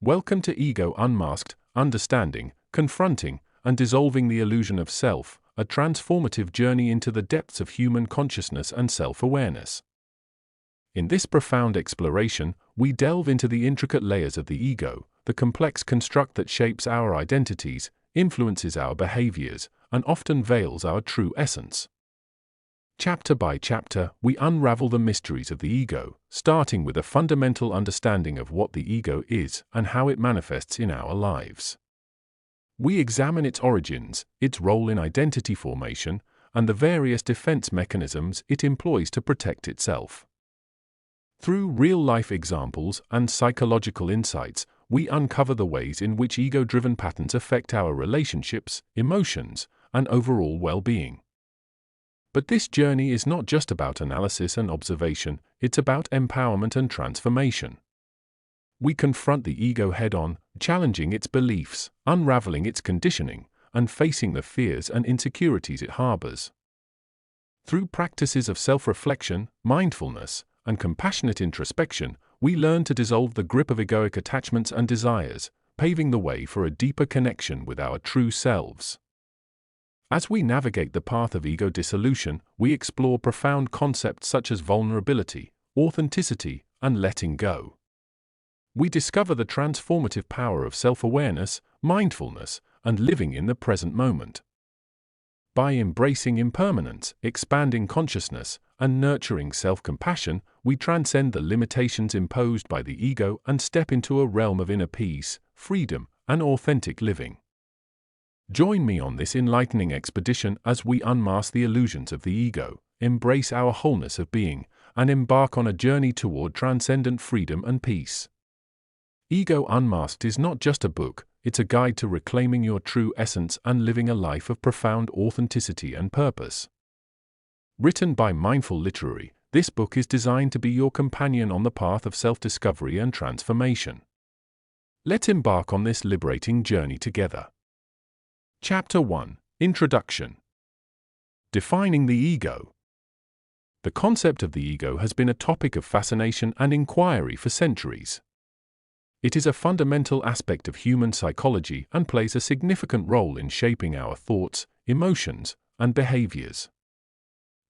Welcome to Ego Unmasked, Understanding, Confronting, and Dissolving the Illusion of Self, a transformative journey into the depths of human consciousness and self-awareness. In this profound exploration, we delve into the intricate layers of the ego, the complex construct that shapes our identities, influences our behaviors, and often veils our true essence. Chapter by chapter, we unravel the mysteries of the ego, starting with a fundamental understanding of what the ego is and how it manifests in our lives. We examine its origins, its role in identity formation, and the various defense mechanisms it employs to protect itself. Through real-life examples and psychological insights, we uncover the ways in which ego-driven patterns affect our relationships, emotions, and overall well-being. But this journey is not just about analysis and observation, it's about empowerment and transformation. We confront the ego head-on, challenging its beliefs, unraveling its conditioning, and facing the fears and insecurities it harbors. Through practices of self-reflection, mindfulness, and compassionate introspection, we learn to dissolve the grip of egoic attachments and desires, paving the way for a deeper connection with our true selves. As we navigate the path of ego dissolution, we explore profound concepts such as vulnerability, authenticity, and letting go. We discover the transformative power of self-awareness, mindfulness, and living in the present moment. By embracing impermanence, expanding consciousness, and nurturing self-compassion, we transcend the limitations imposed by the ego and step into a realm of inner peace, freedom, and authentic living. Join me on this enlightening expedition as we unmask the illusions of the ego, embrace our wholeness of being, and embark on a journey toward transcendent freedom and peace. Ego Unmasked is not just a book, it's a guide to reclaiming your true essence and living a life of profound authenticity and purpose. Written by Mindful Literary, this book is designed to be your companion on the path of self-discovery and transformation. Let's embark on this liberating journey together. Chapter 1: Introduction. Defining the ego. The concept of the ego has been a topic of fascination and inquiry for centuries. It is a fundamental aspect of human psychology and plays a significant role in shaping our thoughts, emotions, and behaviors.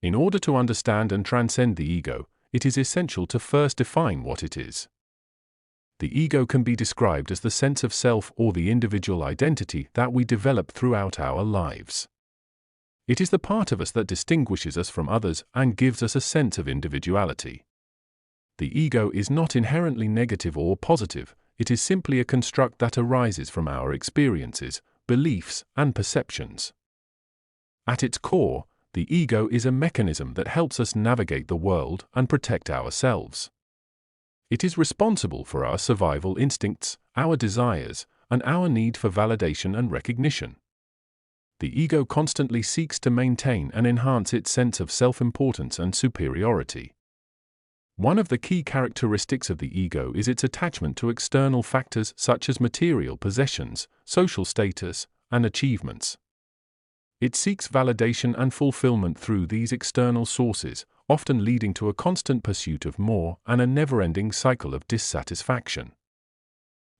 In order to understand and transcend the ego, it is essential to first define what it is. The ego can be described as the sense of self or the individual identity that we develop throughout our lives. It is the part of us that distinguishes us from others and gives us a sense of individuality. The ego is not inherently negative or positive, it is simply a construct that arises from our experiences, beliefs, and perceptions. At its core, the ego is a mechanism that helps us navigate the world and protect ourselves. It is responsible for our survival instincts, our desires, and our need for validation and recognition. The ego constantly seeks to maintain and enhance its sense of self-importance and superiority. One of the key characteristics of the ego is its attachment to external factors such as material possessions, social status, and achievements. It seeks validation and fulfillment through these external sources, often leading to a constant pursuit of more and a never-ending cycle of dissatisfaction.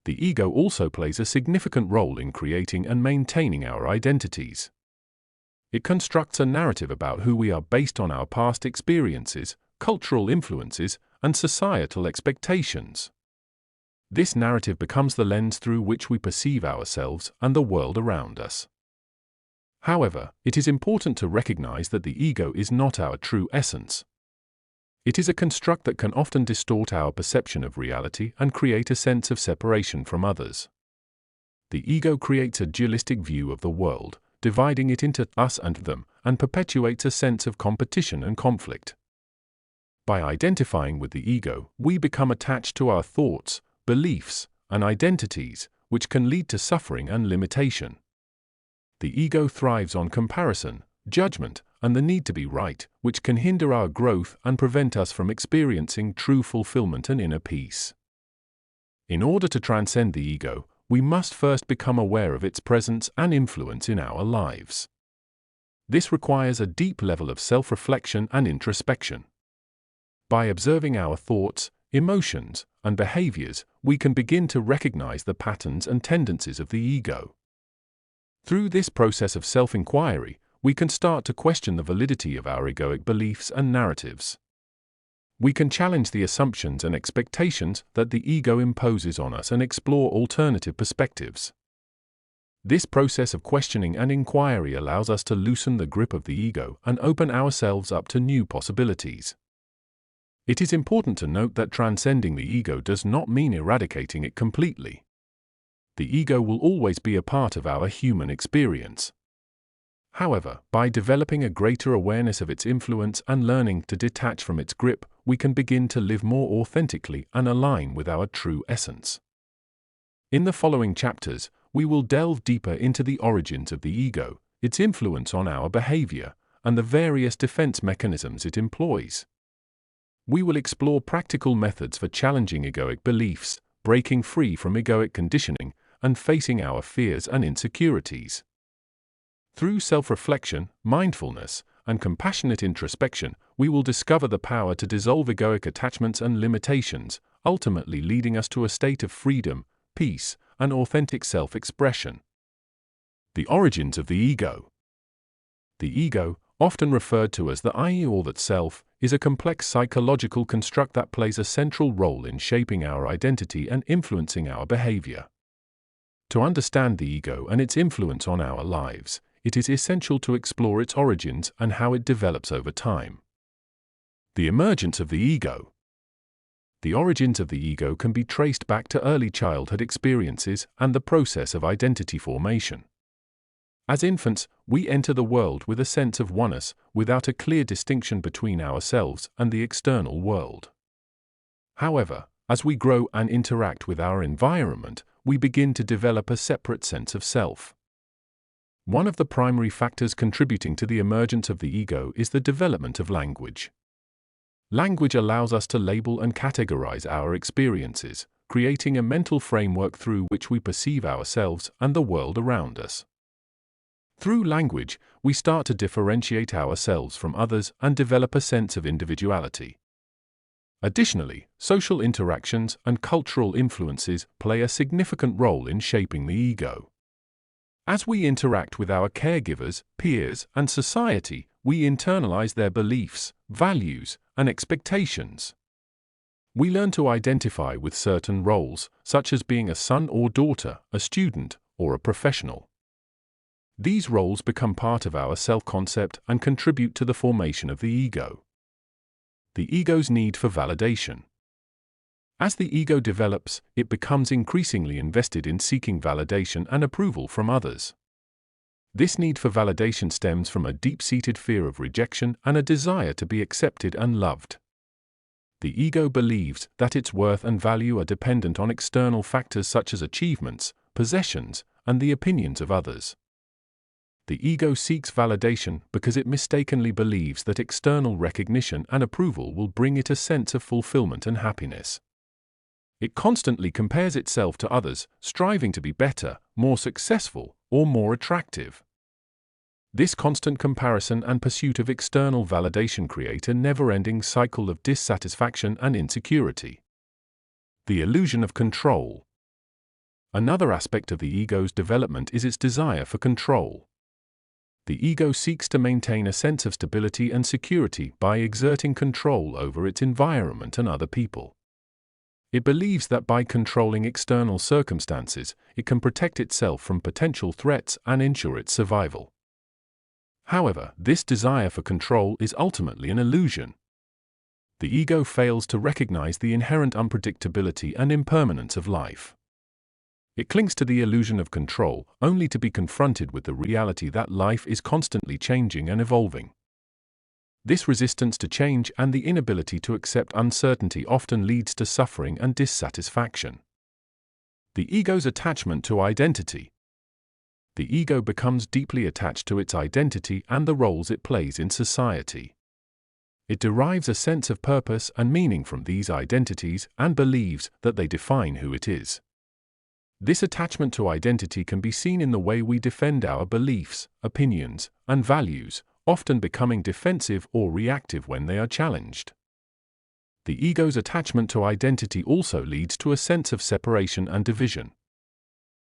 The ego also plays a significant role in creating and maintaining our identities. It constructs a narrative about who we are based on our past experiences, cultural influences, and societal expectations. This narrative becomes the lens through which we perceive ourselves and the world around us. However, it is important to recognize that the ego is not our true essence. It is a construct that can often distort our perception of reality and create a sense of separation from others. The ego creates a dualistic view of the world, dividing it into us and them, and perpetuates a sense of competition and conflict. By identifying with the ego, we become attached to our thoughts, beliefs, and identities, which can lead to suffering and limitation. The ego thrives on comparison, judgment, and the need to be right, which can hinder our growth and prevent us from experiencing true fulfillment and inner peace. In order to transcend the ego, we must first become aware of its presence and influence in our lives. This requires a deep level of self-reflection and introspection. By observing our thoughts, emotions, and behaviors, we can begin to recognize the patterns and tendencies of the ego. Through this process of self-inquiry, we can start to question the validity of our egoic beliefs and narratives. We can challenge the assumptions and expectations that the ego imposes on us and explore alternative perspectives. This process of questioning and inquiry allows us to loosen the grip of the ego and open ourselves up to new possibilities. It is important to note that transcending the ego does not mean eradicating it completely. The ego will always be a part of our human experience. However, by developing a greater awareness of its influence and learning to detach from its grip, we can begin to live more authentically and align with our true essence. In the following chapters, we will delve deeper into the origins of the ego, its influence on our behavior, and the various defense mechanisms it employs. We will explore practical methods for challenging egoic beliefs, breaking free from egoic conditioning, and facing our fears and insecurities. Through self-reflection, mindfulness, and compassionate introspection, we will discover the power to dissolve egoic attachments and limitations, ultimately leading us to a state of freedom, peace, and authentic self-expression. The origins of the ego. The ego, often referred to as the I or that self, is a complex psychological construct that plays a central role in shaping our identity and influencing our behavior. To understand the ego and its influence on our lives, it is essential to explore its origins and how it develops over time. The emergence of the ego. The origins of the ego can be traced back to early childhood experiences and the process of identity formation. As infants, we enter the world with a sense of oneness, without a clear distinction between ourselves and the external world. However, as we grow and interact with our environment, we begin to develop a separate sense of self. One of the primary factors contributing to the emergence of the ego is the development of language. Language allows us to label and categorize our experiences, creating a mental framework through which we perceive ourselves and the world around us. Through language, we start to differentiate ourselves from others and develop a sense of individuality. Additionally, social interactions and cultural influences play a significant role in shaping the ego. As we interact with our caregivers, peers, and society, we internalize their beliefs, values, and expectations. We learn to identify with certain roles, such as being a son or daughter, a student, or a professional. These roles become part of our self-concept and contribute to the formation of the ego. The ego's need for validation. As the ego develops, it becomes increasingly invested in seeking validation and approval from others. This need for validation stems from a deep-seated fear of rejection and a desire to be accepted and loved. The ego believes that its worth and value are dependent on external factors such as achievements, possessions, and the opinions of others. The ego seeks validation because it mistakenly believes that external recognition and approval will bring it a sense of fulfillment and happiness. It constantly compares itself to others, striving to be better, more successful, or more attractive. This constant comparison and pursuit of external validation create a never-ending cycle of dissatisfaction and insecurity. The illusion of control. Another aspect of the ego's development is its desire for control. The ego seeks to maintain a sense of stability and security by exerting control over its environment and other people. It believes that by controlling external circumstances, it can protect itself from potential threats and ensure its survival. However, this desire for control is ultimately an illusion. The ego fails to recognize the inherent unpredictability and impermanence of life. It clings to the illusion of control, only to be confronted with the reality that life is constantly changing and evolving. This resistance to change and the inability to accept uncertainty often leads to suffering and dissatisfaction. The ego's attachment to identity. The ego becomes deeply attached to its identity and the roles it plays in society. It derives a sense of purpose and meaning from these identities and believes that they define who it is. This attachment to identity can be seen in the way we defend our beliefs, opinions, and values, often becoming defensive or reactive when they are challenged. The ego's attachment to identity also leads to a sense of separation and division.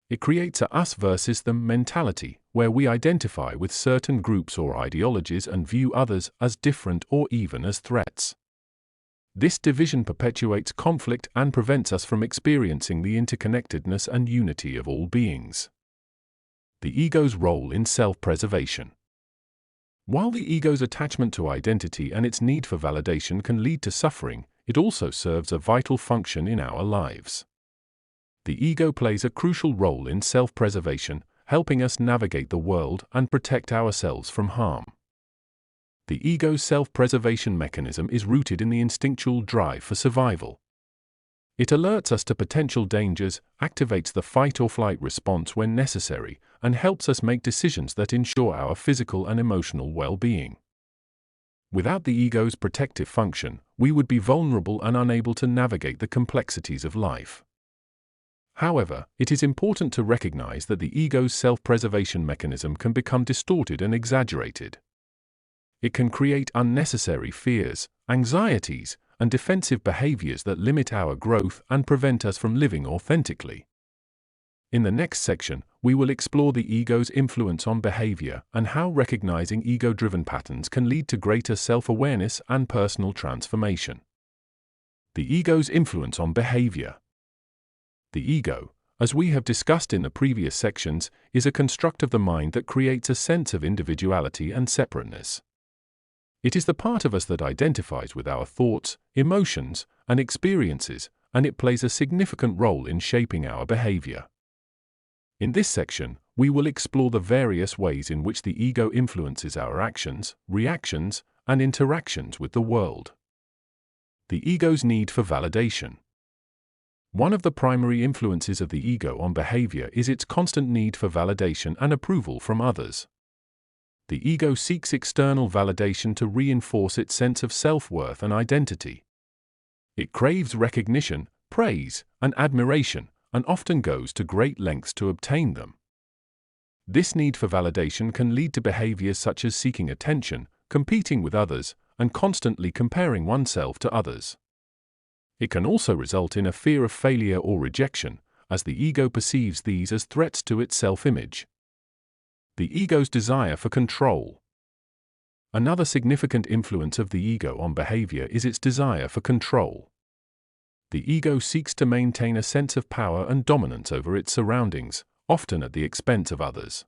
It creates a us versus them mentality, where we identify with certain groups or ideologies and view others as different or even as threats. This division perpetuates conflict and prevents us from experiencing the interconnectedness and unity of all beings. The ego's role in self-preservation. While the ego's attachment to identity and its need for validation can lead to suffering, it also serves a vital function in our lives. The ego plays a crucial role in self-preservation, helping us navigate the world and protect ourselves from harm. The ego's self-preservation mechanism is rooted in the instinctual drive for survival. It alerts us to potential dangers, activates the fight-or-flight response when necessary, and helps us make decisions that ensure our physical and emotional well-being. Without the ego's protective function, we would be vulnerable and unable to navigate the complexities of life. However, it is important to recognize that the ego's self-preservation mechanism can become distorted and exaggerated. It can create unnecessary fears, anxieties, and defensive behaviors that limit our growth and prevent us from living authentically. In the next section, we will explore the ego's influence on behavior and how recognizing ego-driven patterns can lead to greater self-awareness and personal transformation. The ego's influence on behavior. The ego, as we have discussed in the previous sections, is a construct of the mind that creates a sense of individuality and separateness. It is the part of us that identifies with our thoughts, emotions, and experiences, and it plays a significant role in shaping our behavior. In this section, we will explore the various ways in which the ego influences our actions, reactions, and interactions with the world. The ego's need for validation. One of the primary influences of the ego on behavior is its constant need for validation and approval from others. The ego seeks external validation to reinforce its sense of self-worth and identity. It craves recognition, praise, and admiration, and often goes to great lengths to obtain them. This need for validation can lead to behaviors such as seeking attention, competing with others, and constantly comparing oneself to others. It can also result in a fear of failure or rejection, as the ego perceives these as threats to its self-image. The ego's desire for control. Another significant influence of the ego on behavior is its desire for control. The ego seeks to maintain a sense of power and dominance over its surroundings, often at the expense of others.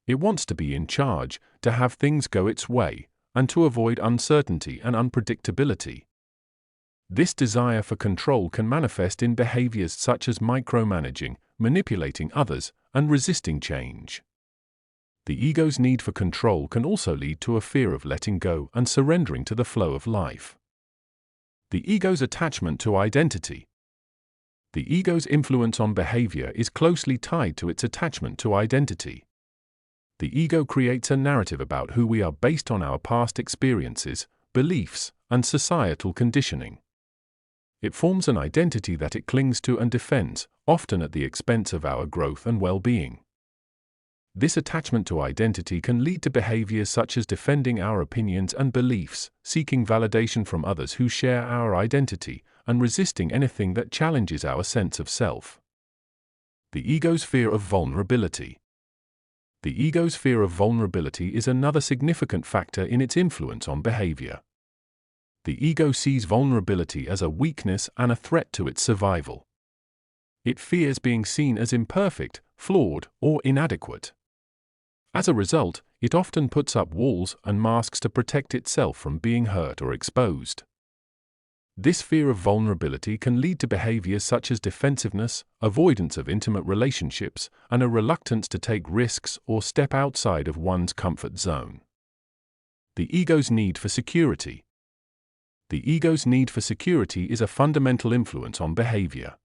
It wants to be in charge, to have things go its way, and to avoid uncertainty and unpredictability. This desire for control can manifest in behaviors such as micromanaging, manipulating others, and resisting change. The ego's need for control can also lead to a fear of letting go and surrendering to the flow of life. The ego's attachment to identity. The ego's influence on behavior is closely tied to its attachment to identity. The ego creates a narrative about who we are based on our past experiences, beliefs, and societal conditioning. It forms an identity that it clings to and defends, often at the expense of our growth and well-being. This attachment to identity can lead to behaviors such as defending our opinions and beliefs, seeking validation from others who share our identity, and resisting anything that challenges our sense of self. The ego's fear of vulnerability. The ego's fear of vulnerability is another significant factor in its influence on behavior. The ego sees vulnerability as a weakness and a threat to its survival. It fears being seen as imperfect, flawed, or inadequate. As a result, it often puts up walls and masks to protect itself from being hurt or exposed. This fear of vulnerability can lead to behaviors such as defensiveness, avoidance of intimate relationships, and a reluctance to take risks or step outside of one's comfort zone. The ego's need for security. The ego's need for security is a fundamental influence on behavior.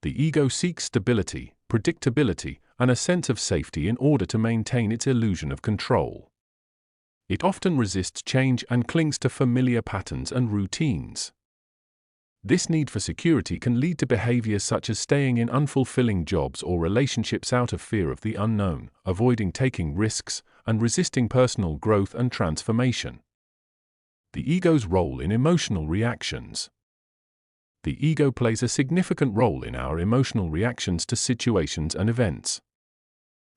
The ego seeks stability, predictability, and a sense of safety in order to maintain its illusion of control. It often resists change and clings to familiar patterns and routines. This need for security can lead to behaviors such as staying in unfulfilling jobs or relationships out of fear of the unknown, avoiding taking risks, and resisting personal growth and transformation. The ego's role in emotional reactions. The ego plays a significant role in our emotional reactions to situations and events.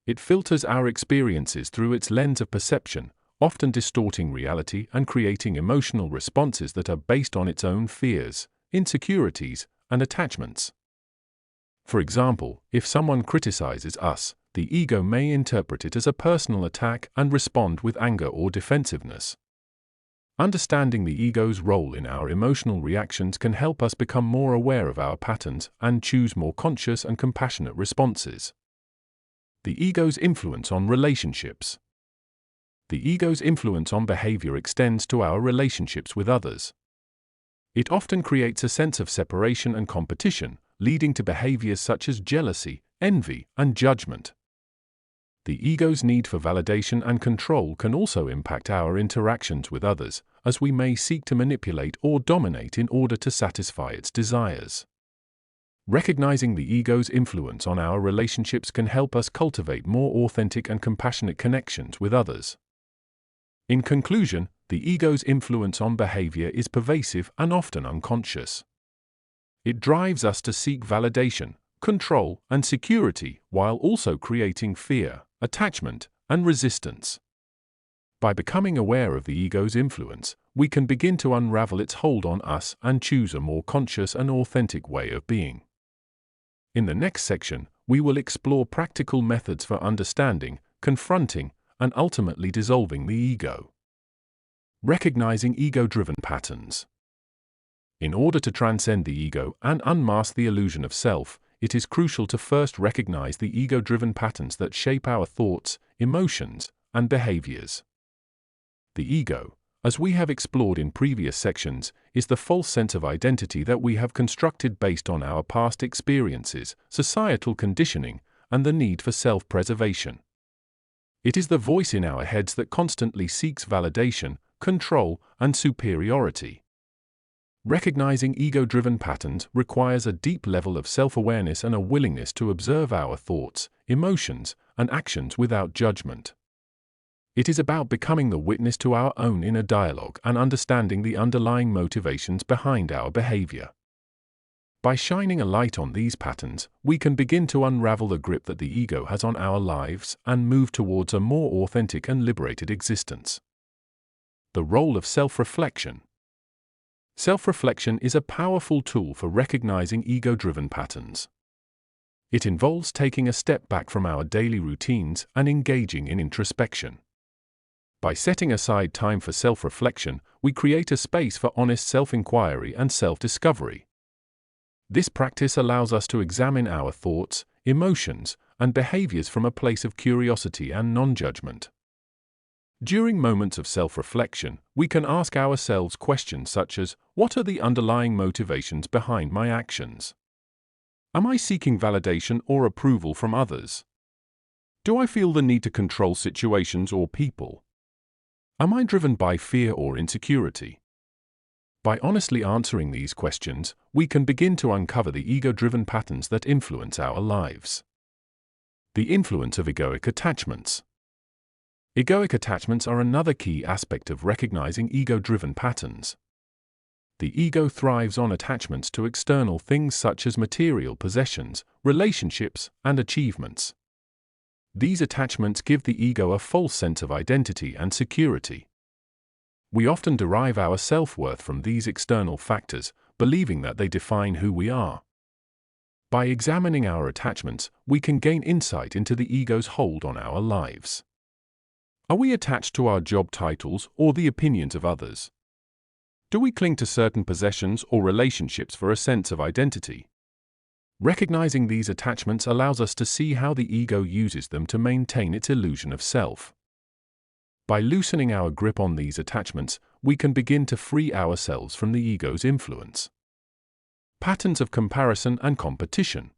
It filters our experiences through its lens of perception, often distorting reality and creating emotional responses that are based on its own fears, insecurities, and attachments. For example, if someone criticizes us, the ego may interpret it as a personal attack and respond with anger or defensiveness. Understanding the ego's role in our emotional reactions can help us become more aware of our patterns and choose more conscious and compassionate responses. The ego's influence on relationships. The ego's influence on behavior extends to our relationships with others. It often creates a sense of separation and competition, leading to behaviors such as jealousy, envy, and judgment. The ego's need for validation and control can also impact our interactions with others, as we may seek to manipulate or dominate in order to satisfy its desires. Recognizing the ego's influence on our relationships can help us cultivate more authentic and compassionate connections with others. In conclusion, the ego's influence on behavior is pervasive and often unconscious. It drives us to seek validation, control, and security while also creating fear, attachment, and resistance. By becoming aware of the ego's influence, we can begin to unravel its hold on us and choose a more conscious and authentic way of being. In the next section, we will explore practical methods for understanding, confronting, and ultimately dissolving the ego. Recognizing ego-driven patterns. In order to transcend the ego and unmask the illusion of self, it is crucial to first recognize the ego-driven patterns that shape our thoughts, emotions, and behaviors. The ego, as we have explored in previous sections, is the false sense of identity that we have constructed based on our past experiences, societal conditioning, and the need for self-preservation. It is the voice in our heads that constantly seeks validation, control, and superiority. Recognizing ego-driven patterns requires a deep level of self-awareness and a willingness to observe our thoughts, emotions, and actions without judgment. It is about becoming the witness to our own inner dialogue and understanding the underlying motivations behind our behavior. By shining a light on these patterns, we can begin to unravel the grip that the ego has on our lives and move towards a more authentic and liberated existence. The role of self-reflection. Self-reflection is a powerful tool for recognizing ego-driven patterns. It involves taking a step back from our daily routines and engaging in introspection. By setting aside time for self-reflection, we create a space for honest self-inquiry and self-discovery. This practice allows us to examine our thoughts, emotions, and behaviors from a place of curiosity and non-judgment. During moments of self-reflection, we can ask ourselves questions such as, what are the underlying motivations behind my actions? Am I seeking validation or approval from others? Do I feel the need to control situations or people? Am I driven by fear or insecurity? By honestly answering these questions, we can begin to uncover the ego-driven patterns that influence our lives. The influence of egoic attachments. Egoic attachments are another key aspect of recognizing ego-driven patterns. The ego thrives on attachments to external things such as material possessions, relationships, and achievements. These attachments give the ego a false sense of identity and security. We often derive our self-worth from these external factors, believing that they define who we are. By examining our attachments, we can gain insight into the ego's hold on our lives. Are we attached to our job titles or the opinions of others? Do we cling to certain possessions or relationships for a sense of identity? Recognizing these attachments allows us to see how the ego uses them to maintain its illusion of self. By loosening our grip on these attachments, we can begin to free ourselves from the ego's influence. Patterns of comparison and competition.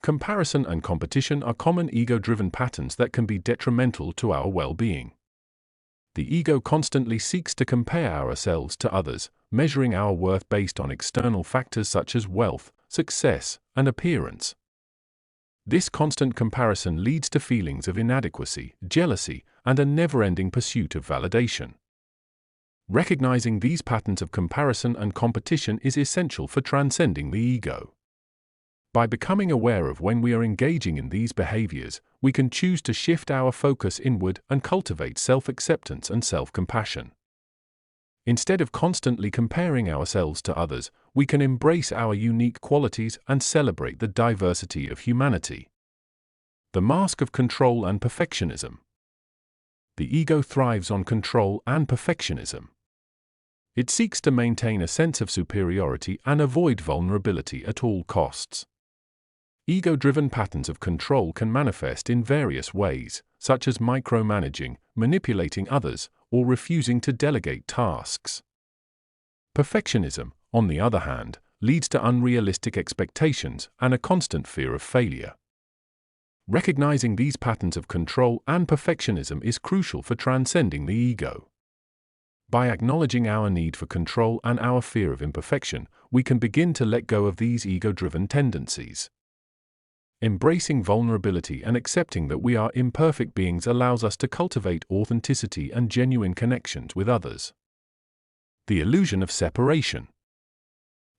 Comparison and competition are common ego-driven patterns that can be detrimental to our well-being. The ego constantly seeks to compare ourselves to others, measuring our worth based on external factors such as wealth, success, and appearance. This constant comparison leads to feelings of inadequacy, jealousy, and a never-ending pursuit of validation. Recognizing these patterns of comparison and competition is essential for transcending the ego. By becoming aware of when we are engaging in these behaviors, we can choose to shift our focus inward and cultivate self-acceptance and self-compassion. Instead of constantly comparing ourselves to others, we can embrace our unique qualities and celebrate the diversity of humanity. The mask of control and perfectionism. The ego thrives on control and perfectionism. It seeks to maintain a sense of superiority and avoid vulnerability at all costs. Ego-driven patterns of control can manifest in various ways, such as micromanaging, manipulating others, or refusing to delegate tasks. Perfectionism, on the other hand, leads to unrealistic expectations and a constant fear of failure. Recognizing these patterns of control and perfectionism is crucial for transcending the ego. By acknowledging our need for control and our fear of imperfection, we can begin to let go of these ego-driven tendencies. Embracing vulnerability and accepting that we are imperfect beings allows us to cultivate authenticity and genuine connections with others. The illusion of separation.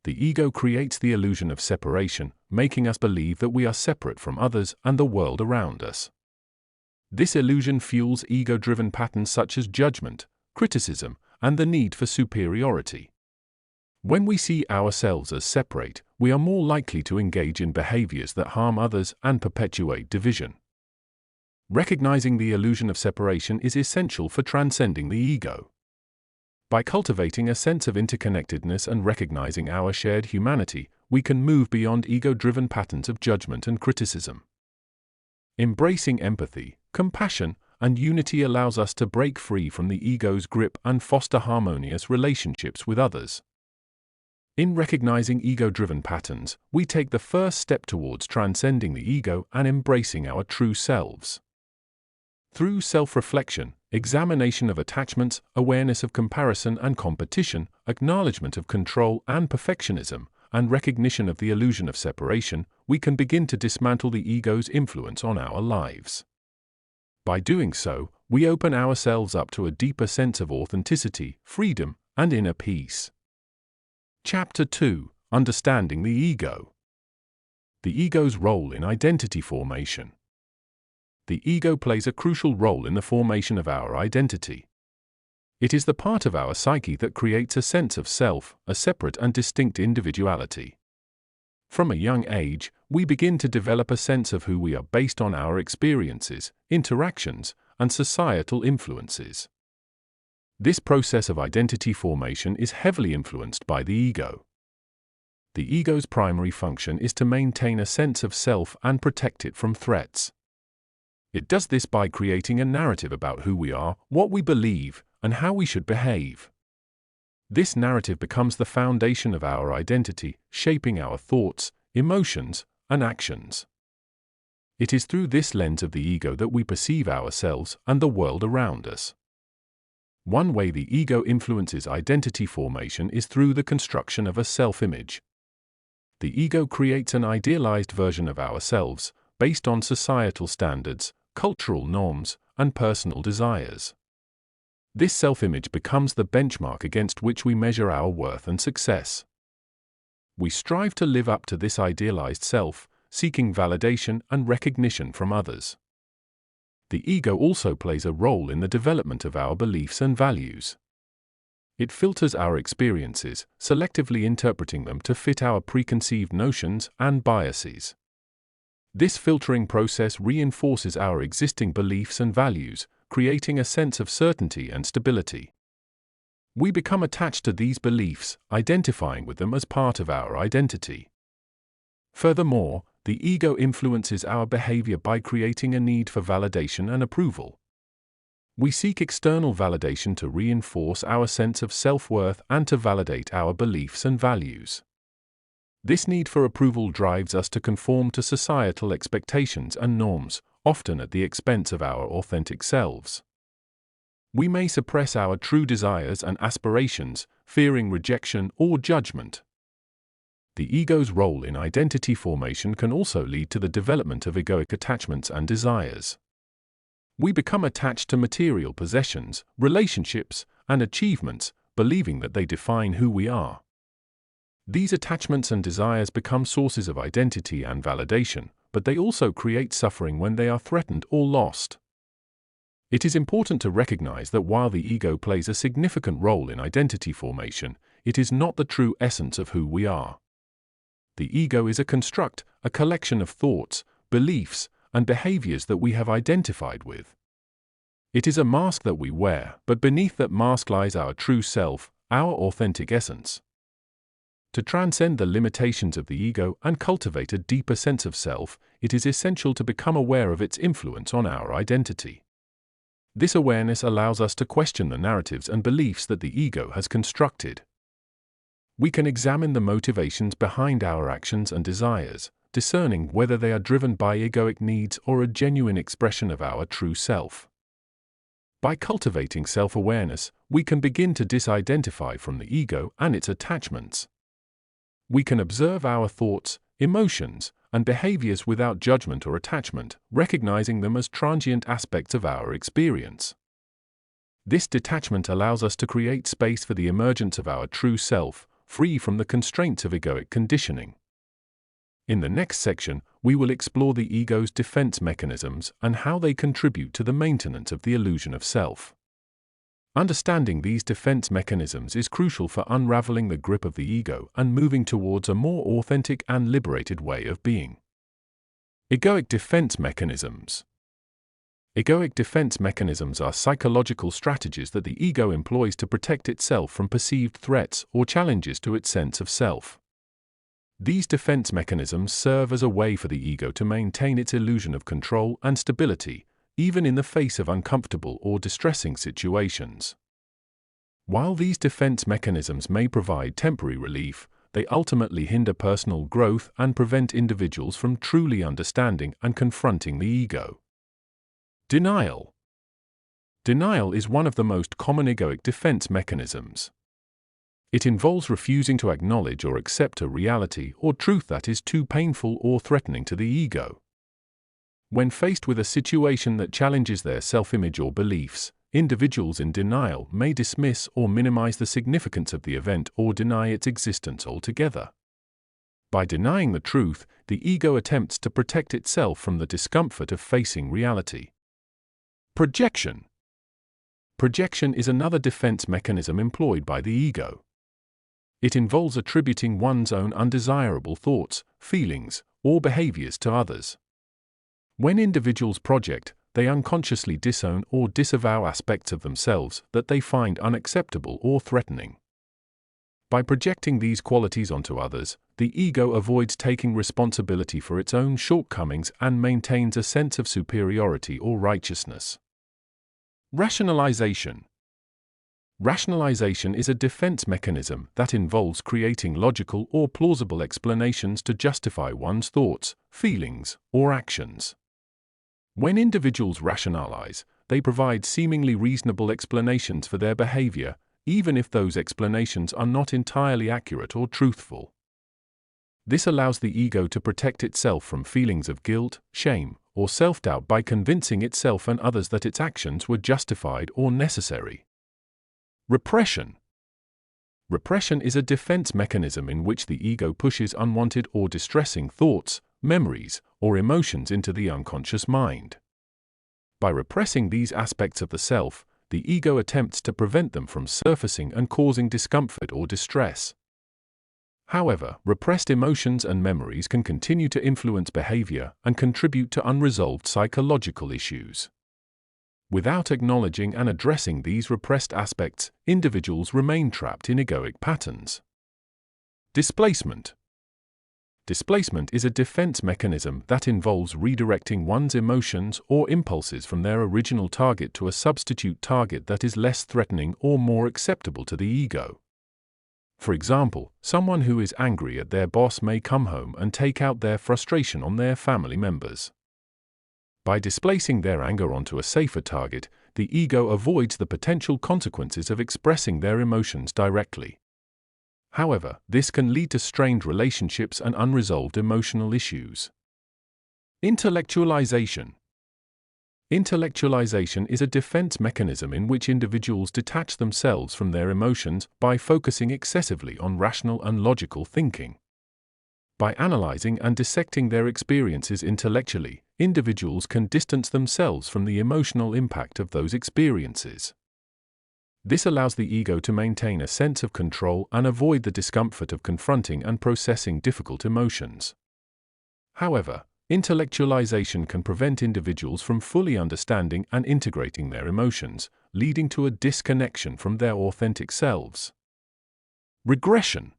The ego creates the illusion of separation, making us believe that we are separate from others and the world around us. This illusion fuels ego-driven patterns such as judgment, criticism, and the need for superiority. When we see ourselves as separate, we are more likely to engage in behaviors that harm others and perpetuate division. Recognizing the illusion of separation is essential for transcending the ego. By cultivating a sense of interconnectedness and recognizing our shared humanity, we can move beyond ego-driven patterns of judgment and criticism. Embracing empathy, compassion, and unity allows us to break free from the ego's grip and foster harmonious relationships with others. In recognizing ego-driven patterns, we take the first step towards transcending the ego and embracing our true selves. Through self-reflection, examination of attachments, awareness of comparison and competition, acknowledgement of control and perfectionism, and recognition of the illusion of separation, we can begin to dismantle the ego's influence on our lives. By doing so, we open ourselves up to a deeper sense of authenticity, freedom, and inner peace. Chapter 2: Understanding the Ego. The ego's role in identity formation. The ego plays a crucial role in the formation of our identity. It is the part of our psyche that creates a sense of self, a separate and distinct individuality. From a young age, we begin to develop a sense of who we are based on our experiences, interactions, and societal influences. This process of identity formation is heavily influenced by the ego. The ego's primary function is to maintain a sense of self and protect it from threats. It does this by creating a narrative about who we are, what we believe, and how we should behave. This narrative becomes the foundation of our identity, shaping our thoughts, emotions, and actions. It is through this lens of the ego that we perceive ourselves and the world around us. One way the ego influences identity formation is through the construction of a self-image. The ego creates an idealized version of ourselves, based on societal standards, cultural norms, and personal desires. This self-image becomes the benchmark against which we measure our worth and success. We strive to live up to this idealized self, seeking validation and recognition from others. The ego also plays a role in the development of our beliefs and values. It filters our experiences, selectively interpreting them to fit our preconceived notions and biases. This filtering process reinforces our existing beliefs and values, creating a sense of certainty and stability. We become attached to these beliefs, identifying with them as part of our identity. Furthermore, the ego influences our behavior by creating a need for validation and approval. We seek external validation to reinforce our sense of self-worth and to validate our beliefs and values. This need for approval drives us to conform to societal expectations and norms, often at the expense of our authentic selves. We may suppress our true desires and aspirations, fearing rejection or judgment. The ego's role in identity formation can also lead to the development of egoic attachments and desires. We become attached to material possessions, relationships, and achievements, believing that they define who we are. These attachments and desires become sources of identity and validation, but they also create suffering when they are threatened or lost. It is important to recognize that while the ego plays a significant role in identity formation, it is not the true essence of who we are. The ego is a construct, a collection of thoughts, beliefs, and behaviors that we have identified with. It is a mask that we wear, but beneath that mask lies our true self, our authentic essence. To transcend the limitations of the ego and cultivate a deeper sense of self, it is essential to become aware of its influence on our identity. This awareness allows us to question the narratives and beliefs that the ego has constructed. We can examine the motivations behind our actions and desires, discerning whether they are driven by egoic needs or a genuine expression of our true self. By cultivating self-awareness, we can begin to disidentify from the ego and its attachments. We can observe our thoughts, emotions, and behaviors without judgment or attachment, recognizing them as transient aspects of our experience. This detachment allows us to create space for the emergence of our true self, free from the constraints of egoic conditioning. In the next section, we will explore the ego's defense mechanisms and how they contribute to the maintenance of the illusion of self. Understanding these defense mechanisms is crucial for unraveling the grip of the ego and moving towards a more authentic and liberated way of being. Egoic defense mechanisms. Egoic defense mechanisms are psychological strategies that the ego employs to protect itself from perceived threats or challenges to its sense of self. These defense mechanisms serve as a way for the ego to maintain its illusion of control and stability, even in the face of uncomfortable or distressing situations. While these defense mechanisms may provide temporary relief, they ultimately hinder personal growth and prevent individuals from truly understanding and confronting the ego. Denial. Denial is one of the most common egoic defense mechanisms. It involves refusing to acknowledge or accept a reality or truth that is too painful or threatening to the ego. When faced with a situation that challenges their self-image or beliefs, individuals in denial may dismiss or minimize the significance of the event or deny its existence altogether. By denying the truth, the ego attempts to protect itself from the discomfort of facing reality. Projection. Projection is another defense mechanism employed by the ego. It involves attributing one's own undesirable thoughts, feelings, or behaviors to others. When individuals project, they unconsciously disown or disavow aspects of themselves that they find unacceptable or threatening. By projecting these qualities onto others, the ego avoids taking responsibility for its own shortcomings and maintains a sense of superiority or righteousness. Rationalization. Rationalization is a defense mechanism that involves creating logical or plausible explanations to justify one's thoughts, feelings, or actions. When individuals rationalize, they provide seemingly reasonable explanations for their behavior, even if those explanations are not entirely accurate or truthful. This allows the ego to protect itself from feelings of guilt, shame, or self-doubt by convincing itself and others that its actions were justified or necessary. Repression. Repression is a defense mechanism in which the ego pushes unwanted or distressing thoughts, memories, or emotions into the unconscious mind. By repressing these aspects of the self, the ego attempts to prevent them from surfacing and causing discomfort or distress. However, repressed emotions and memories can continue to influence behavior and contribute to unresolved psychological issues. Without acknowledging and addressing these repressed aspects, individuals remain trapped in egoic patterns. Displacement. Displacement is a defense mechanism that involves redirecting one's emotions or impulses from their original target to a substitute target that is less threatening or more acceptable to the ego. For example, someone who is angry at their boss may come home and take out their frustration on their family members. By displacing their anger onto a safer target, the ego avoids the potential consequences of expressing their emotions directly. However, this can lead to strained relationships and unresolved emotional issues. Intellectualization. Intellectualization is a defense mechanism in which individuals detach themselves from their emotions by focusing excessively on rational and logical thinking. By analyzing and dissecting their experiences intellectually, individuals can distance themselves from the emotional impact of those experiences. This allows the ego to maintain a sense of control and avoid the discomfort of confronting and processing difficult emotions. However, intellectualization can prevent individuals from fully understanding and integrating their emotions, leading to a disconnection from their authentic selves. Regression.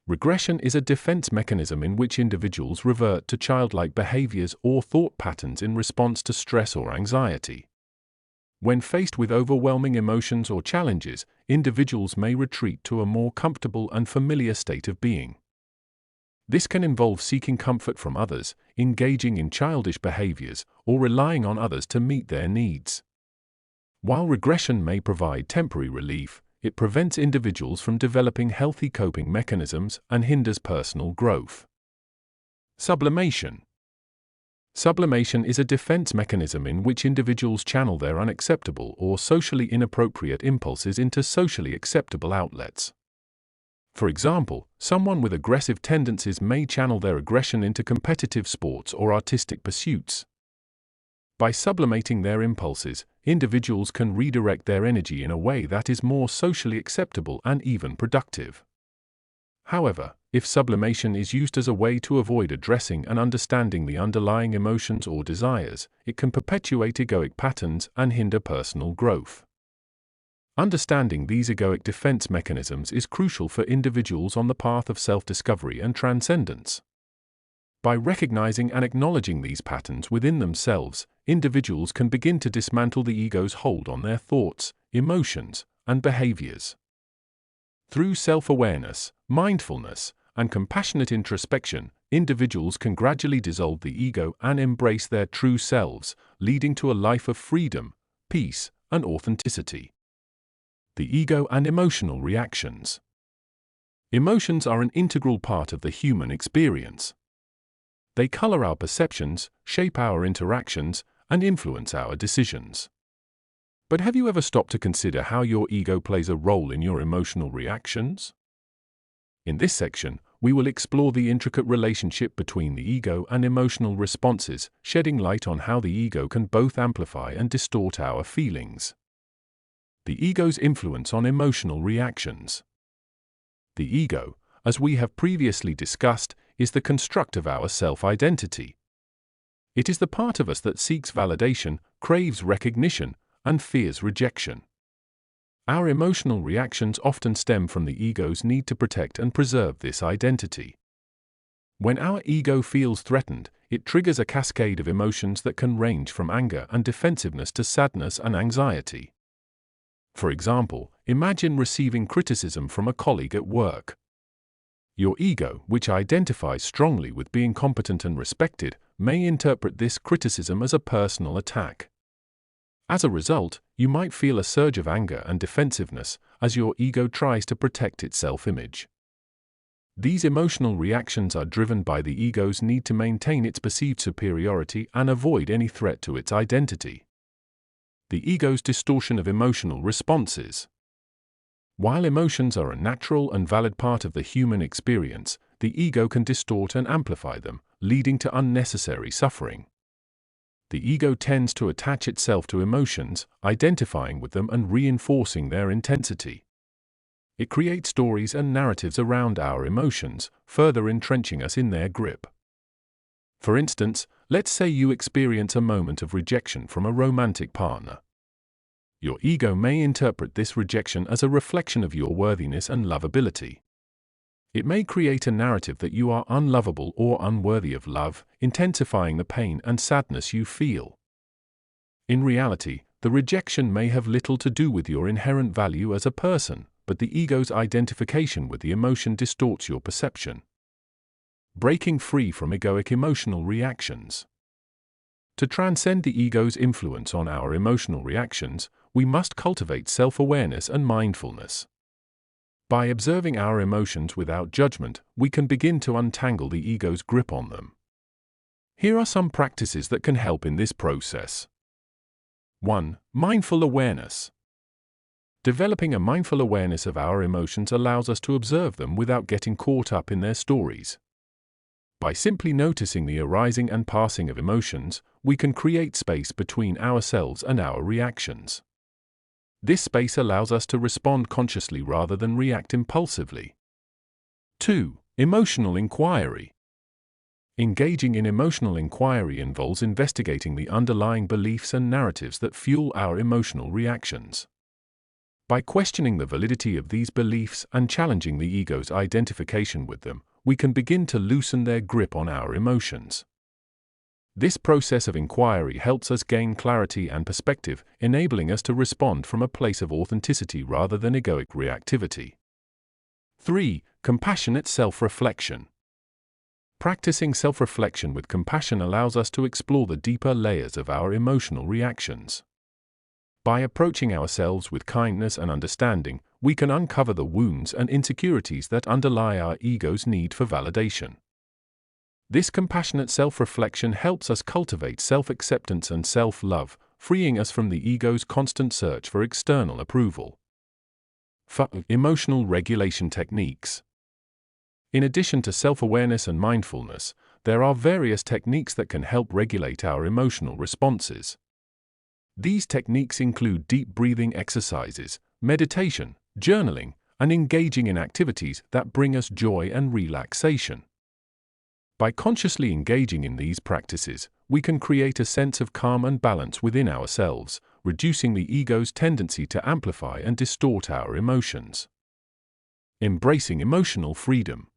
Regression is a defense mechanism in which individuals revert to childlike behaviors or thought patterns in response to stress or anxiety. When faced with overwhelming emotions or challenges, individuals may retreat to a more comfortable and familiar state of being. This can involve seeking comfort from others, engaging in childish behaviors, or relying on others to meet their needs. While regression may provide temporary relief, it prevents individuals from developing healthy coping mechanisms and hinders personal growth. Sublimation. Sublimation is a defense mechanism in which individuals channel their unacceptable or socially inappropriate impulses into socially acceptable outlets. For example, someone with aggressive tendencies may channel their aggression into competitive sports or artistic pursuits. By sublimating their impulses, individuals can redirect their energy in a way that is more socially acceptable and even productive. However, if sublimation is used as a way to avoid addressing and understanding the underlying emotions or desires, it can perpetuate egoic patterns and hinder personal growth. Understanding these egoic defense mechanisms is crucial for individuals on the path of self-discovery and transcendence. By recognizing and acknowledging these patterns within themselves, individuals can begin to dismantle the ego's hold on their thoughts, emotions, and behaviors. Through self-awareness, mindfulness, and compassionate introspection, individuals can gradually dissolve the ego and embrace their true selves, leading to a life of freedom, peace, and authenticity. The ego and emotional reactions. Emotions are an integral part of the human experience. They color our perceptions, shape our interactions, and influence our decisions. But have you ever stopped to consider how your ego plays a role in your emotional reactions? In this section, we will explore the intricate relationship between the ego and emotional responses, shedding light on how the ego can both amplify and distort our feelings. The ego's influence on emotional reactions. The ego, as we have previously discussed, is the construct of our self-identity. It is the part of us that seeks validation, craves recognition, and fears rejection. Our emotional reactions often stem from the ego's need to protect and preserve this identity. When our ego feels threatened, it triggers a cascade of emotions that can range from anger and defensiveness to sadness and anxiety. For example, imagine receiving criticism from a colleague at work. Your ego, which identifies strongly with being competent and respected, may interpret this criticism as a personal attack. As a result, you might feel a surge of anger and defensiveness as your ego tries to protect its self-image. These emotional reactions are driven by the ego's need to maintain its perceived superiority and avoid any threat to its identity. The ego's distortion of emotional responses. While emotions are a natural and valid part of the human experience, the ego can distort and amplify them, leading to unnecessary suffering. The ego tends to attach itself to emotions, identifying with them and reinforcing their intensity. It creates stories and narratives around our emotions, further entrenching us in their grip. For instance, let's say you experience a moment of rejection from a romantic partner. Your ego may interpret this rejection as a reflection of your worthiness and lovability. It may create a narrative that you are unlovable or unworthy of love, intensifying the pain and sadness you feel. In reality, the rejection may have little to do with your inherent value as a person, but the ego's identification with the emotion distorts your perception. Breaking free from egoic emotional reactions. To transcend the ego's influence on our emotional reactions, we must cultivate self-awareness and mindfulness. By observing our emotions without judgment, we can begin to untangle the ego's grip on them. Here are some practices that can help in this process. 1. Mindful awareness. Developing a mindful awareness of our emotions allows us to observe them without getting caught up in their stories. By simply noticing the arising and passing of emotions, we can create space between ourselves and our reactions. This space allows us to respond consciously rather than react impulsively. 2. Emotional inquiry. Engaging in emotional inquiry involves investigating the underlying beliefs and narratives that fuel our emotional reactions. By questioning the validity of these beliefs and challenging the ego's identification with them, we can begin to loosen their grip on our emotions. This process of inquiry helps us gain clarity and perspective, enabling us to respond from a place of authenticity rather than egoic reactivity. 3. Compassionate self-reflection. Practicing self-reflection with compassion allows us to explore the deeper layers of our emotional reactions. By approaching ourselves with kindness and understanding, we can uncover the wounds and insecurities that underlie our ego's need for validation. This compassionate self-reflection helps us cultivate self-acceptance and self-love, freeing us from the ego's constant search for external approval. 4. Emotional regulation techniques. In addition to self-awareness and mindfulness, there are various techniques that can help regulate our emotional responses. These techniques include deep breathing exercises, meditation, journaling, and engaging in activities that bring us joy and relaxation. By consciously engaging in these practices, we can create a sense of calm and balance within ourselves, reducing the ego's tendency to amplify and distort our emotions. Embracing emotional freedom.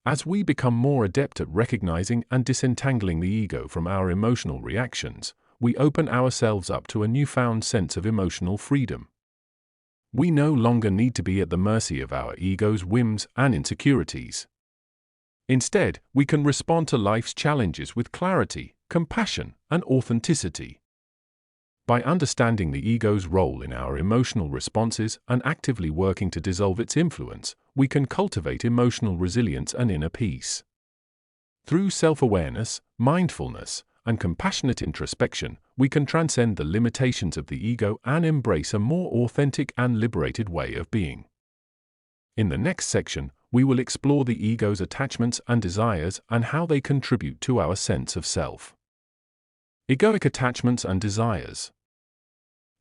As we become more adept at recognizing and disentangling the ego from our emotional reactions, we open ourselves up to a newfound sense of emotional freedom. We no longer need to be at the mercy of our ego's whims and insecurities. Instead, we can respond to life's challenges with clarity, compassion, and authenticity. By understanding the ego's role in our emotional responses and actively working to dissolve its influence, we can cultivate emotional resilience and inner peace. Through self-awareness, mindfulness, and compassionate introspection, we can transcend the limitations of the ego and embrace a more authentic and liberated way of being. In the next section, we will explore the ego's attachments and desires and how they contribute to our sense of self. Egoic attachments and desires.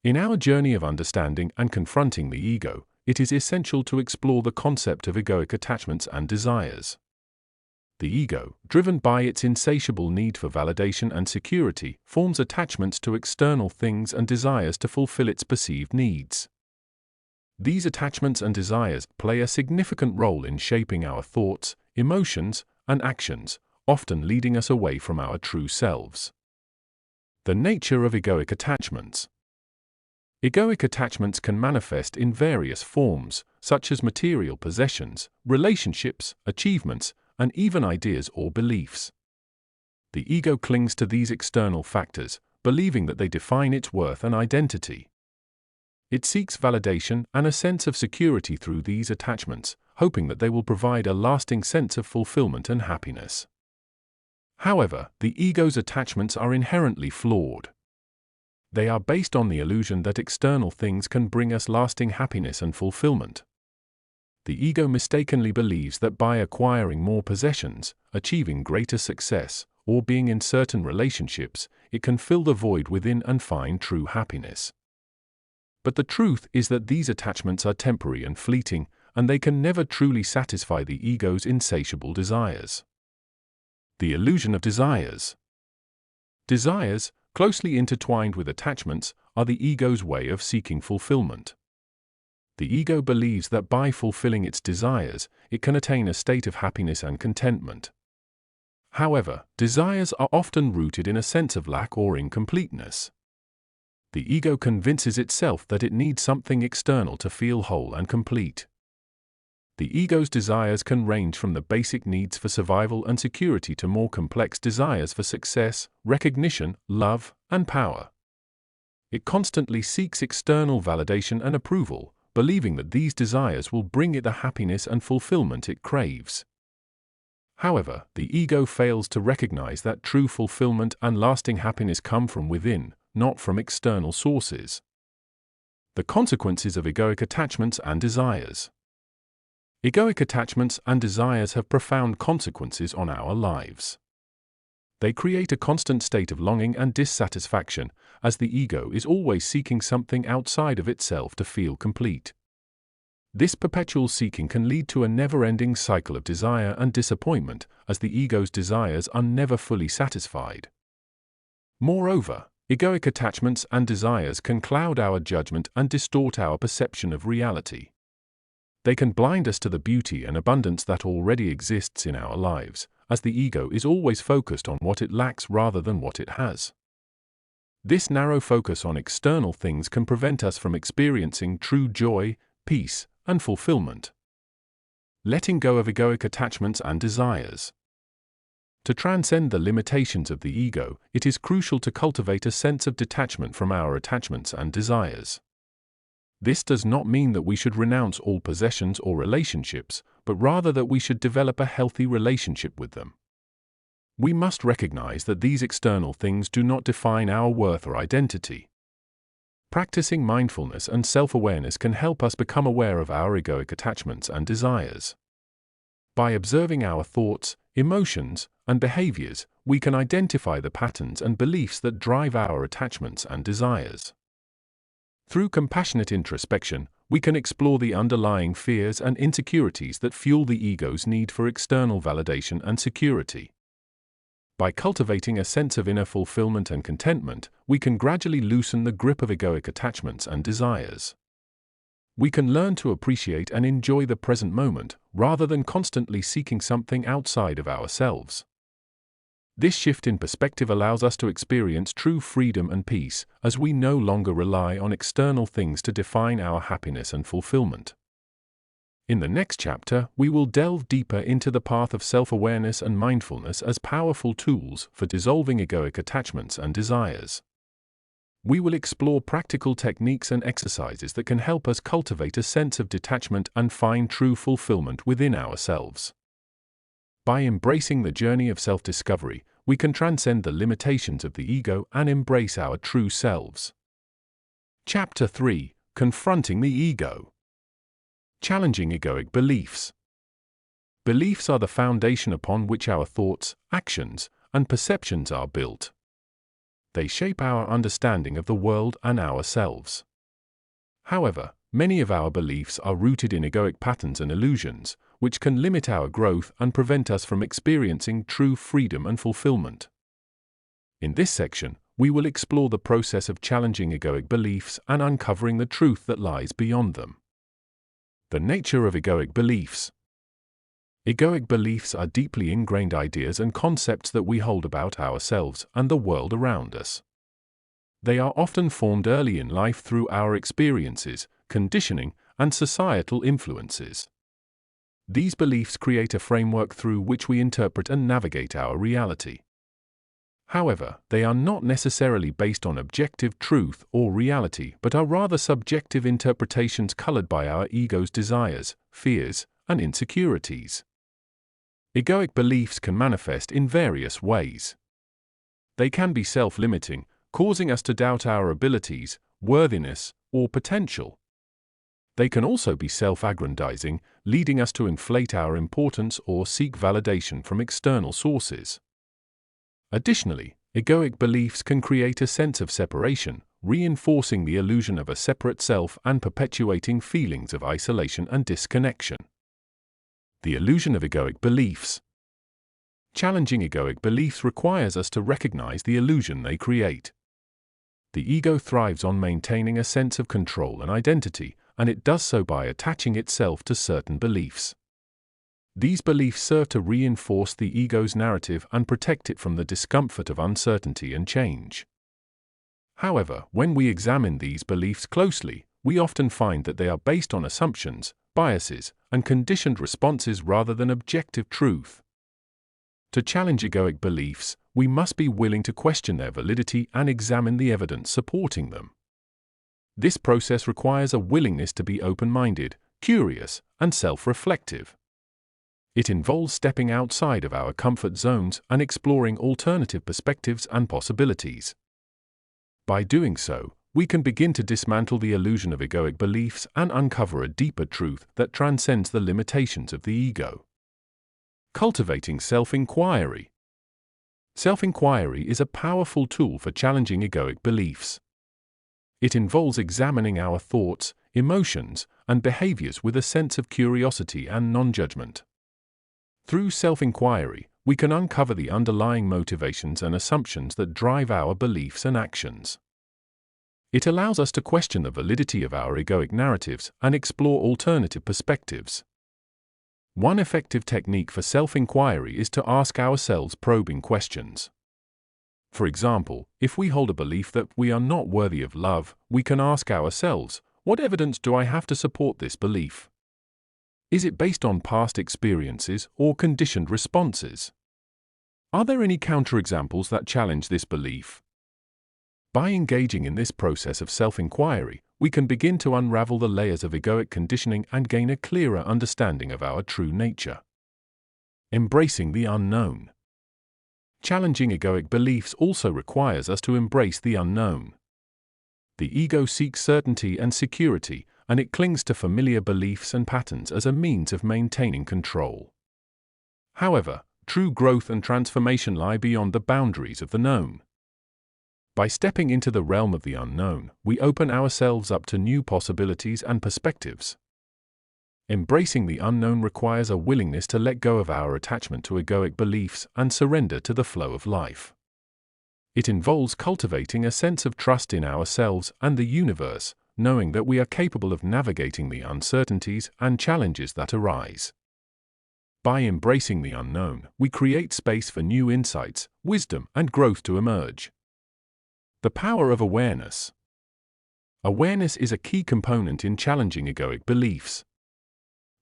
In our journey of understanding and confronting the ego, it is essential to explore the concept of egoic attachments and desires. The ego, driven by its insatiable need for validation and security, forms attachments to external things and desires to fulfill its perceived needs. These attachments and desires play a significant role in shaping our thoughts, emotions, and actions, often leading us away from our true selves. The nature of egoic attachments. Egoic attachments can manifest in various forms, such as material possessions, relationships, achievements, and even ideas or beliefs. The ego clings to these external factors, believing that they define its worth and identity. It seeks validation and a sense of security through these attachments, hoping that they will provide a lasting sense of fulfillment and happiness. However, the ego's attachments are inherently flawed. They are based on the illusion that external things can bring us lasting happiness and fulfillment. The ego mistakenly believes that by acquiring more possessions, achieving greater success, or being in certain relationships, it can fill the void within and find true happiness. But the truth is that these attachments are temporary and fleeting, and they can never truly satisfy the ego's insatiable desires. The illusion of desires. Desires, closely intertwined with attachments, are the ego's way of seeking fulfillment. The ego believes that by fulfilling its desires, it can attain a state of happiness and contentment. However, desires are often rooted in a sense of lack or incompleteness. The ego convinces itself that it needs something external to feel whole and complete. The ego's desires can range from the basic needs for survival and security to more complex desires for success, recognition, love, and power. It constantly seeks external validation and approval, believing that these desires will bring it the happiness and fulfillment it craves. However, the ego fails to recognize that true fulfillment and lasting happiness come from within, not from external sources. The consequences of egoic attachments and desires. Egoic attachments and desires have profound consequences on our lives. They create a constant state of longing and dissatisfaction, as the ego is always seeking something outside of itself to feel complete. This perpetual seeking can lead to a never-ending cycle of desire and disappointment, as the ego's desires are never fully satisfied. Moreover, egoic attachments and desires can cloud our judgment and distort our perception of reality. They can blind us to the beauty and abundance that already exists in our lives, as the ego is always focused on what it lacks rather than what it has. This narrow focus on external things can prevent us from experiencing true joy, peace, and fulfillment. Letting go of egoic attachments and desires. To transcend the limitations of the ego, it is crucial to cultivate a sense of detachment from our attachments and desires. This does not mean that we should renounce all possessions or relationships, but rather that we should develop a healthy relationship with them. We must recognize that these external things do not define our worth or identity. Practicing mindfulness and self-awareness can help us become aware of our egoic attachments and desires. By observing our thoughts, emotions, and behaviors, we can identify the patterns and beliefs that drive our attachments and desires. Through compassionate introspection, we can explore the underlying fears and insecurities that fuel the ego's need for external validation and security. By cultivating a sense of inner fulfillment and contentment, we can gradually loosen the grip of egoic attachments and desires. We can learn to appreciate and enjoy the present moment, rather than constantly seeking something outside of ourselves. This shift in perspective allows us to experience true freedom and peace, as we no longer rely on external things to define our happiness and fulfillment. In the next chapter, we will delve deeper into the path of self-awareness and mindfulness as powerful tools for dissolving egoic attachments and desires. We will explore practical techniques and exercises that can help us cultivate a sense of detachment and find true fulfillment within ourselves. By embracing the journey of self-discovery, we can transcend the limitations of the ego and embrace our true selves. Chapter 3: Confronting the Ego. Challenging egoic beliefs. Beliefs are the foundation upon which our thoughts, actions, and perceptions are built. They shape our understanding of the world and ourselves. However, many of our beliefs are rooted in egoic patterns and illusions, which can limit our growth and prevent us from experiencing true freedom and fulfillment. In this section, we will explore the process of challenging egoic beliefs and uncovering the truth that lies beyond them. The nature of egoic beliefs. Egoic beliefs are deeply ingrained ideas and concepts that we hold about ourselves and the world around us. They are often formed early in life through our experiences, conditioning, and societal influences. These beliefs create a framework through which we interpret and navigate our reality. However, they are not necessarily based on objective truth or reality, but are rather subjective interpretations colored by our ego's desires, fears, and insecurities. Egoic beliefs can manifest in various ways. They can be self-limiting, causing us to doubt our abilities, worthiness, or potential. They can also be self-aggrandizing, leading us to inflate our importance or seek validation from external sources. Additionally, egoic beliefs can create a sense of separation, reinforcing the illusion of a separate self and perpetuating feelings of isolation and disconnection. The illusion of egoic beliefs. Challenging egoic beliefs requires us to recognize the illusion they create. The ego thrives on maintaining a sense of control and identity, and it does so by attaching itself to certain beliefs. These beliefs serve to reinforce the ego's narrative and protect it from the discomfort of uncertainty and change. However, when we examine these beliefs closely, we often find that they are based on assumptions, biases, and conditioned responses rather than objective truth. To challenge egoic beliefs, we must be willing to question their validity and examine the evidence supporting them. This process requires a willingness to be open-minded, curious, and self-reflective. It involves stepping outside of our comfort zones and exploring alternative perspectives and possibilities. By doing so, we can begin to dismantle the illusion of egoic beliefs and uncover a deeper truth that transcends the limitations of the ego. Cultivating self-inquiry. Self-inquiry is a powerful tool for challenging egoic beliefs. It involves examining our thoughts, emotions, and behaviors with a sense of curiosity and non-judgment. Through self-inquiry, we can uncover the underlying motivations and assumptions that drive our beliefs and actions. It allows us to question the validity of our egoic narratives and explore alternative perspectives. One effective technique for self-inquiry is to ask ourselves probing questions. For example, if we hold a belief that we are not worthy of love, we can ask ourselves, what evidence do I have to support this belief? Is it based on past experiences or conditioned responses? Are there any counterexamples that challenge this belief? By engaging in this process of self-inquiry, we can begin to unravel the layers of egoic conditioning and gain a clearer understanding of our true nature. Embracing the unknown. Challenging egoic beliefs also requires us to embrace the unknown. The ego seeks certainty and security, and it clings to familiar beliefs and patterns as a means of maintaining control. However, true growth and transformation lie beyond the boundaries of the known. By stepping into the realm of the unknown, we open ourselves up to new possibilities and perspectives. Embracing the unknown requires a willingness to let go of our attachment to egoic beliefs and surrender to the flow of life. It involves cultivating a sense of trust in ourselves and the universe, knowing that we are capable of navigating the uncertainties and challenges that arise. By embracing the unknown, we create space for new insights, wisdom, and growth to emerge. The power of awareness. Awareness is a key component in challenging egoic beliefs.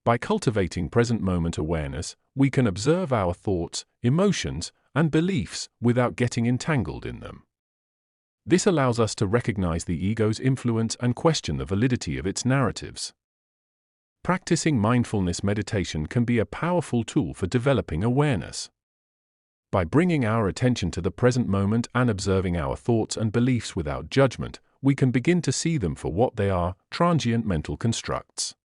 By cultivating present-moment awareness, we can observe our thoughts, emotions, and beliefs without getting entangled in them. This allows us to recognize the ego's influence and question the validity of its narratives. Practicing mindfulness meditation can be a powerful tool for developing awareness. By bringing our attention to the present moment and observing our thoughts and beliefs without judgment, we can begin to see them for what they are, transient mental constructs.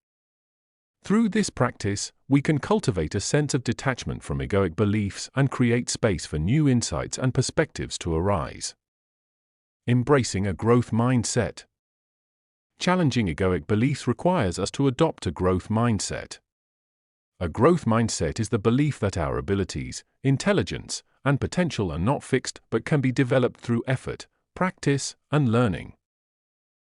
Through this practice, we can cultivate a sense of detachment from egoic beliefs and create space for new insights and perspectives to arise. Embracing a growth mindset. Challenging egoic beliefs requires us to adopt a growth mindset. A growth mindset is the belief that our abilities, intelligence, and potential are not fixed but can be developed through effort, practice, and learning.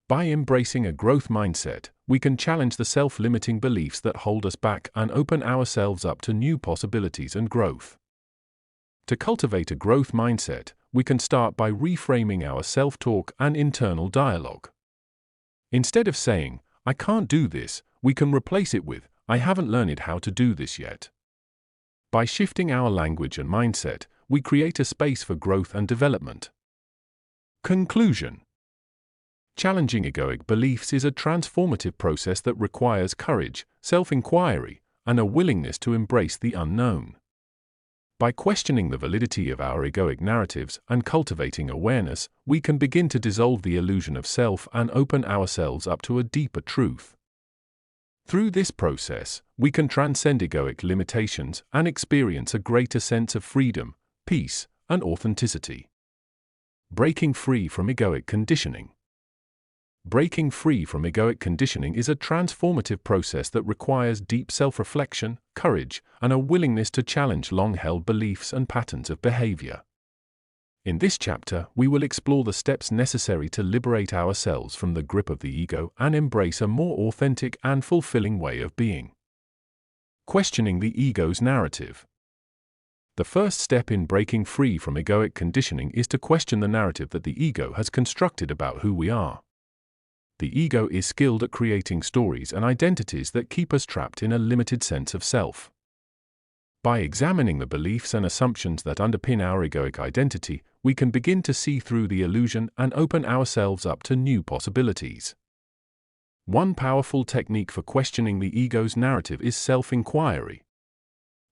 By embracing a growth mindset, we can challenge the self-limiting beliefs that hold us back and open ourselves up to new possibilities and growth. To cultivate a growth mindset, we can start by reframing our self-talk and internal dialogue. Instead of saying, "I can't do this," we can replace it with, "I haven't learned how to do this yet." By shifting our language and mindset, we create a space for growth and development. Conclusion. Challenging egoic beliefs is a transformative process that requires courage, self-inquiry, and a willingness to embrace the unknown. By questioning the validity of our egoic narratives and cultivating awareness, we can begin to dissolve the illusion of self and open ourselves up to a deeper truth. Through this process, we can transcend egoic limitations and experience a greater sense of freedom, peace, and authenticity. Breaking free from egoic conditioning. Breaking free from egoic conditioning is a transformative process that requires deep self-reflection, courage, and a willingness to challenge long-held beliefs and patterns of behavior. In this chapter, we will explore the steps necessary to liberate ourselves from the grip of the ego and embrace a more authentic and fulfilling way of being. Questioning the ego's narrative. The first step in breaking free from egoic conditioning is to question the narrative that the ego has constructed about who we are. The ego is skilled at creating stories and identities that keep us trapped in a limited sense of self. By examining the beliefs and assumptions that underpin our egoic identity, we can begin to see through the illusion and open ourselves up to new possibilities. One powerful technique for questioning the ego's narrative is self-inquiry.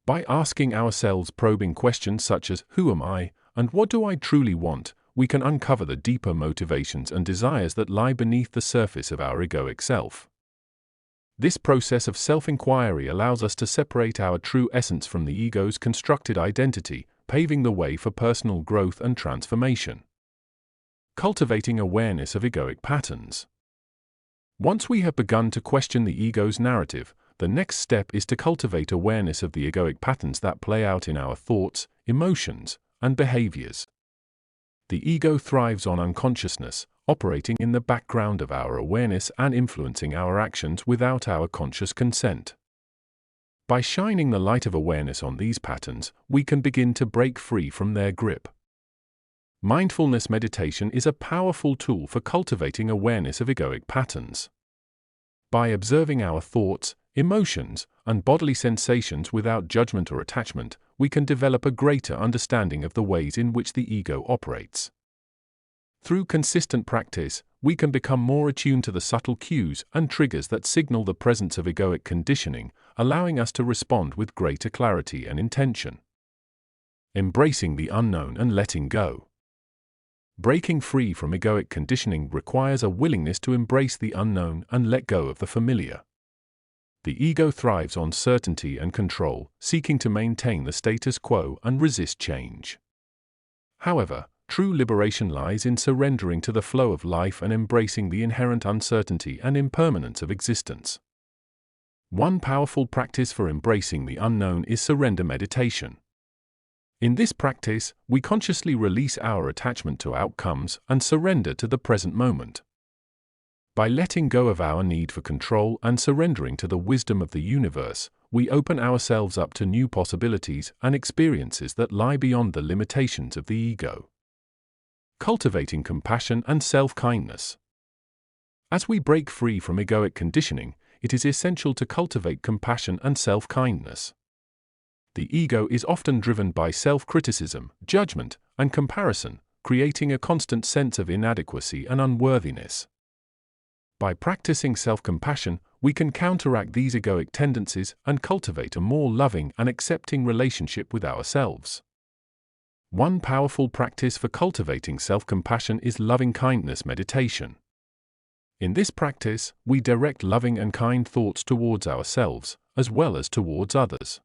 By asking ourselves probing questions such as, "Who am I?" and "What do I truly want?" we can uncover the deeper motivations and desires that lie beneath the surface of our egoic self. This process of self-inquiry allows us to separate our true essence from the ego's constructed identity, paving the way for personal growth and transformation. Cultivating awareness of egoic patterns. Once we have begun to question the ego's narrative, the next step is to cultivate awareness of the egoic patterns that play out in our thoughts, emotions, and behaviors. The ego thrives on unconsciousness, operating in the background of our awareness and influencing our actions without our conscious consent. By shining the light of awareness on these patterns, we can begin to break free from their grip. Mindfulness meditation is a powerful tool for cultivating awareness of egoic patterns. By observing our thoughts, emotions, and bodily sensations without judgment or attachment, we can develop a greater understanding of the ways in which the ego operates. Through consistent practice, we can become more attuned to the subtle cues and triggers that signal the presence of egoic conditioning, allowing us to respond with greater clarity and intention. Embracing the unknown and letting go. Breaking free from egoic conditioning requires a willingness to embrace the unknown and let go of the familiar. The ego thrives on certainty and control, seeking to maintain the status quo and resist change. However, true liberation lies in surrendering to the flow of life and embracing the inherent uncertainty and impermanence of existence. One powerful practice for embracing the unknown is surrender meditation. In this practice, we consciously release our attachment to outcomes and surrender to the present moment. By letting go of our need for control and surrendering to the wisdom of the universe, we open ourselves up to new possibilities and experiences that lie beyond the limitations of the ego. Cultivating compassion and self-kindness. As we break free from egoic conditioning, it is essential to cultivate compassion and self-kindness. The ego is often driven by self-criticism, judgment, and comparison, creating a constant sense of inadequacy and unworthiness. By practicing self-compassion, we can counteract these egoic tendencies and cultivate a more loving and accepting relationship with ourselves. One powerful practice for cultivating self-compassion is loving-kindness meditation. In this practice, we direct loving and kind thoughts towards ourselves, as well as towards others.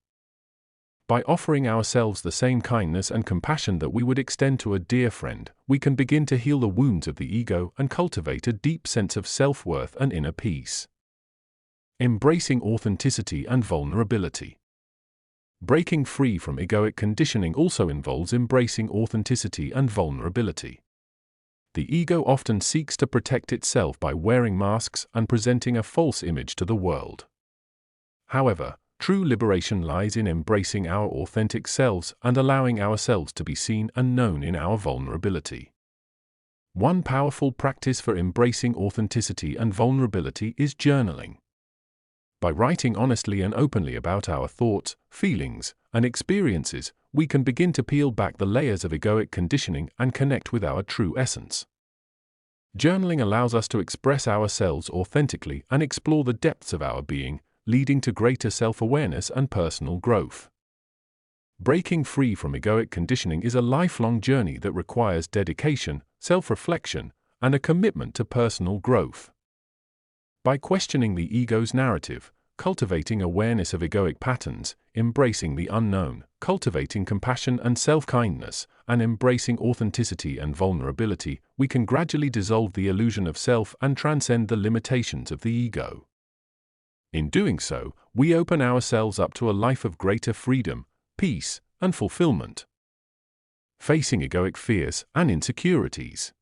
By offering ourselves the same kindness and compassion that we would extend to a dear friend, we can begin to heal the wounds of the ego and cultivate a deep sense of self-worth and inner peace. Embracing authenticity and vulnerability. Breaking free from egoic conditioning also involves embracing authenticity and vulnerability. The ego often seeks to protect itself by wearing masks and presenting a false image to the world. However, true liberation lies in embracing our authentic selves and allowing ourselves to be seen and known in our vulnerability. One powerful practice for embracing authenticity and vulnerability is journaling. By writing honestly and openly about our thoughts, feelings, and experiences, we can begin to peel back the layers of egoic conditioning and connect with our true essence. Journaling allows us to express ourselves authentically and explore the depths of our being, leading to greater self-awareness and personal growth. Breaking free from egoic conditioning is a lifelong journey that requires dedication, self-reflection, and a commitment to personal growth. By questioning the ego's narrative, cultivating awareness of egoic patterns, embracing the unknown, cultivating compassion and self-kindness, and embracing authenticity and vulnerability, we can gradually dissolve the illusion of self and transcend the limitations of the ego. In doing so, we open ourselves up to a life of greater freedom, peace, and fulfillment. Facing egoic fears and insecurities.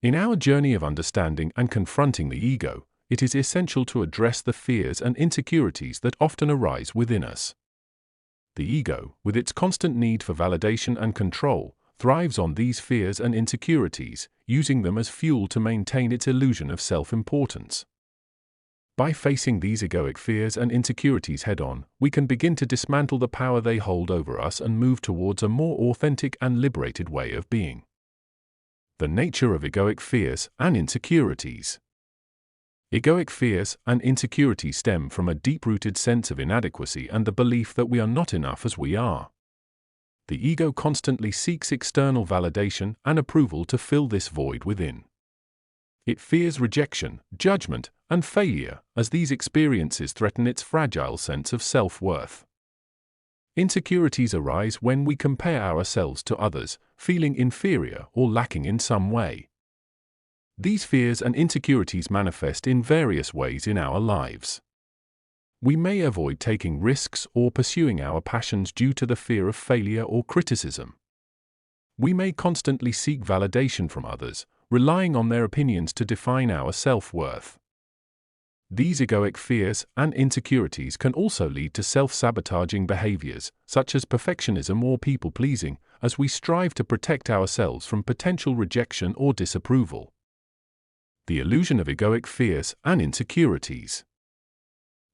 In our journey of understanding and confronting the ego, it is essential to address the fears and insecurities that often arise within us. The ego, with its constant need for validation and control, thrives on these fears and insecurities, using them as fuel to maintain its illusion of self-importance. By facing these egoic fears and insecurities head-on, we can begin to dismantle the power they hold over us and move towards a more authentic and liberated way of being. The nature of egoic fears and insecurities. Egoic fears and insecurities stem from a deep-rooted sense of inadequacy and the belief that we are not enough as we are. The ego constantly seeks external validation and approval to fill this void within. It fears rejection, judgment, and failure, as these experiences threaten its fragile sense of self-worth. Insecurities arise when we compare ourselves to others, feeling inferior or lacking in some way. These fears and insecurities manifest in various ways in our lives. We may avoid taking risks or pursuing our passions due to the fear of failure or criticism. We may constantly seek validation from others, relying on their opinions to define our self-worth. These egoic fears and insecurities can also lead to self-sabotaging behaviors, such as perfectionism or people-pleasing, as we strive to protect ourselves from potential rejection or disapproval. The illusion of egoic fears and insecurities.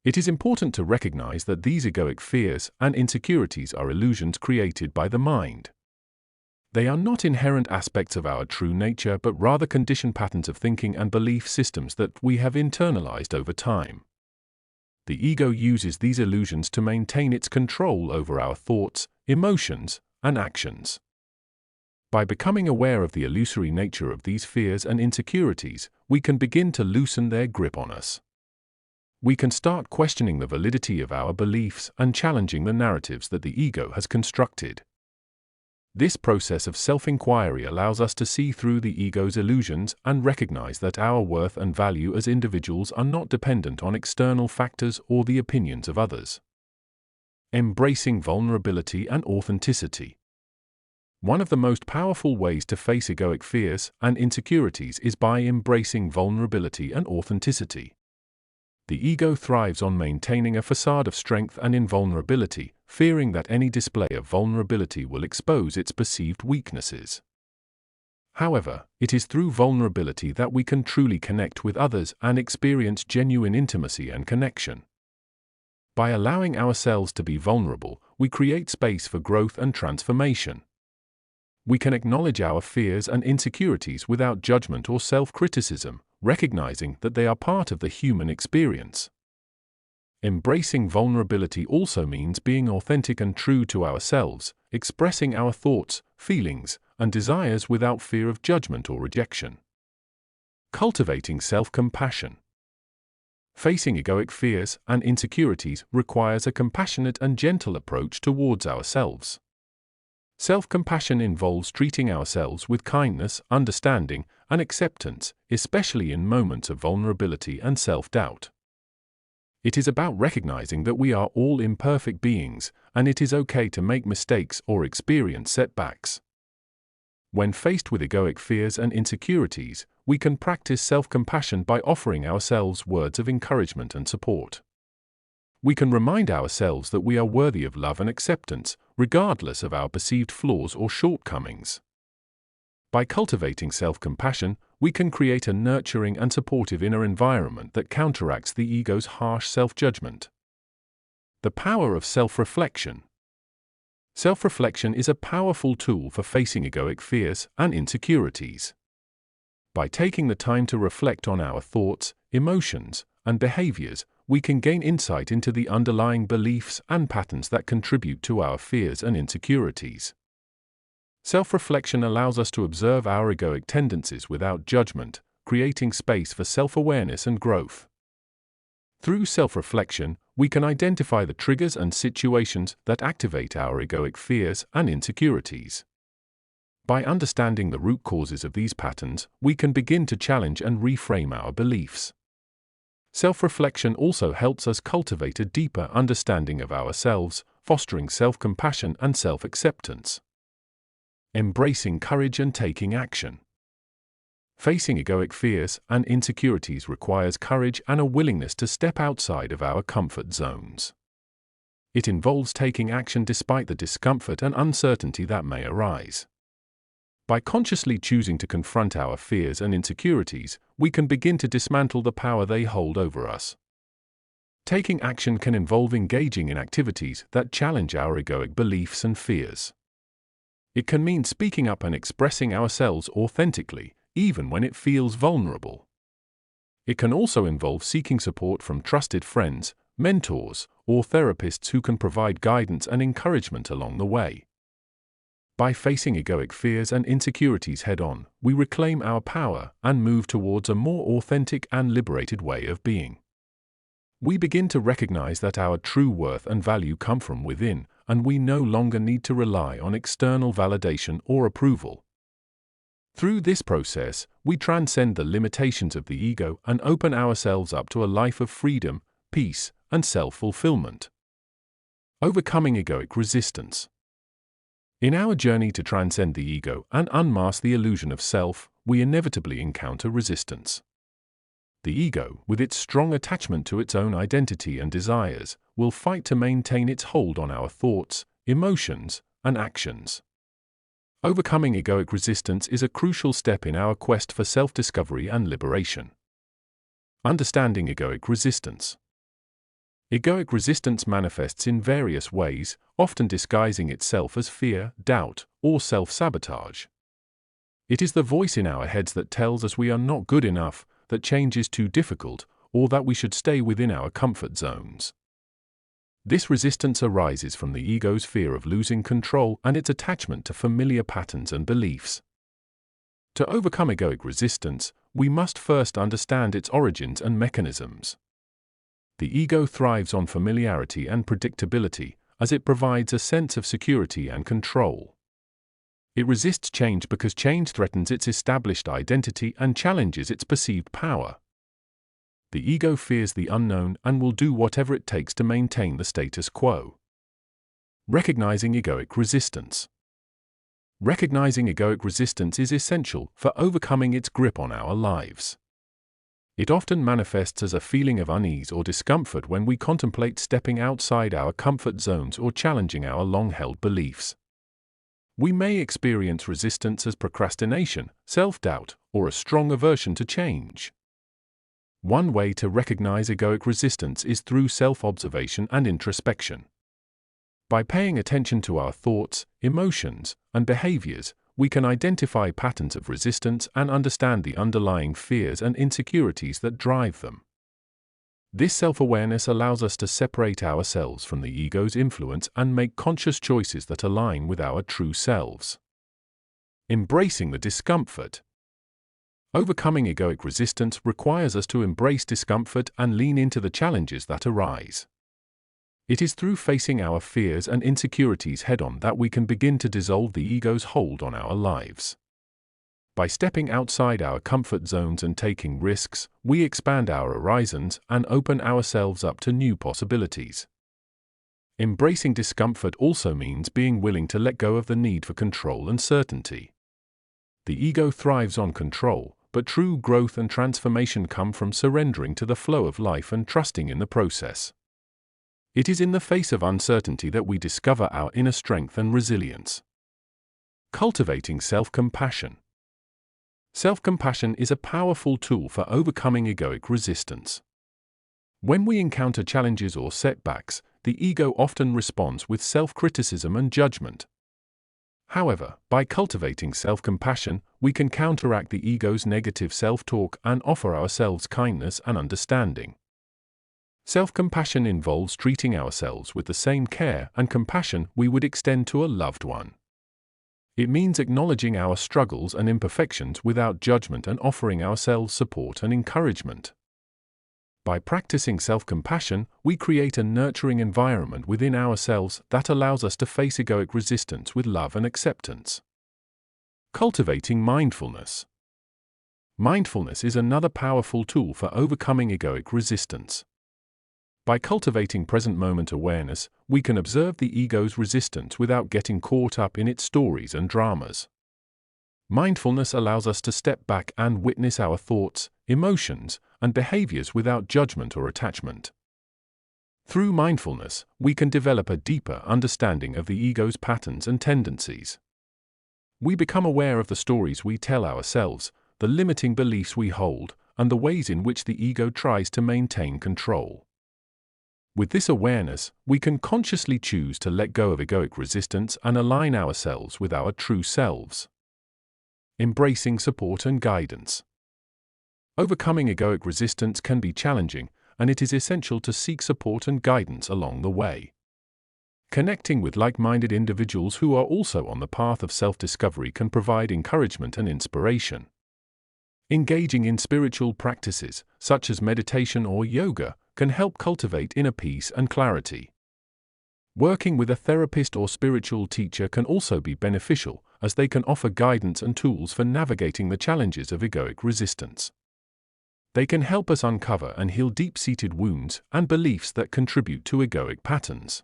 It is important to recognize that these egoic fears and insecurities are illusions created by the mind. They are not inherent aspects of our true nature, but rather conditioned patterns of thinking and belief systems that we have internalized over time. The ego uses these illusions to maintain its control over our thoughts, emotions, and actions. By becoming aware of the illusory nature of these fears and insecurities, we can begin to loosen their grip on us. We can start questioning the validity of our beliefs and challenging the narratives that the ego has constructed. This process of self-inquiry allows us to see through the ego's illusions and recognize that our worth and value as individuals are not dependent on external factors or the opinions of others. Embracing vulnerability and authenticity. One of the most powerful ways to face egoic fears and insecurities is by embracing vulnerability and authenticity. The ego thrives on maintaining a facade of strength and invulnerability, fearing that any display of vulnerability will expose its perceived weaknesses. However, it is through vulnerability that we can truly connect with others and experience genuine intimacy and connection. By allowing ourselves to be vulnerable, we create space for growth and transformation. We can acknowledge our fears and insecurities without judgment or self-criticism, recognizing that they are part of the human experience. Embracing vulnerability also means being authentic and true to ourselves, expressing our thoughts, feelings, and desires without fear of judgment or rejection. Cultivating self-compassion. Facing egoic fears and insecurities requires a compassionate and gentle approach towards ourselves. Self-compassion involves treating ourselves with kindness, understanding, and acceptance, especially in moments of vulnerability and self-doubt. It is about recognizing that we are all imperfect beings, and it is okay to make mistakes or experience setbacks. When faced with egoic fears and insecurities, we can practice self-compassion by offering ourselves words of encouragement and support. We can remind ourselves that we are worthy of love and acceptance, regardless of our perceived flaws or shortcomings. By cultivating self-compassion, we can create a nurturing and supportive inner environment that counteracts the ego's harsh self-judgment. The power of self-reflection. Self-reflection is a powerful tool for facing egoic fears and insecurities. By taking the time to reflect on our thoughts, emotions, and behaviors, we can gain insight into the underlying beliefs and patterns that contribute to our fears and insecurities. Self-reflection allows us to observe our egoic tendencies without judgment, creating space for self-awareness and growth. Through self-reflection, we can identify the triggers and situations that activate our egoic fears and insecurities. By understanding the root causes of these patterns, we can begin to challenge and reframe our beliefs. Self-reflection also helps us cultivate a deeper understanding of ourselves, fostering self-compassion and self-acceptance. Embracing courage and taking action. Facing egoic fears and insecurities requires courage and a willingness to step outside of our comfort zones. It involves taking action despite the discomfort and uncertainty that may arise. By consciously choosing to confront our fears and insecurities, we can begin to dismantle the power they hold over us. Taking action can involve engaging in activities that challenge our egoic beliefs and fears. It can mean speaking up and expressing ourselves authentically, even when it feels vulnerable. It can also involve seeking support from trusted friends, mentors, or therapists who can provide guidance and encouragement along the way. By facing egoic fears and insecurities head-on, we reclaim our power and move towards a more authentic and liberated way of being. We begin to recognize that our true worth and value come from within, and we no longer need to rely on external validation or approval. Through this process, we transcend the limitations of the ego and open ourselves up to a life of freedom, peace, and self-fulfillment. Overcoming egoic resistance. In our journey to transcend the ego and unmask the illusion of self, we inevitably encounter resistance. The ego, with its strong attachment to its own identity and desires, will fight to maintain its hold on our thoughts, emotions, and actions. Overcoming egoic resistance is a crucial step in our quest for self-discovery and liberation. Understanding egoic resistance. Egoic resistance manifests in various ways, often disguising itself as fear, doubt, or self-sabotage. It is the voice in our heads that tells us we are not good enough, that change is too difficult, or that we should stay within our comfort zones. This resistance arises from the ego's fear of losing control and its attachment to familiar patterns and beliefs. To overcome egoic resistance, we must first understand its origins and mechanisms. The ego thrives on familiarity and predictability, as it provides a sense of security and control. It resists change because change threatens its established identity and challenges its perceived power. The ego fears the unknown and will do whatever it takes to maintain the status quo. Recognizing egoic resistance. Recognizing egoic resistance is essential for overcoming its grip on our lives. It often manifests as a feeling of unease or discomfort when we contemplate stepping outside our comfort zones or challenging our long-held beliefs. We may experience resistance as procrastination, self-doubt, or a strong aversion to change. One way to recognize egoic resistance is through self-observation and introspection. By paying attention to our thoughts, emotions, and behaviors, we can identify patterns of resistance and understand the underlying fears and insecurities that drive them. This self-awareness allows us to separate ourselves from the ego's influence and make conscious choices that align with our true selves. Embracing the discomfort. Overcoming egoic resistance requires us to embrace discomfort and lean into the challenges that arise. It is through facing our fears and insecurities head-on that we can begin to dissolve the ego's hold on our lives. By stepping outside our comfort zones and taking risks, we expand our horizons and open ourselves up to new possibilities. Embracing discomfort also means being willing to let go of the need for control and certainty. The ego thrives on control, but true growth and transformation come from surrendering to the flow of life and trusting in the process. It is in the face of uncertainty that we discover our inner strength and resilience. Cultivating self-compassion. Self-compassion is a powerful tool for overcoming egoic resistance. When we encounter challenges or setbacks, the ego often responds with self-criticism and judgment. However, by cultivating self-compassion, we can counteract the ego's negative self-talk and offer ourselves kindness and understanding. Self-compassion involves treating ourselves with the same care and compassion we would extend to a loved one. It means acknowledging our struggles and imperfections without judgment and offering ourselves support and encouragement. By practicing self-compassion, we create a nurturing environment within ourselves that allows us to face egoic resistance with love and acceptance. Cultivating mindfulness. Mindfulness is another powerful tool for overcoming egoic resistance. By cultivating present-moment awareness, we can observe the ego's resistance without getting caught up in its stories and dramas. Mindfulness allows us to step back and witness our thoughts, emotions, and behaviors without judgment or attachment. Through mindfulness, we can develop a deeper understanding of the ego's patterns and tendencies. We become aware of the stories we tell ourselves, the limiting beliefs we hold, and the ways in which the ego tries to maintain control. With this awareness, we can consciously choose to let go of egoic resistance and align ourselves with our true selves. Embracing support and guidance. Overcoming egoic resistance can be challenging, and it is essential to seek support and guidance along the way. Connecting with like-minded individuals who are also on the path of self-discovery can provide encouragement and inspiration. Engaging in spiritual practices, such as meditation or yoga, can help cultivate inner peace and clarity. Working with a therapist or spiritual teacher can also be beneficial, as they can offer guidance and tools for navigating the challenges of egoic resistance. They can help us uncover and heal deep-seated wounds and beliefs that contribute to egoic patterns.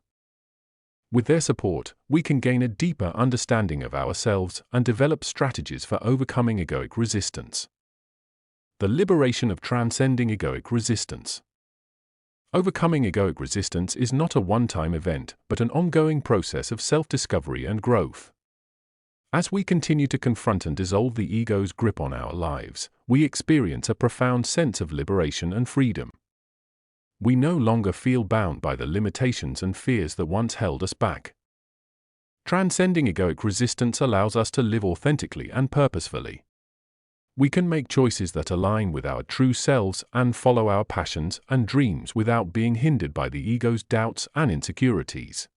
With their support, we can gain a deeper understanding of ourselves and develop strategies for overcoming egoic resistance. The liberation of transcending egoic resistance. Overcoming egoic resistance is not a one-time event, but an ongoing process of self-discovery and growth. As we continue to confront and dissolve the ego's grip on our lives, we experience a profound sense of liberation and freedom. We no longer feel bound by the limitations and fears that once held us back. Transcending egoic resistance allows us to live authentically and purposefully. We can make choices that align with our true selves and follow our passions and dreams without being hindered by the ego's doubts and insecurities.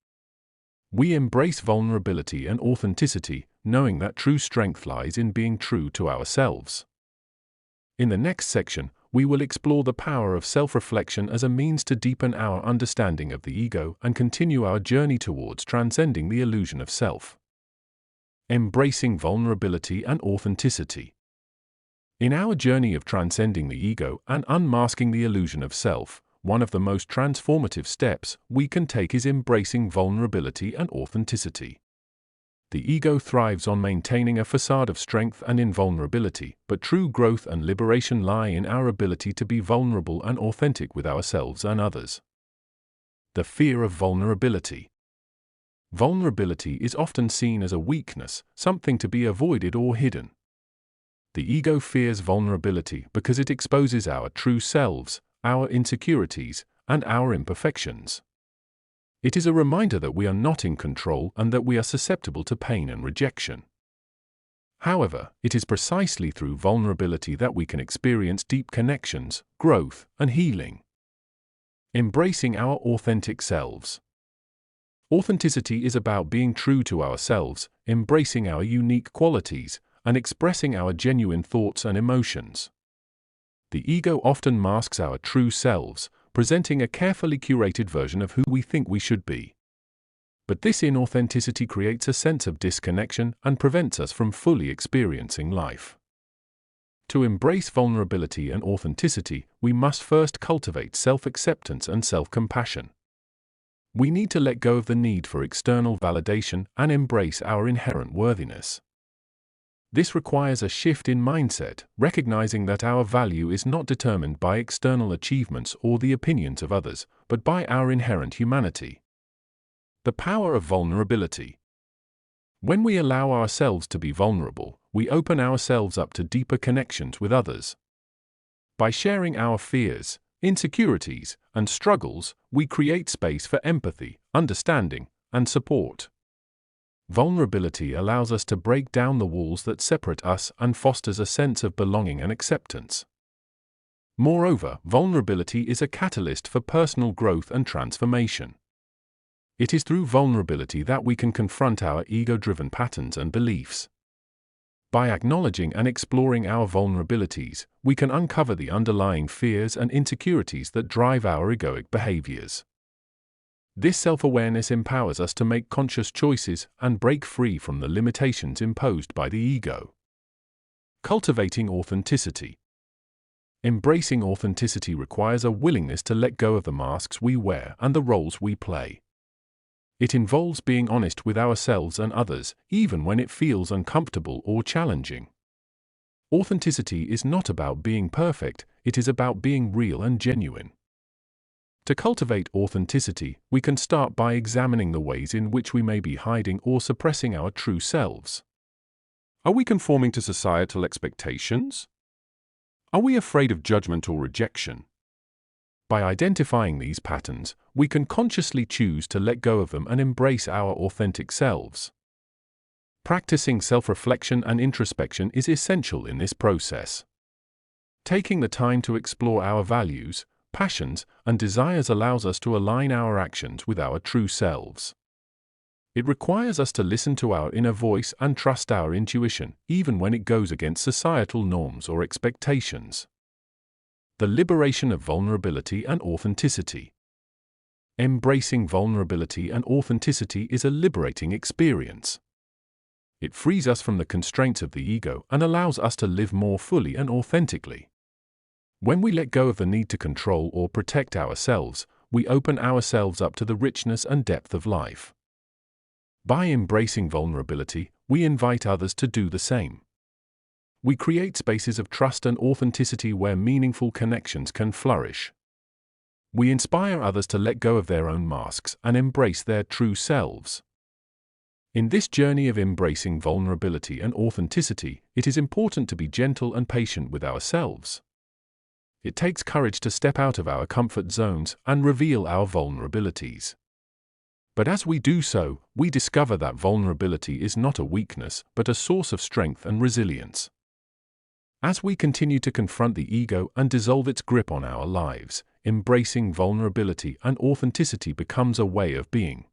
We embrace vulnerability and authenticity, knowing that true strength lies in being true to ourselves. In the next section, we will explore the power of self-reflection as a means to deepen our understanding of the ego and continue our journey towards transcending the illusion of self. Embracing vulnerability and authenticity. In our journey of transcending the ego and unmasking the illusion of self, one of the most transformative steps we can take is embracing vulnerability and authenticity. The ego thrives on maintaining a facade of strength and invulnerability, but true growth and liberation lie in our ability to be vulnerable and authentic with ourselves and others. The fear of vulnerability. Vulnerability is often seen as a weakness, something to be avoided or hidden. The ego fears vulnerability because it exposes our true selves, our insecurities, and our imperfections. It is a reminder that we are not in control and that we are susceptible to pain and rejection. However, it is precisely through vulnerability that we can experience deep connections, growth, and healing. Embracing our authentic selves. Authenticity is about being true to ourselves, embracing our unique qualities, and expressing our genuine thoughts and emotions. The ego often masks our true selves, presenting a carefully curated version of who we think we should be. But this inauthenticity creates a sense of disconnection and prevents us from fully experiencing life. To embrace vulnerability and authenticity, we must first cultivate self-acceptance and self-compassion. We need to let go of the need for external validation and embrace our inherent worthiness. This requires a shift in mindset, recognizing that our value is not determined by external achievements or the opinions of others, but by our inherent humanity. The power of vulnerability. When we allow ourselves to be vulnerable, we open ourselves up to deeper connections with others. By sharing our fears, insecurities, and struggles, we create space for empathy, understanding, and support. Vulnerability allows us to break down the walls that separate us and fosters a sense of belonging and acceptance. Moreover, vulnerability is a catalyst for personal growth and transformation. It is through vulnerability that we can confront our ego-driven patterns and beliefs. By acknowledging and exploring our vulnerabilities, we can uncover the underlying fears and insecurities that drive our egoic behaviors. This self-awareness empowers us to make conscious choices and break free from the limitations imposed by the ego. Cultivating authenticity. Embracing authenticity requires a willingness to let go of the masks we wear and the roles we play. It involves being honest with ourselves and others, even when it feels uncomfortable or challenging. Authenticity is not about being perfect, it is about being real and genuine. To cultivate authenticity, we can start by examining the ways in which we may be hiding or suppressing our true selves. Are we conforming to societal expectations? Are we afraid of judgment or rejection? By identifying these patterns, we can consciously choose to let go of them and embrace our authentic selves. Practicing self-reflection and introspection is essential in this process. Taking the time to explore our values, passions, and desires allows us to align our actions with our true selves. It requires us to listen to our inner voice and trust our intuition, even when it goes against societal norms or expectations. The liberation of vulnerability and authenticity. Embracing vulnerability and authenticity is a liberating experience. It frees us from the constraints of the ego and allows us to live more fully and authentically. When we let go of the need to control or protect ourselves, we open ourselves up to the richness and depth of life. By embracing vulnerability, we invite others to do the same. We create spaces of trust and authenticity where meaningful connections can flourish. We inspire others to let go of their own masks and embrace their true selves. In this journey of embracing vulnerability and authenticity, it is important to be gentle and patient with ourselves. It takes courage to step out of our comfort zones and reveal our vulnerabilities. But as we do so, we discover that vulnerability is not a weakness, but a source of strength and resilience. As we continue to confront the ego and dissolve its grip on our lives, embracing vulnerability and authenticity becomes a way of being.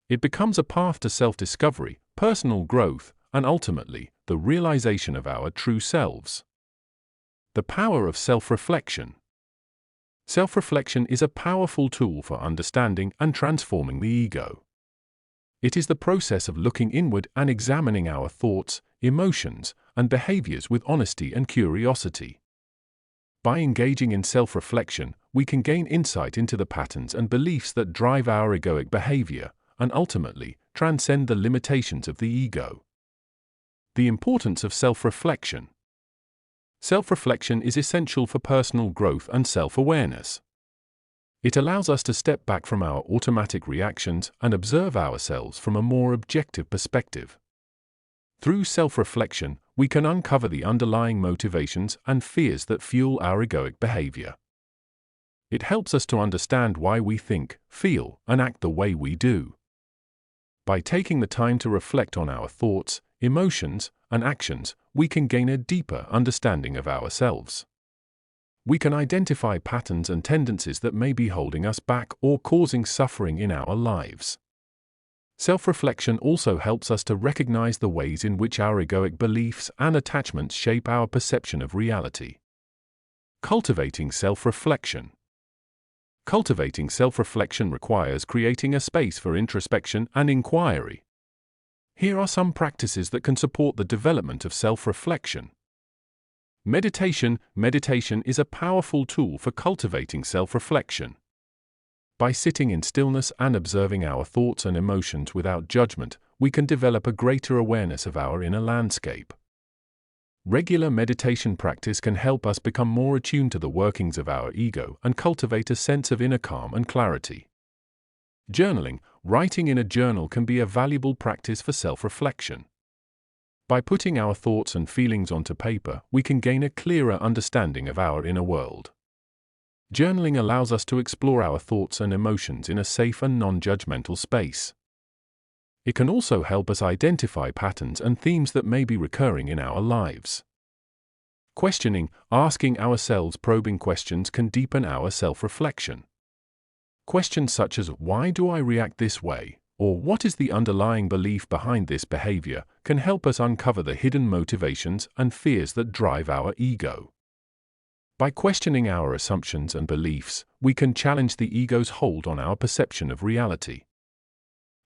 It becomes a path to self-discovery, personal growth, and ultimately, the realization of our true selves. The power of self-reflection. Self-reflection is a powerful tool for understanding and transforming the ego. It is the process of looking inward and examining our thoughts, emotions, and behaviors with honesty and curiosity. By engaging in self-reflection, we can gain insight into the patterns and beliefs that drive our egoic behavior, and ultimately, transcend the limitations of the ego. The importance of self-reflection. Self-reflection is essential for personal growth and self-awareness. It allows us to step back from our automatic reactions and observe ourselves from a more objective perspective. Through self-reflection, we can uncover the underlying motivations and fears that fuel our egoic behavior. It helps us to understand why we think, feel, and act the way we do. By taking the time to reflect on our thoughts, emotions, and actions, we can gain a deeper understanding of ourselves. We can identify patterns and tendencies that may be holding us back or causing suffering in our lives. Self-reflection also helps us to recognize the ways in which our egoic beliefs and attachments shape our perception of reality. Cultivating self-reflection. Cultivating self-reflection requires creating a space for introspection and inquiry. Here are some practices that can support the development of self-reflection. Meditation. Meditation is a powerful tool for cultivating self-reflection. By sitting in stillness and observing our thoughts and emotions without judgment, we can develop a greater awareness of our inner landscape. Regular meditation practice can help us become more attuned to the workings of our ego and cultivate a sense of inner calm and clarity. Journaling. Writing in a journal can be a valuable practice for self-reflection. By putting our thoughts and feelings onto paper, we can gain a clearer understanding of our inner world. Journaling allows us to explore our thoughts and emotions in a safe and non-judgmental space. It can also help us identify patterns and themes that may be recurring in our lives. Questioning. Asking ourselves probing questions can deepen our self-reflection. Questions such as, "Why do I react this way?" or "What is the underlying belief behind this behavior?" can help us uncover the hidden motivations and fears that drive our ego. By questioning our assumptions and beliefs, we can challenge the ego's hold on our perception of reality.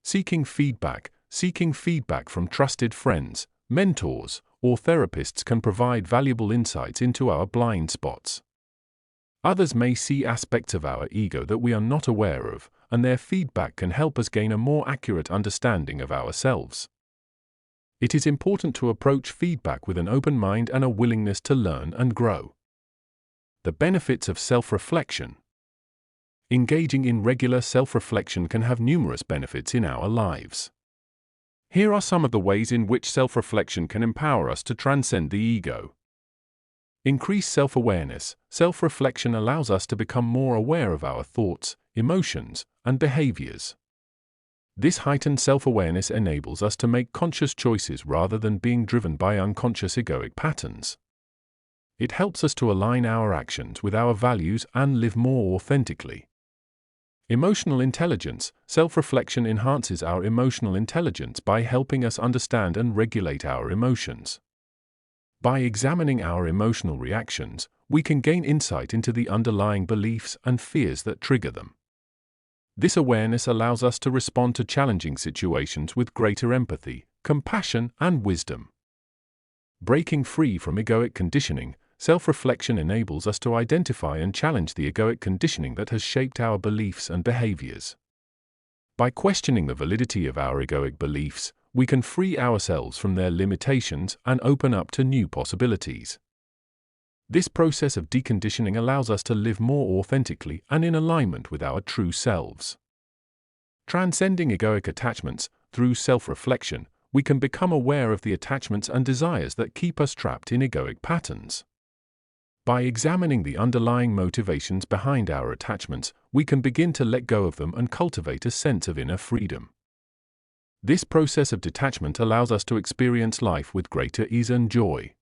Seeking feedback. Seeking feedback from trusted friends, mentors, or therapists can provide valuable insights into our blind spots. Others may see aspects of our ego that we are not aware of, and their feedback can help us gain a more accurate understanding of ourselves. It is important to approach feedback with an open mind and a willingness to learn and grow. The benefits of self-reflection. Engaging in regular self-reflection can have numerous benefits in our lives. Here are some of the ways in which self-reflection can empower us to transcend the ego. Increase self-awareness. Self-reflection allows us to become more aware of our thoughts, emotions, and behaviors. This heightened self-awareness enables us to make conscious choices rather than being driven by unconscious egoic patterns. It helps us to align our actions with our values and live more authentically. Emotional intelligence. Self-reflection enhances our emotional intelligence by helping us understand and regulate our emotions. By examining our emotional reactions, we can gain insight into the underlying beliefs and fears that trigger them. This awareness allows us to respond to challenging situations with greater empathy, compassion, and wisdom. Breaking free from egoic conditioning, self-reflection enables us to identify and challenge the egoic conditioning that has shaped our beliefs and behaviors. By questioning the validity of our egoic beliefs, we can free ourselves from their limitations and open up to new possibilities. This process of deconditioning allows us to live more authentically and in alignment with our true selves. Transcending egoic attachments. Through self-reflection, we can become aware of the attachments and desires that keep us trapped in egoic patterns. By examining the underlying motivations behind our attachments, we can begin to let go of them and cultivate a sense of inner freedom. This process of detachment allows us to experience life with greater ease and joy.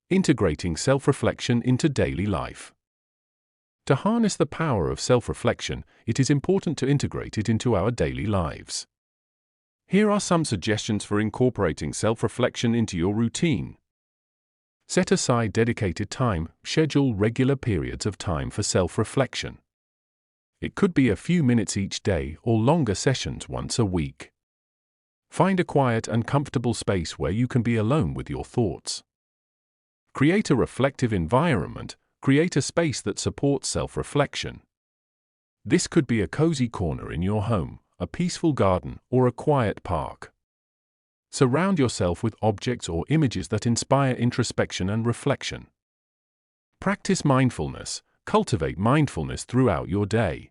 Integrating self-reflection into daily life. To harness the power of self-reflection, it is important to integrate it into our daily lives. Here are some suggestions for incorporating self-reflection into your routine. Set aside dedicated time. Schedule regular periods of time for self-reflection. It could be a few minutes each day or longer sessions once a week. Find a quiet and comfortable space where you can be alone with your thoughts. Create a reflective environment. Create a space that supports self-reflection. This could be a cozy corner in your home, a peaceful garden, or a quiet park. Surround yourself with objects or images that inspire introspection and reflection. Practice mindfulness. Cultivate mindfulness throughout your day.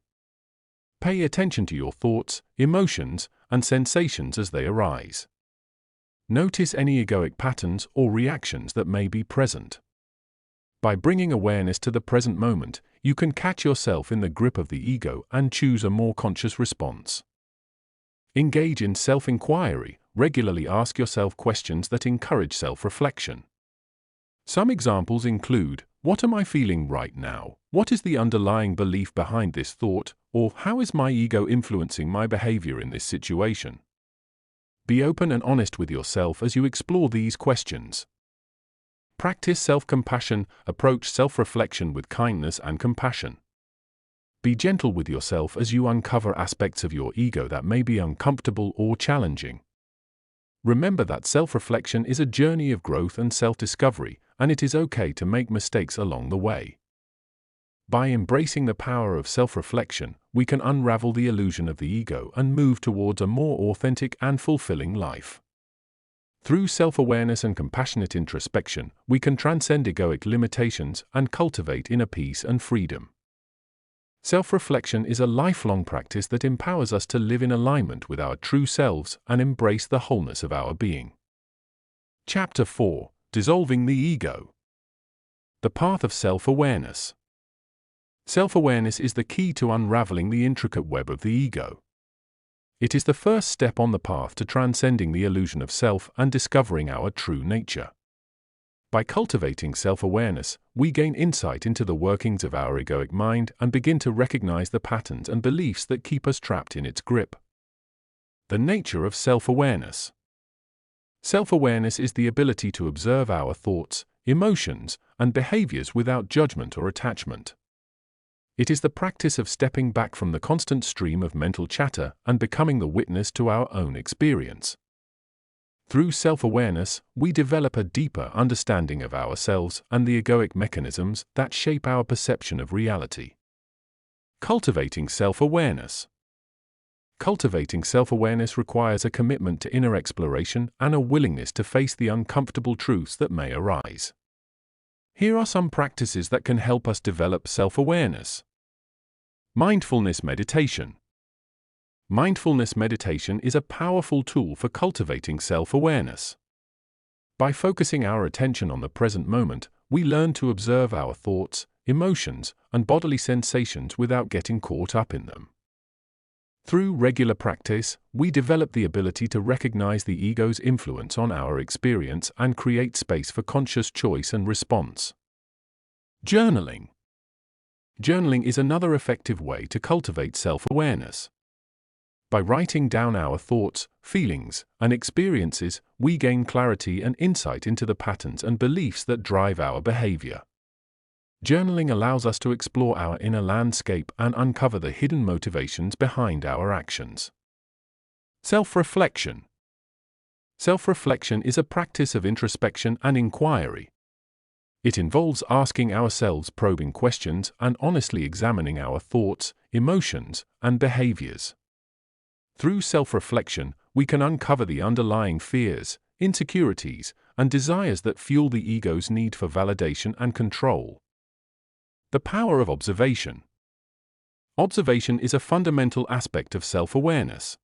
Pay attention to your thoughts, emotions, and sensations as they arise. Notice any egoic patterns or reactions that may be present. By bringing awareness to the present moment, you can catch yourself in the grip of the ego and choose a more conscious response. Engage in self-inquiry. Regularly ask yourself questions that encourage self-reflection. Some examples include, what am I feeling right now? What is the underlying belief behind this thought? Or how is my ego influencing my behavior in this situation? Be open and honest with yourself as you explore these questions. Practice self-compassion. Approach self-reflection with kindness and compassion. Be gentle with yourself as you uncover aspects of your ego that may be uncomfortable or challenging. Remember that self-reflection is a journey of growth and self-discovery, and it is okay to make mistakes along the way. By embracing the power of self-reflection, we can unravel the illusion of the ego and move towards a more authentic and fulfilling life. Through self-awareness and compassionate introspection, we can transcend egoic limitations and cultivate inner peace and freedom. Self-reflection is a lifelong practice that empowers us to live in alignment with our true selves and embrace the wholeness of our being. Chapter 4: Dissolving the Ego. The Path of Self-Awareness. Self-awareness is the key to unraveling the intricate web of the ego. It is the first step on the path to transcending the illusion of self and discovering our true nature. By cultivating self-awareness, we gain insight into the workings of our egoic mind and begin to recognize the patterns and beliefs that keep us trapped in its grip. The nature of self-awareness. Self-awareness is the ability to observe our thoughts, emotions, and behaviors without judgment or attachment. It is the practice of stepping back from the constant stream of mental chatter and becoming the witness to our own experience. Through self-awareness, we develop a deeper understanding of ourselves and the egoic mechanisms that shape our perception of reality. Cultivating self-awareness. Cultivating self-awareness requires a commitment to inner exploration and a willingness to face the uncomfortable truths that may arise. Here are some practices that can help us develop self-awareness. Mindfulness meditation. Mindfulness meditation is a powerful tool for cultivating self-awareness. By focusing our attention on the present moment, we learn to observe our thoughts, emotions, and bodily sensations without getting caught up in them. Through regular practice, we develop the ability to recognize the ego's influence on our experience and create space for conscious choice and response. Journaling. Journaling is another effective way to cultivate self-awareness. By writing down our thoughts, feelings, and experiences, we gain clarity and insight into the patterns and beliefs that drive our behavior. Journaling allows us to explore our inner landscape and uncover the hidden motivations behind our actions. Self-reflection. Self-reflection is a practice of introspection and inquiry. It involves asking ourselves probing questions and honestly examining our thoughts, emotions, and behaviors. Through self-reflection, we can uncover the underlying fears, insecurities, and desires that fuel the ego's need for validation and control. The power of observation. Observation is a fundamental aspect of self-awareness.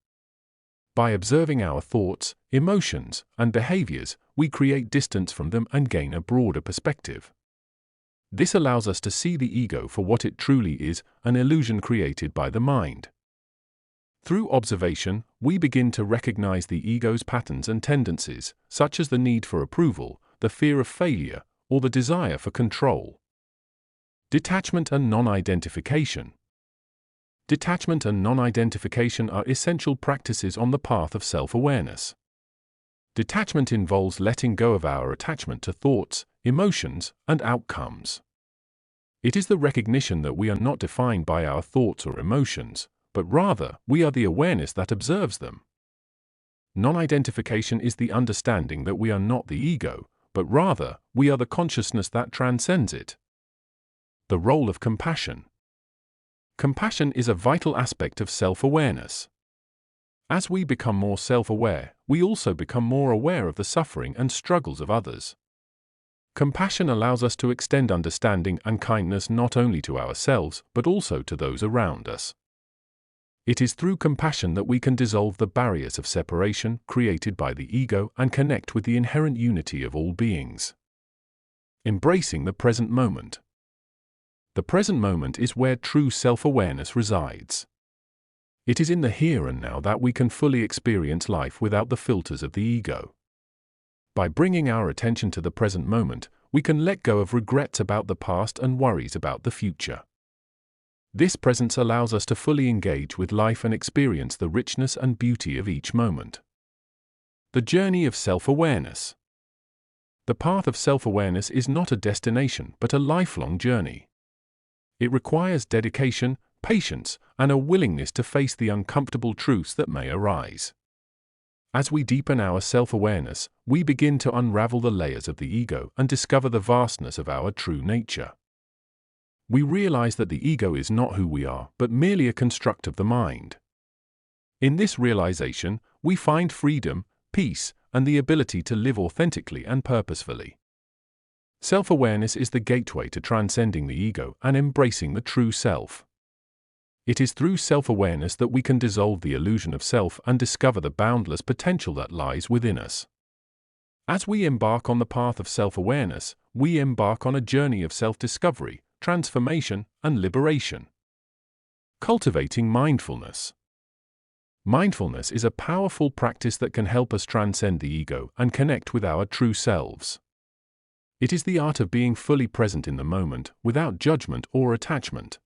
By observing our thoughts, emotions, and behaviors, we create distance from them and gain a broader perspective. This allows us to see the ego for what it truly is, an illusion created by the mind. Through observation, we begin to recognize the ego's patterns and tendencies, such as the need for approval, the fear of failure, or the desire for control. Detachment and non-identification. Detachment and non-identification are essential practices on the path of self-awareness. Detachment involves letting go of our attachment to thoughts, emotions, and outcomes. It is the recognition that we are not defined by our thoughts or emotions, but rather, we are the awareness that observes them. Non-identification is the understanding that we are not the ego, but rather, we are the consciousness that transcends it. The role of compassion. Compassion is a vital aspect of self-awareness. As we become more self-aware, we also become more aware of the suffering and struggles of others. Compassion allows us to extend understanding and kindness not only to ourselves but also to those around us. It is through compassion that we can dissolve the barriers of separation created by the ego and connect with the inherent unity of all beings. Embracing the present moment. The present moment is where true self-awareness resides. It is in the here and now that we can fully experience life without the filters of the ego. By bringing our attention to the present moment, we can let go of regrets about the past and worries about the future. This presence allows us to fully engage with life and experience the richness and beauty of each moment. The journey of self-awareness. The path of self-awareness is not a destination but a lifelong journey. It requires dedication, patience, and a willingness to face the uncomfortable truths that may arise. As we deepen our self-awareness, we begin to unravel the layers of the ego and discover the vastness of our true nature. We realize that the ego is not who we are, but merely a construct of the mind. In this realization, we find freedom, peace, and the ability to live authentically and purposefully. Self-awareness is the gateway to transcending the ego and embracing the true self. It is through self-awareness that we can dissolve the illusion of self and discover the boundless potential that lies within us. As we embark on the path of self-awareness, we embark on a journey of self-discovery, transformation, and liberation. Cultivating mindfulness. Mindfulness is a powerful practice that can help us transcend the ego and connect with our true selves. It is the art of being fully present in the moment, without judgment or attachment.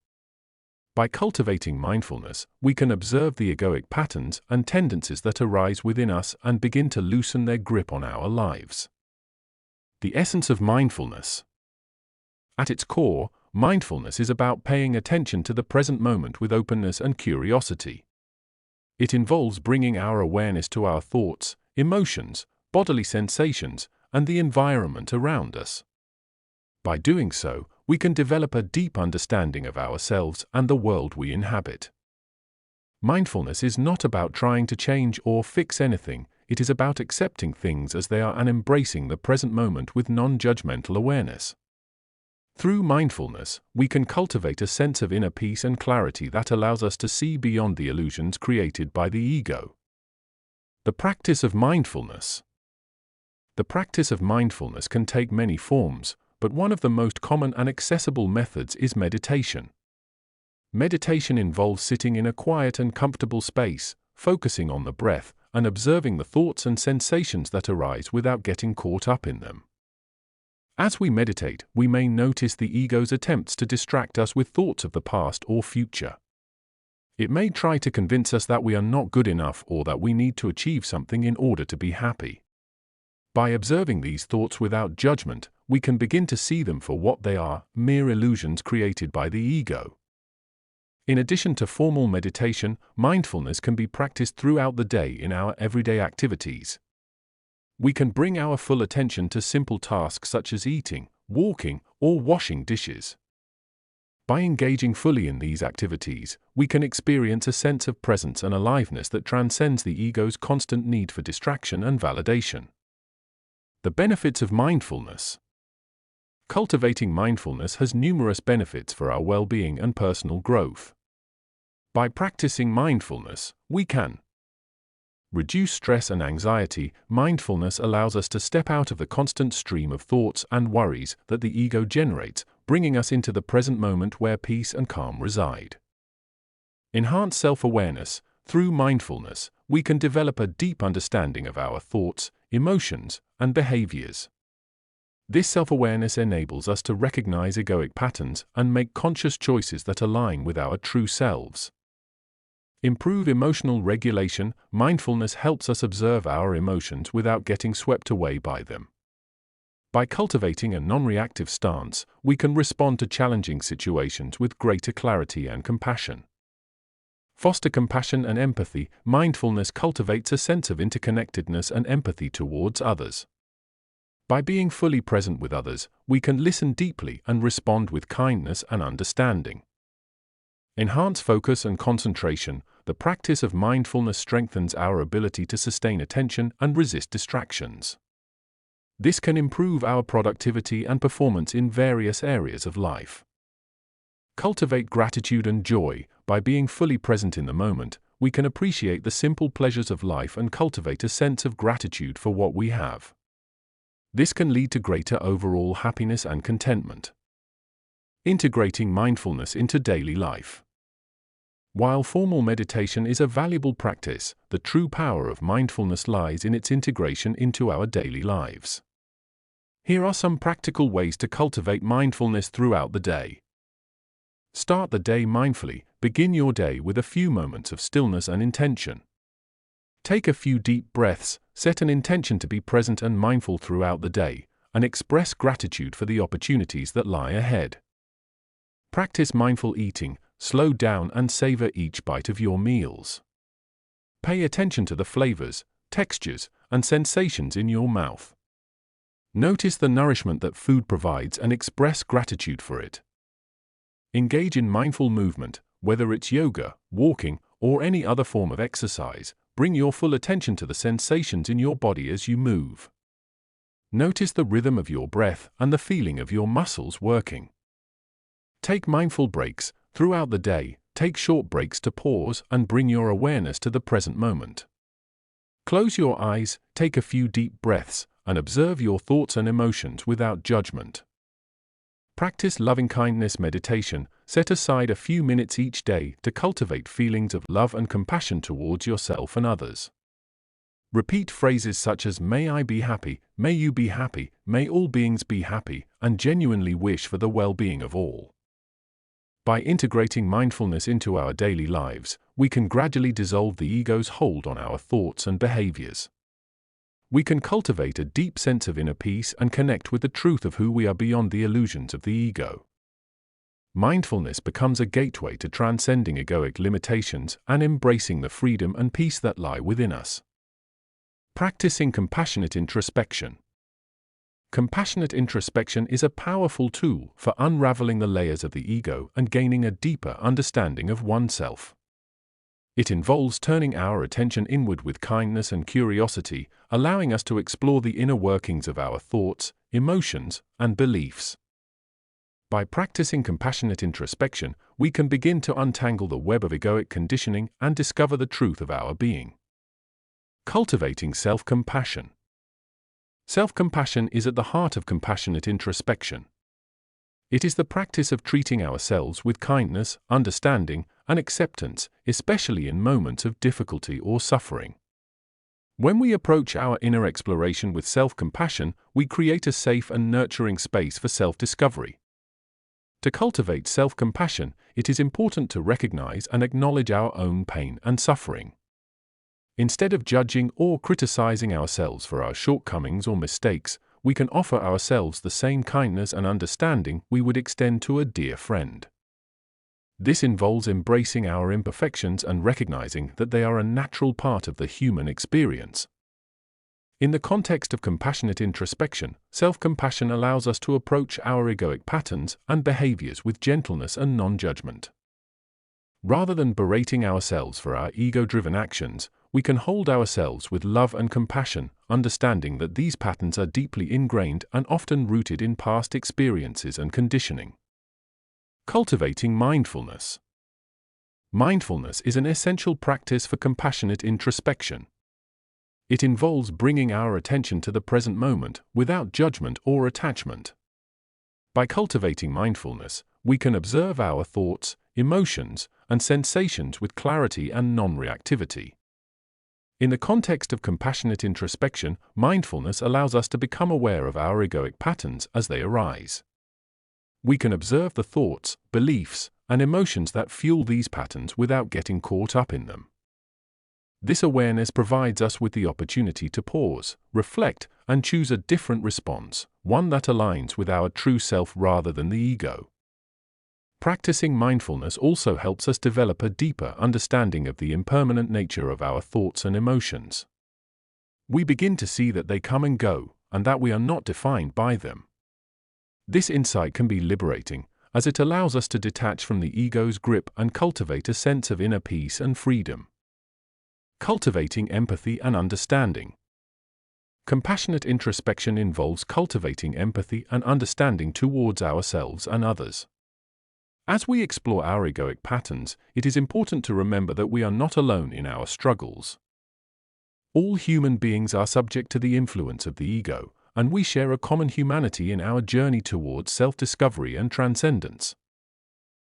By cultivating mindfulness, we can observe the egoic patterns and tendencies that arise within us and begin to loosen their grip on our lives. The essence of mindfulness. At its core, mindfulness is about paying attention to the present moment with openness and curiosity. It involves bringing our awareness to our thoughts, emotions, bodily sensations, and the environment around us. By doing so, we can develop a deep understanding of ourselves and the world we inhabit. Mindfulness is not about trying to change or fix anything, it is about accepting things as they are and embracing the present moment with non-judgmental awareness. Through mindfulness, we can cultivate a sense of inner peace and clarity that allows us to see beyond the illusions created by the ego. The practice of mindfulness. The practice of mindfulness can take many forms, but one of the most common and accessible methods is meditation. Meditation involves sitting in a quiet and comfortable space, focusing on the breath, and observing the thoughts and sensations that arise without getting caught up in them. As we meditate, we may notice the ego's attempts to distract us with thoughts of the past or future. It may try to convince us that we are not good enough or that we need to achieve something in order to be happy. By observing these thoughts without judgment, we can begin to see them for what they are, mere illusions created by the ego. In addition to formal meditation, mindfulness can be practiced throughout the day in our everyday activities. We can bring our full attention to simple tasks such as eating, walking, or washing dishes. By engaging fully in these activities, we can experience a sense of presence and aliveness that transcends the ego's constant need for distraction and validation. The benefits of mindfulness. Cultivating mindfulness has numerous benefits for our well-being and personal growth. By practicing mindfulness, we can reduce stress and anxiety. Mindfulness allows us to step out of the constant stream of thoughts and worries that the ego generates, bringing us into the present moment where peace and calm reside. Enhance self-awareness. Through mindfulness, we can develop a deep understanding of our thoughts, emotions, and behaviors. This self-awareness enables us to recognize egoic patterns and make conscious choices that align with our true selves. Improve emotional regulation. Mindfulness helps us observe our emotions without getting swept away by them. By cultivating a non-reactive stance, we can respond to challenging situations with greater clarity and compassion. Foster compassion and empathy. Mindfulness cultivates a sense of interconnectedness and empathy towards others. By being fully present with others, we can listen deeply and respond with kindness and understanding. Enhance focus and concentration. The practice of mindfulness strengthens our ability to sustain attention and resist distractions. This can improve our productivity and performance in various areas of life. Cultivate gratitude and joy. By being fully present in the moment, we can appreciate the simple pleasures of life and cultivate a sense of gratitude for what we have. This can lead to greater overall happiness and contentment. Integrating mindfulness into daily life. While formal meditation is a valuable practice, the true power of mindfulness lies in its integration into our daily lives. Here are some practical ways to cultivate mindfulness throughout the day. Start the day mindfully. Begin your day with a few moments of stillness and intention. Take a few deep breaths, set an intention to be present and mindful throughout the day, and express gratitude for the opportunities that lie ahead. Practice mindful eating. Slow down and savor each bite of your meals. Pay attention to the flavors, textures, and sensations in your mouth. Notice the nourishment that food provides and express gratitude for it. Engage in mindful movement, whether it's yoga, walking, or any other form of exercise. Bring your full attention to the sensations in your body as you move. Notice the rhythm of your breath and the feeling of your muscles working. Take mindful breaks. Throughout the day, take short breaks to pause and bring your awareness to the present moment. Close your eyes, take a few deep breaths, and observe your thoughts and emotions without judgment. Practice loving-kindness meditation. Set aside a few minutes each day to cultivate feelings of love and compassion towards yourself and others. Repeat phrases such as "May I be happy," "May you be happy," "May all beings be happy," and genuinely wish for the well-being of all. By integrating mindfulness into our daily lives, we can gradually dissolve the ego's hold on our thoughts and behaviors. We can cultivate a deep sense of inner peace and connect with the truth of who we are beyond the illusions of the ego. Mindfulness becomes a gateway to transcending egoic limitations and embracing the freedom and peace that lie within us. Practicing compassionate introspection. Compassionate introspection is a powerful tool for unraveling the layers of the ego and gaining a deeper understanding of oneself. It involves turning our attention inward with kindness and curiosity, allowing us to explore the inner workings of our thoughts, emotions, and beliefs. By practicing compassionate introspection, we can begin to untangle the web of egoic conditioning and discover the truth of our being. Cultivating self-compassion. Self-compassion is at the heart of compassionate introspection. It is the practice of treating ourselves with kindness, understanding, and acceptance, especially in moments of difficulty or suffering. When we approach our inner exploration with self-compassion, we create a safe and nurturing space for self-discovery. To cultivate self-compassion, it is important to recognize and acknowledge our own pain and suffering. Instead of judging or criticizing ourselves for our shortcomings or mistakes, we can offer ourselves the same kindness and understanding we would extend to a dear friend. This involves embracing our imperfections and recognizing that they are a natural part of the human experience. In the context of compassionate introspection, self-compassion allows us to approach our egoic patterns and behaviors with gentleness and non-judgment. Rather than berating ourselves for our ego-driven actions, we can hold ourselves with love and compassion, understanding that these patterns are deeply ingrained and often rooted in past experiences and conditioning. Cultivating mindfulness. Mindfulness is an essential practice for compassionate introspection. It involves bringing our attention to the present moment without judgment or attachment. By cultivating mindfulness, we can observe our thoughts, emotions, and sensations with clarity and non-reactivity. In the context of compassionate introspection, mindfulness allows us to become aware of our egoic patterns as they arise. We can observe the thoughts, beliefs, and emotions that fuel these patterns without getting caught up in them. This awareness provides us with the opportunity to pause, reflect, and choose a different response, one that aligns with our true self rather than the ego. Practicing mindfulness also helps us develop a deeper understanding of the impermanent nature of our thoughts and emotions. We begin to see that they come and go, and that we are not defined by them. This insight can be liberating, as it allows us to detach from the ego's grip and cultivate a sense of inner peace and freedom. Cultivating empathy and understanding. Compassionate introspection involves cultivating empathy and understanding towards ourselves and others. As we explore our egoic patterns, it is important to remember that we are not alone in our struggles. All human beings are subject to the influence of the ego, and we share a common humanity in our journey towards self-discovery and transcendence.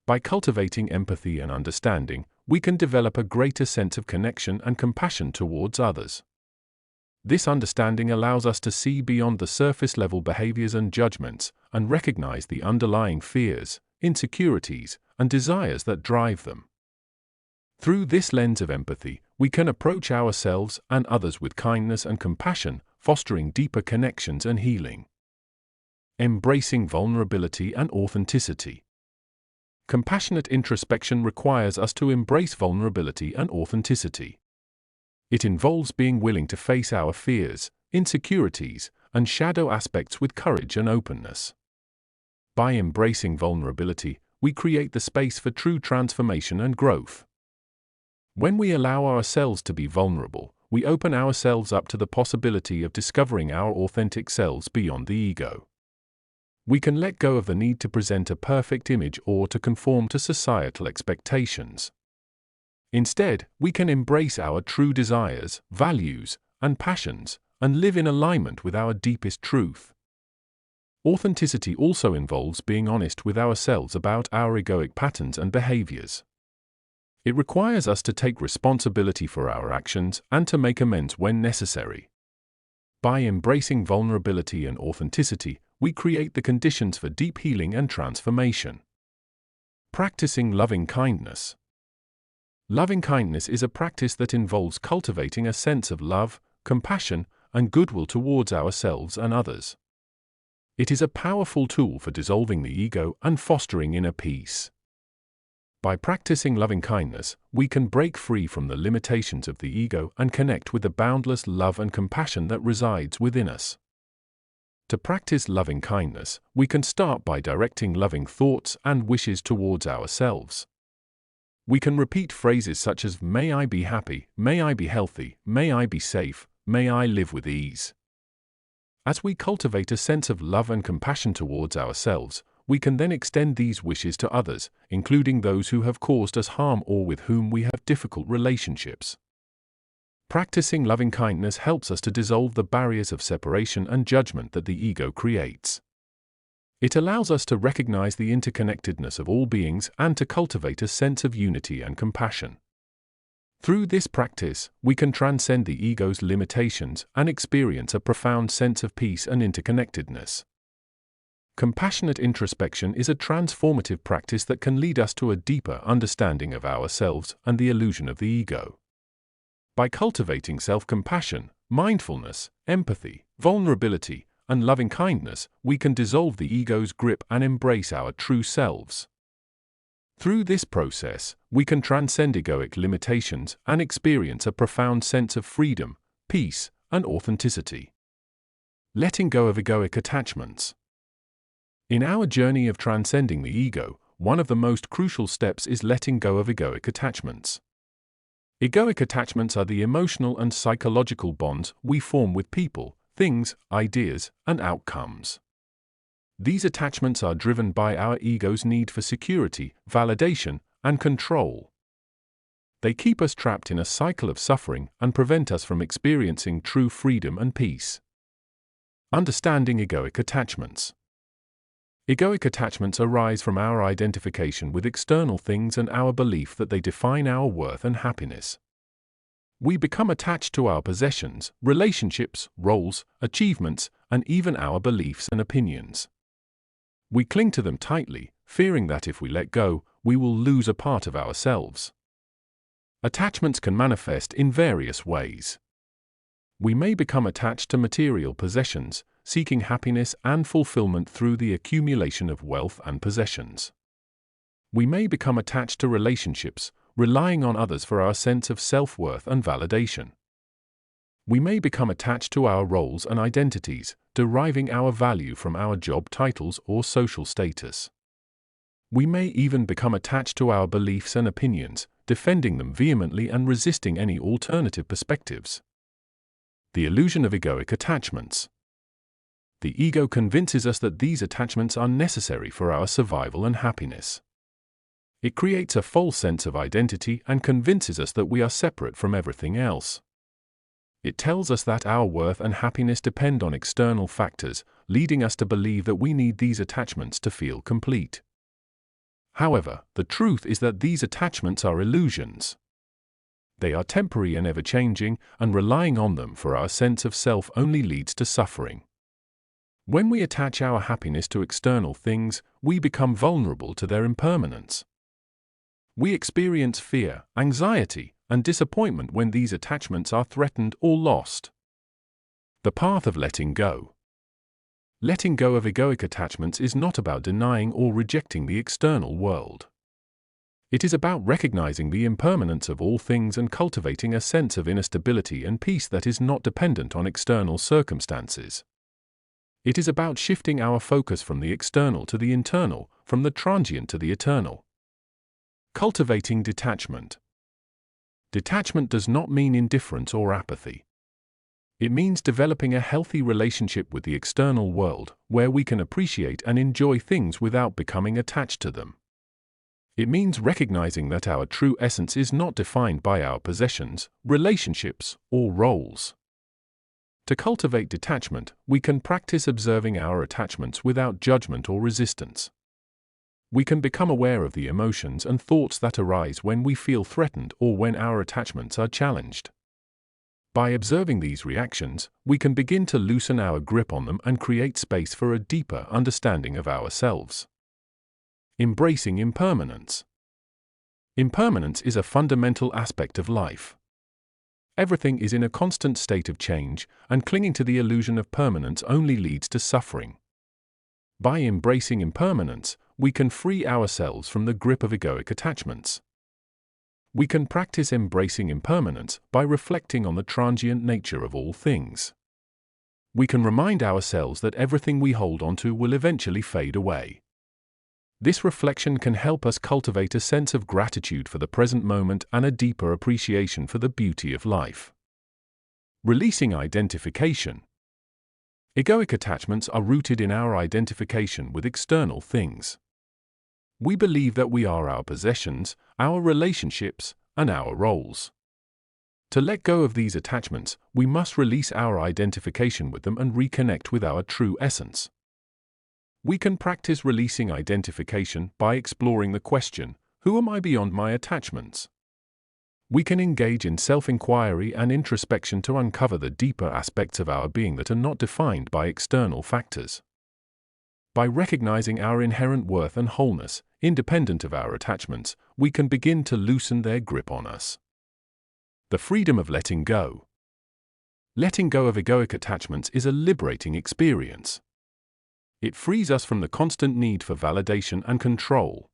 By cultivating empathy and understanding, we can develop a greater sense of connection and compassion towards others. This understanding allows us to see beyond the surface-level behaviors and judgments, and recognize the underlying fears, insecurities, and desires that drive them. Through this lens of empathy, we can approach ourselves and others with kindness and compassion, fostering deeper connections and healing. Embracing vulnerability and authenticity. Compassionate introspection requires us to embrace vulnerability and authenticity. It involves being willing to face our fears, insecurities, and shadow aspects with courage and openness. By embracing vulnerability, we create the space for true transformation and growth. When we allow ourselves to be vulnerable, we open ourselves up to the possibility of discovering our authentic selves beyond the ego. We can let go of the need to present a perfect image or to conform to societal expectations. Instead, we can embrace our true desires, values, and passions, and live in alignment with our deepest truth. Authenticity also involves being honest with ourselves about our egoic patterns and behaviors. It requires us to take responsibility for our actions and to make amends when necessary. By embracing vulnerability and authenticity, we create the conditions for deep healing and transformation. Practicing loving kindness. Loving kindness is a practice that involves cultivating a sense of love, compassion, and goodwill towards ourselves and others. It is a powerful tool for dissolving the ego and fostering inner peace. By practicing loving kindness, we can break free from the limitations of the ego and connect with the boundless love and compassion that resides within us. To practice loving kindness, we can start by directing loving thoughts and wishes towards ourselves. We can repeat phrases such as, "May I be happy, may I be healthy, may I be safe, may I live with ease." As we cultivate a sense of love and compassion towards ourselves, we can then extend these wishes to others, including those who have caused us harm or with whom we have difficult relationships. Practicing loving kindness helps us to dissolve the barriers of separation and judgment that the ego creates. It allows us to recognize the interconnectedness of all beings and to cultivate a sense of unity and compassion. Through this practice, we can transcend the ego's limitations and experience a profound sense of peace and interconnectedness. Compassionate introspection is a transformative practice that can lead us to a deeper understanding of ourselves and the illusion of the ego. By cultivating self-compassion, mindfulness, empathy, vulnerability, and loving-kindness, we can dissolve the ego's grip and embrace our true selves. Through this process, we can transcend egoic limitations and experience a profound sense of freedom, peace, and authenticity. Letting go of egoic attachments. In our journey of transcending the ego, one of the most crucial steps is letting go of egoic attachments. Egoic attachments are the emotional and psychological bonds we form with people, things, ideas, and outcomes. These attachments are driven by our ego's need for security, validation, and control. They keep us trapped in a cycle of suffering and prevent us from experiencing true freedom and peace. Understanding egoic attachments. Egoic attachments arise from our identification with external things and our belief that they define our worth and happiness. We become attached to our possessions, relationships, roles, achievements, and even our beliefs and opinions. We cling to them tightly, fearing that if we let go, we will lose a part of ourselves. Attachments can manifest in various ways. We may become attached to material possessions, seeking happiness and fulfillment through the accumulation of wealth and possessions. We may become attached to relationships, relying on others for our sense of self-worth and validation. We may become attached to our roles and identities, deriving our value from our job titles or social status. We may even become attached to our beliefs and opinions, defending them vehemently and resisting any alternative perspectives. The illusion of egoic attachments. The ego convinces us that these attachments are necessary for our survival and happiness. It creates a false sense of identity and convinces us that we are separate from everything else. It tells us that our worth and happiness depend on external factors, leading us to believe that we need these attachments to feel complete. However, the truth is that these attachments are illusions. They are temporary and ever-changing, and relying on them for our sense of self only leads to suffering. When we attach our happiness to external things, we become vulnerable to their impermanence. We experience fear, anxiety, and disappointment when these attachments are threatened or lost. The path of letting go. Letting go of egoic attachments is not about denying or rejecting the external world. It is about recognizing the impermanence of all things and cultivating a sense of inner stability and peace that is not dependent on external circumstances. It is about shifting our focus from the external to the internal, from the transient to the eternal. Cultivating detachment. Detachment does not mean indifference or apathy. It means developing a healthy relationship with the external world, where we can appreciate and enjoy things without becoming attached to them. It means recognizing that our true essence is not defined by our possessions, relationships, or roles. To cultivate detachment, we can practice observing our attachments without judgment or resistance. We can become aware of the emotions and thoughts that arise when we feel threatened or when our attachments are challenged. By observing these reactions, we can begin to loosen our grip on them and create space for a deeper understanding of ourselves. Embracing impermanence. Impermanence is a fundamental aspect of life. Everything is in a constant state of change, and clinging to the illusion of permanence only leads to suffering. By embracing impermanence, we can free ourselves from the grip of egoic attachments. We can practice embracing impermanence by reflecting on the transient nature of all things. We can remind ourselves that everything we hold onto will eventually fade away. This reflection can help us cultivate a sense of gratitude for the present moment and a deeper appreciation for the beauty of life. Releasing identification. Egoic attachments are rooted in our identification with external things. We believe that we are our possessions, our relationships, and our roles. To let go of these attachments, we must release our identification with them and reconnect with our true essence. We can practice releasing identification by exploring the question, who am I beyond my attachments? We can engage in self-inquiry and introspection to uncover the deeper aspects of our being that are not defined by external factors. By recognizing our inherent worth and wholeness, independent of our attachments, we can begin to loosen their grip on us. The freedom of letting go. Letting go of egoic attachments is a liberating experience. It frees us from the constant need for validation and control.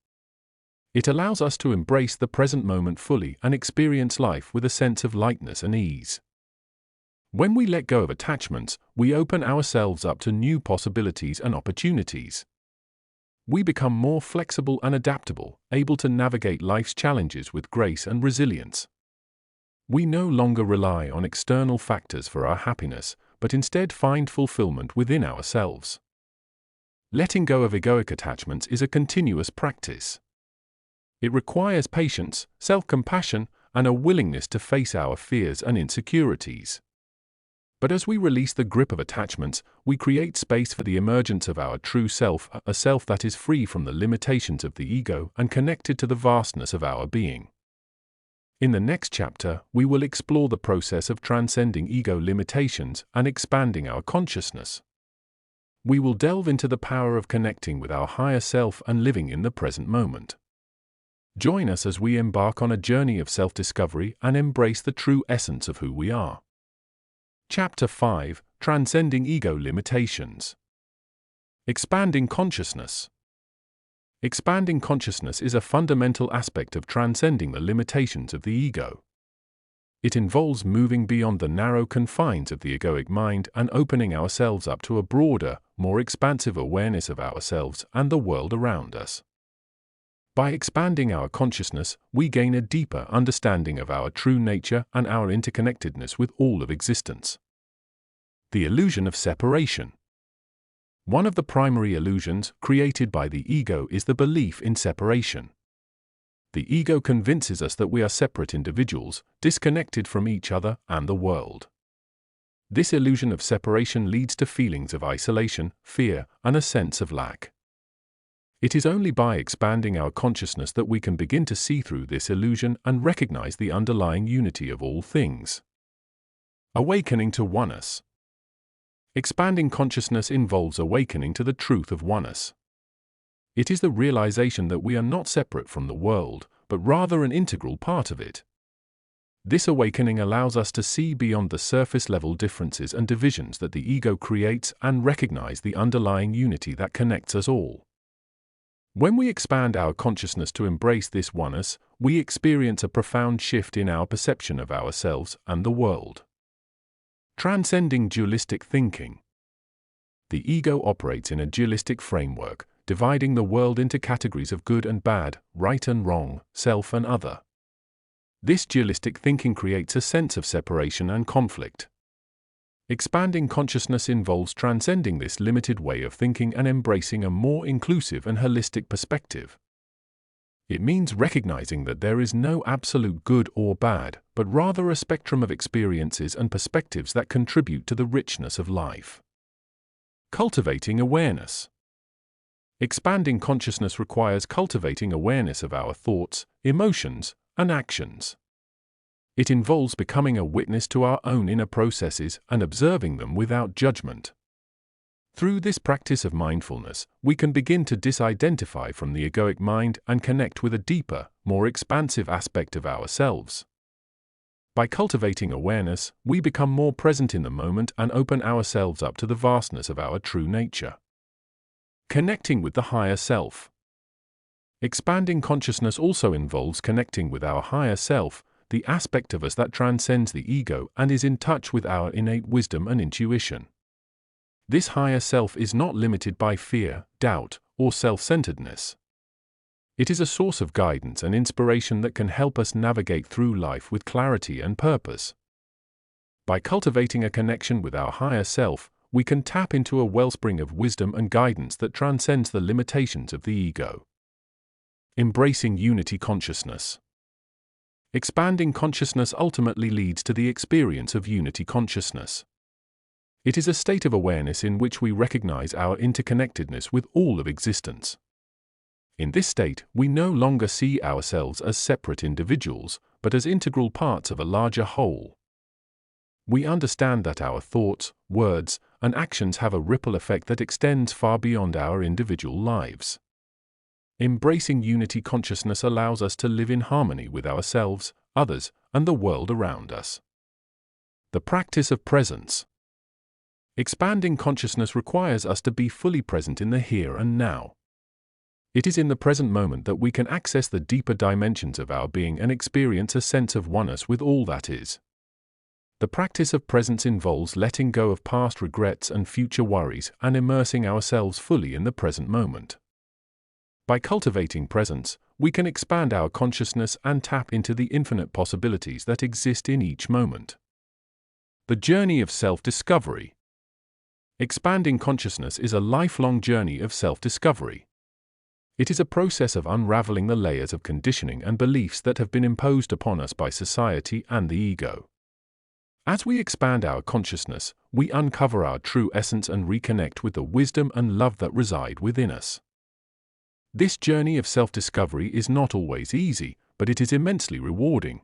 It allows us to embrace the present moment fully and experience life with a sense of lightness and ease. When we let go of attachments, we open ourselves up to new possibilities and opportunities. We become more flexible and adaptable, able to navigate life's challenges with grace and resilience. We no longer rely on external factors for our happiness, but instead find fulfillment within ourselves. Letting go of egoic attachments is a continuous practice. It requires patience, self-compassion, and a willingness to face our fears and insecurities. But as we release the grip of attachments, we create space for the emergence of our true self, a self that is free from the limitations of the ego and connected to the vastness of our being. In the next chapter, we will explore the process of transcending ego limitations and expanding our consciousness. We will delve into the power of connecting with our higher self and living in the present moment. Join us as we embark on a journey of self-discovery and embrace the true essence of who we are. Chapter 5: Transcending Ego Limitations. Expanding Consciousness. Expanding consciousness is a fundamental aspect of transcending the limitations of the ego. It involves moving beyond the narrow confines of the egoic mind and opening ourselves up to a broader, more expansive awareness of ourselves and the world around us. By expanding our consciousness, we gain a deeper understanding of our true nature and our interconnectedness with all of existence. The illusion of separation. One of the primary illusions created by the ego is the belief in separation. The ego convinces us that we are separate individuals, disconnected from each other and the world. This illusion of separation leads to feelings of isolation, fear, and a sense of lack. It is only by expanding our consciousness that we can begin to see through this illusion and recognize the underlying unity of all things. Awakening to oneness. Expanding consciousness involves awakening to the truth of oneness. It is the realization that we are not separate from the world, but rather an integral part of it. This awakening allows us to see beyond the surface-level differences and divisions that the ego creates and recognize the underlying unity that connects us all. When we expand our consciousness to embrace this oneness, we experience a profound shift in our perception of ourselves and the world. Transcending dualistic thinking. The ego operates in a dualistic framework, dividing the world into categories of good and bad, right and wrong, self and other. This dualistic thinking creates a sense of separation and conflict. Expanding consciousness involves transcending this limited way of thinking and embracing a more inclusive and holistic perspective. It means recognizing that there is no absolute good or bad, but rather a spectrum of experiences and perspectives that contribute to the richness of life. Cultivating awareness. Expanding consciousness requires cultivating awareness of our thoughts, emotions, and actions. It involves becoming a witness to our own inner processes and observing them without judgment. Through this practice of mindfulness, we can begin to disidentify from the egoic mind and connect with a deeper, more expansive aspect of ourselves. By cultivating awareness, we become more present in the moment and open ourselves up to the vastness of our true nature. Connecting with the higher self. Expanding consciousness also involves connecting with our higher self, the aspect of us that transcends the ego and is in touch with our innate wisdom and intuition. This higher self is not limited by fear, doubt, or self-centeredness. It is a source of guidance and inspiration that can help us navigate through life with clarity and purpose. By cultivating a connection with our higher self, we can tap into a wellspring of wisdom and guidance that transcends the limitations of the ego. Embracing unity consciousness. Expanding consciousness ultimately leads to the experience of unity consciousness. It is a state of awareness in which we recognize our interconnectedness with all of existence. In this state, we no longer see ourselves as separate individuals, but as integral parts of a larger whole. We understand that our thoughts, words, and actions have a ripple effect that extends far beyond our individual lives. Embracing unity consciousness allows us to live in harmony with ourselves, others, and the world around us. The practice of presence. Expanding consciousness requires us to be fully present in the here and now. It is in the present moment that we can access the deeper dimensions of our being and experience a sense of oneness with all that is. The practice of presence involves letting go of past regrets and future worries and immersing ourselves fully in the present moment. By cultivating presence, we can expand our consciousness and tap into the infinite possibilities that exist in each moment. The journey of self-discovery. Expanding consciousness is a lifelong journey of self-discovery. It is a process of unraveling the layers of conditioning and beliefs that have been imposed upon us by society and the ego. As we expand our consciousness, we uncover our true essence and reconnect with the wisdom and love that reside within us. This journey of self-discovery is not always easy, but it is immensely rewarding.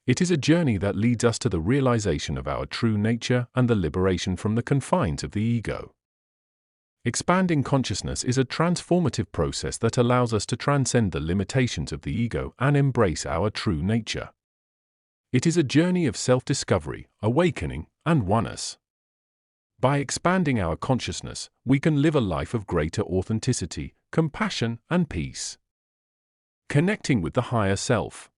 It is a journey that leads us to the realization of our true nature and the liberation from the confines of the ego. Expanding consciousness is a transformative process that allows us to transcend the limitations of the ego and embrace our true nature. It is a journey of self-discovery, awakening, and oneness. By expanding our consciousness, we can live a life of greater authenticity, compassion, and peace. Connecting with the higher self.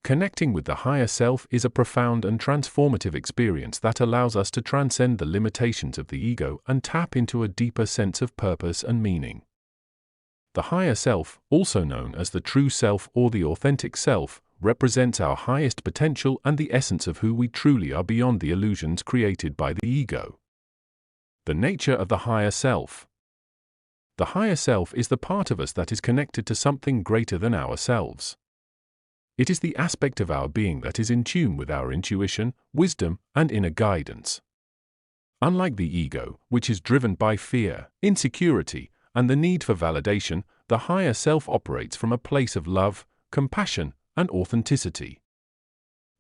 Connecting with the higher self is a profound and transformative experience that allows us to transcend the limitations of the ego and tap into a deeper sense of purpose and meaning. The higher self, also known as the true self or the authentic self, represents our highest potential and the essence of who we truly are beyond the illusions created by the ego. The nature of the higher self. The higher self is the part of us that is connected to something greater than ourselves. It is the aspect of our being that is in tune with our intuition, wisdom, and inner guidance. Unlike the ego, which is driven by fear, insecurity, and the need for validation, the higher self operates from a place of love, compassion, and authenticity.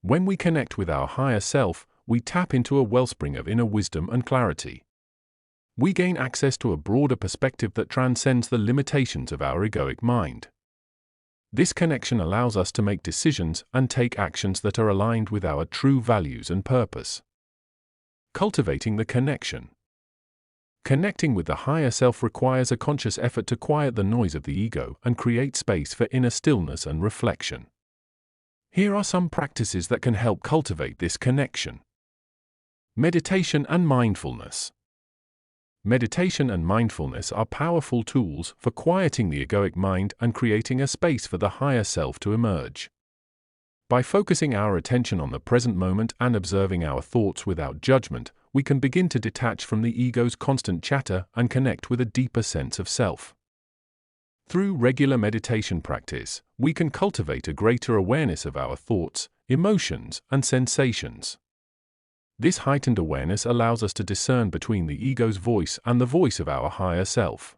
When we connect with our higher self, we tap into a wellspring of inner wisdom and clarity. We gain access to a broader perspective that transcends the limitations of our egoic mind. This connection allows us to make decisions and take actions that are aligned with our true values and purpose. Cultivating the connection. Connecting with the higher self requires a conscious effort to quiet the noise of the ego and create space for inner stillness and reflection. Here are some practices that can help cultivate this connection. Meditation and mindfulness. Meditation and mindfulness are powerful tools for quieting the egoic mind and creating a space for the higher self to emerge. By focusing our attention on the present moment and observing our thoughts without judgment, we can begin to detach from the ego's constant chatter and connect with a deeper sense of self. Through regular meditation practice, we can cultivate a greater awareness of our thoughts, emotions, and sensations. This heightened awareness allows us to discern between the ego's voice and the voice of our higher self.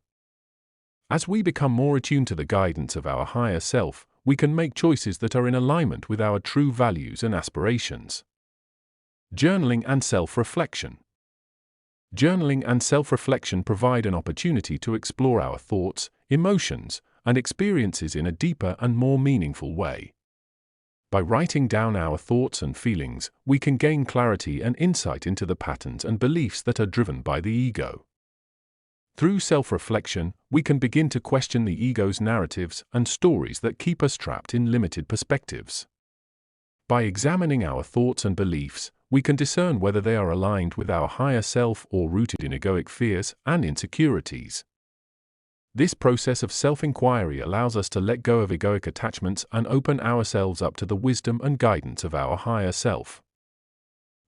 As we become more attuned to the guidance of our higher self, we can make choices that are in alignment with our true values and aspirations. Journaling and self-reflection. Journaling and self-reflection provide an opportunity to explore our thoughts, emotions, and experiences in a deeper and more meaningful way. By writing down our thoughts and feelings, we can gain clarity and insight into the patterns and beliefs that are driven by the ego. Through self-reflection, we can begin to question the ego's narratives and stories that keep us trapped in limited perspectives. By examining our thoughts and beliefs, we can discern whether they are aligned with our higher self or rooted in egoic fears and insecurities. This process of self-inquiry allows us to let go of egoic attachments and open ourselves up to the wisdom and guidance of our higher self.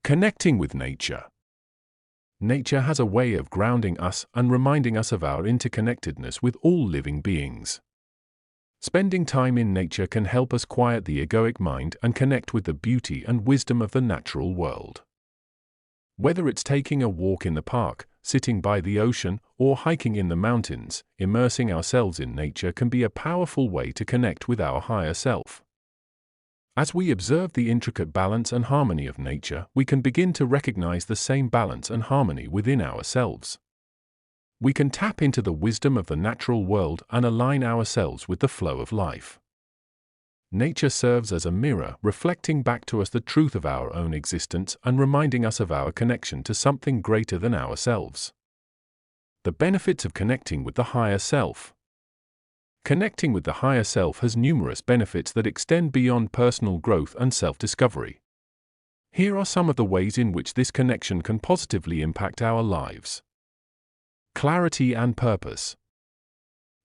Connecting with nature. Nature has a way of grounding us and reminding us of our interconnectedness with all living beings. Spending time in nature can help us quiet the egoic mind and connect with the beauty and wisdom of the natural world. Whether it's taking a walk in the park, sitting by the ocean, or hiking in the mountains, immersing ourselves in nature can be a powerful way to connect with our higher self. As we observe the intricate balance and harmony of nature, we can begin to recognize the same balance and harmony within ourselves. We can tap into the wisdom of the natural world and align ourselves with the flow of life. Nature serves as a mirror, reflecting back to us the truth of our own existence and reminding us of our connection to something greater than ourselves. The benefits of connecting with the higher self. Connecting with the higher self has numerous benefits that extend beyond personal growth and self-discovery. Here are some of the ways in which this connection can positively impact our lives. Clarity and purpose.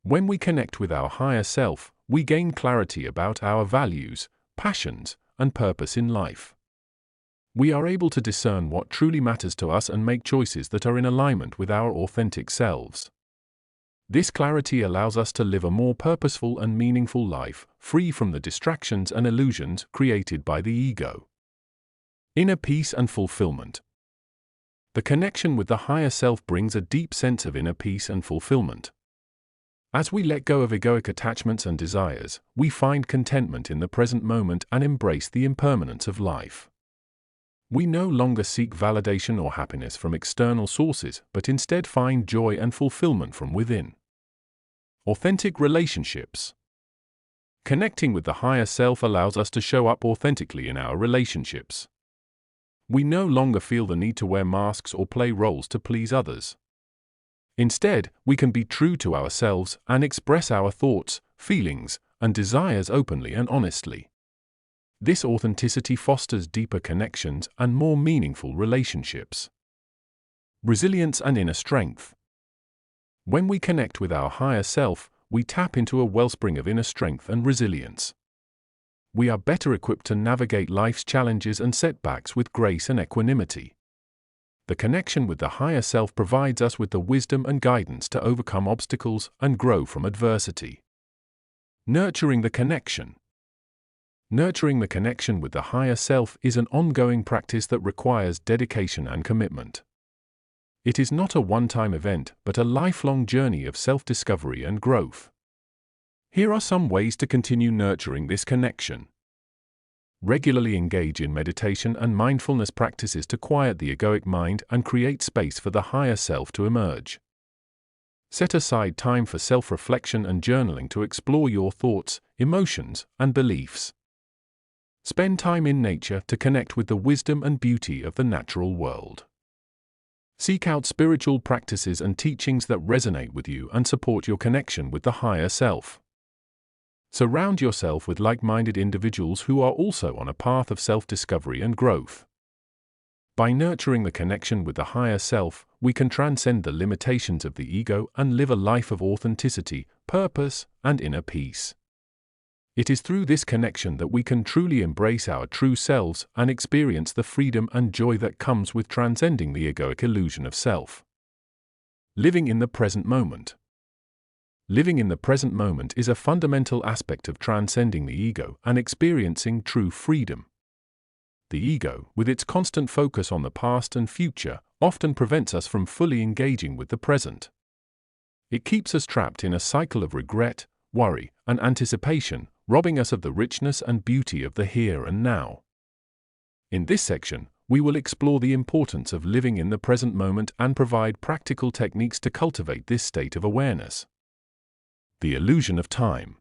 When we connect with our higher self, we gain clarity about our values, passions, and purpose in life. We are able to discern what truly matters to us and make choices that are in alignment with our authentic selves. This clarity allows us to live a more purposeful and meaningful life, free from the distractions and illusions created by the ego. Inner peace and fulfillment. The connection with the higher self brings a deep sense of inner peace and fulfillment. As we let go of egoic attachments and desires, we find contentment in the present moment and embrace the impermanence of life. We no longer seek validation or happiness from external sources, but instead find joy and fulfillment from within. Authentic relationships. Connecting with the higher self allows us to show up authentically in our relationships. We no longer feel the need to wear masks or play roles to please others. Instead, we can be true to ourselves and express our thoughts, feelings, and desires openly and honestly. This authenticity fosters deeper connections and more meaningful relationships. Resilience and inner strength. When we connect with our higher self, we tap into a wellspring of inner strength and resilience. We are better equipped to navigate life's challenges and setbacks with grace and equanimity. The connection with the higher self provides us with the wisdom and guidance to overcome obstacles and grow from adversity. Nurturing the connection. Nurturing the connection with the higher self is an ongoing practice that requires dedication and commitment. It is not a one-time event, but a lifelong journey of self-discovery and growth. Here are some ways to continue nurturing this connection. Regularly engage in meditation and mindfulness practices to quiet the egoic mind and create space for the higher self to emerge. Set aside time for self-reflection and journaling to explore your thoughts, emotions, and beliefs. Spend time in nature to connect with the wisdom and beauty of the natural world. Seek out spiritual practices and teachings that resonate with you and support your connection with the higher self. Surround yourself with like-minded individuals who are also on a path of self-discovery and growth. By nurturing the connection with the higher self, we can transcend the limitations of the ego and live a life of authenticity, purpose, and inner peace. It is through this connection that we can truly embrace our true selves and experience the freedom and joy that comes with transcending the egoic illusion of self. Living in the present moment. Living in the present moment is a fundamental aspect of transcending the ego and experiencing true freedom. The ego, with its constant focus on the past and future, often prevents us from fully engaging with the present. It keeps us trapped in a cycle of regret, worry, and anticipation, robbing us of the richness and beauty of the here and now. In this section, we will explore the importance of living in the present moment and provide practical techniques to cultivate this state of awareness. The illusion of time.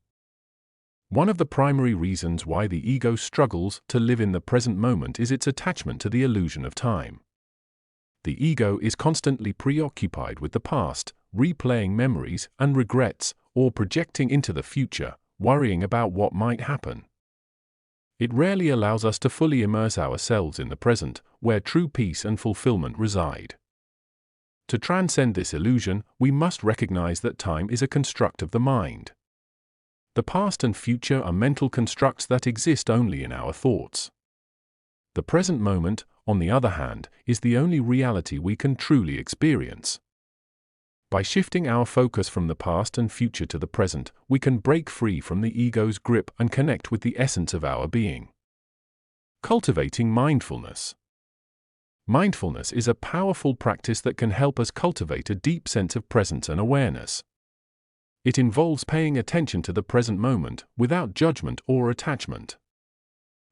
One of the primary reasons why the ego struggles to live in the present moment is its attachment to the illusion of time. The ego is constantly preoccupied with the past, replaying memories and regrets, or projecting into the future, worrying about what might happen. It rarely allows us to fully immerse ourselves in the present, where true peace and fulfillment reside. To transcend this illusion, we must recognize that time is a construct of the mind. The past and future are mental constructs that exist only in our thoughts. The present moment, on the other hand, is the only reality we can truly experience. By shifting our focus from the past and future to the present, we can break free from the ego's grip and connect with the essence of our being. Cultivating mindfulness. Mindfulness is a powerful practice that can help us cultivate a deep sense of presence and awareness. It involves paying attention to the present moment without judgment or attachment.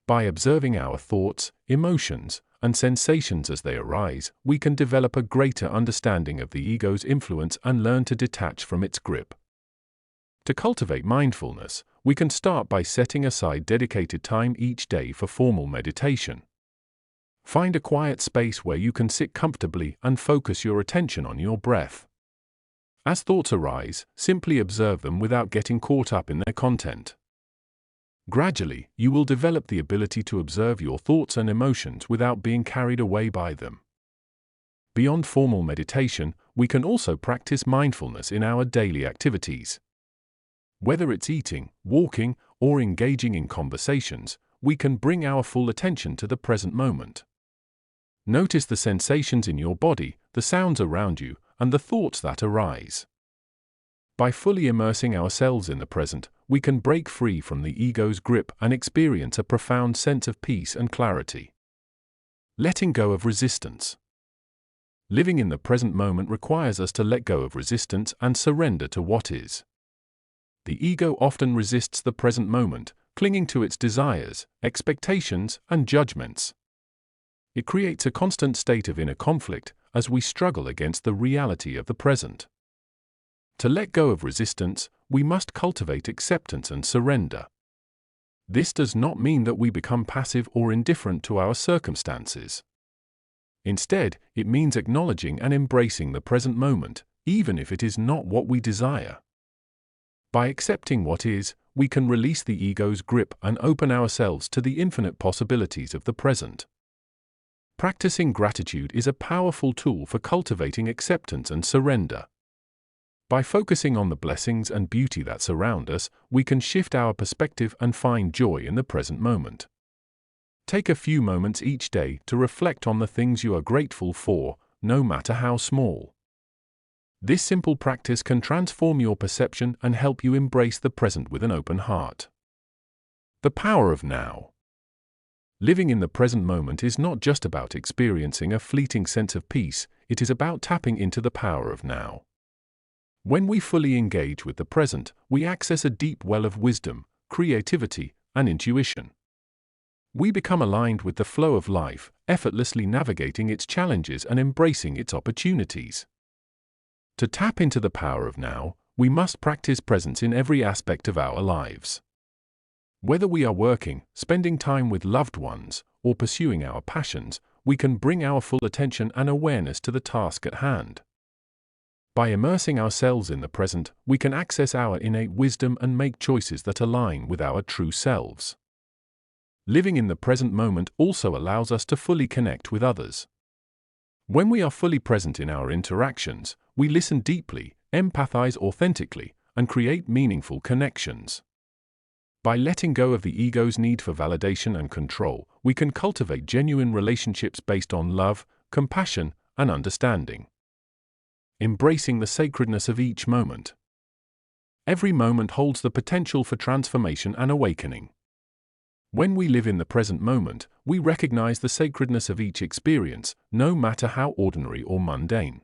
By observing our thoughts, emotions, and sensations as they arise, we can develop a greater understanding of the ego's influence and learn to detach from its grip. To cultivate mindfulness, we can start by setting aside dedicated time each day for formal meditation. Find a quiet space where you can sit comfortably and focus your attention on your breath. As thoughts arise, simply observe them without getting caught up in their content. Gradually, you will develop the ability to observe your thoughts and emotions without being carried away by them. Beyond formal meditation, we can also practice mindfulness in our daily activities. Whether it's eating, walking, or engaging in conversations, we can bring our full attention to the present moment. Notice the sensations in your body, the sounds around you, and the thoughts that arise. By fully immersing ourselves in the present, we can break free from the ego's grip and experience a profound sense of peace and clarity. Letting go of resistance. Living in the present moment requires us to let go of resistance and surrender to what is. The ego often resists the present moment, clinging to its desires, expectations, and judgments. It creates a constant state of inner conflict as we struggle against the reality of the present. To let go of resistance, we must cultivate acceptance and surrender. This does not mean that we become passive or indifferent to our circumstances. Instead, it means acknowledging and embracing the present moment, even if it is not what we desire. By accepting what is, we can release the ego's grip and open ourselves to the infinite possibilities of the present. Practicing gratitude is a powerful tool for cultivating acceptance and surrender. By focusing on the blessings and beauty that surround us, we can shift our perspective and find joy in the present moment. Take a few moments each day to reflect on the things you are grateful for, no matter how small. This simple practice can transform your perception and help you embrace the present with an open heart. The power of now. Living in the present moment is not just about experiencing a fleeting sense of peace, it is about tapping into the power of now. When we fully engage with the present, we access a deep well of wisdom, creativity, and intuition. We become aligned with the flow of life, effortlessly navigating its challenges and embracing its opportunities. To tap into the power of now, we must practice presence in every aspect of our lives. Whether we are working, spending time with loved ones, or pursuing our passions, we can bring our full attention and awareness to the task at hand. By immersing ourselves in the present, we can access our innate wisdom and make choices that align with our true selves. Living in the present moment also allows us to fully connect with others. When we are fully present in our interactions, we listen deeply, empathize authentically, and create meaningful connections. By letting go of the ego's need for validation and control, we can cultivate genuine relationships based on love, compassion, and understanding. Embracing the sacredness of each moment. Every moment holds the potential for transformation and awakening. When we live in the present moment, we recognize the sacredness of each experience, no matter how ordinary or mundane.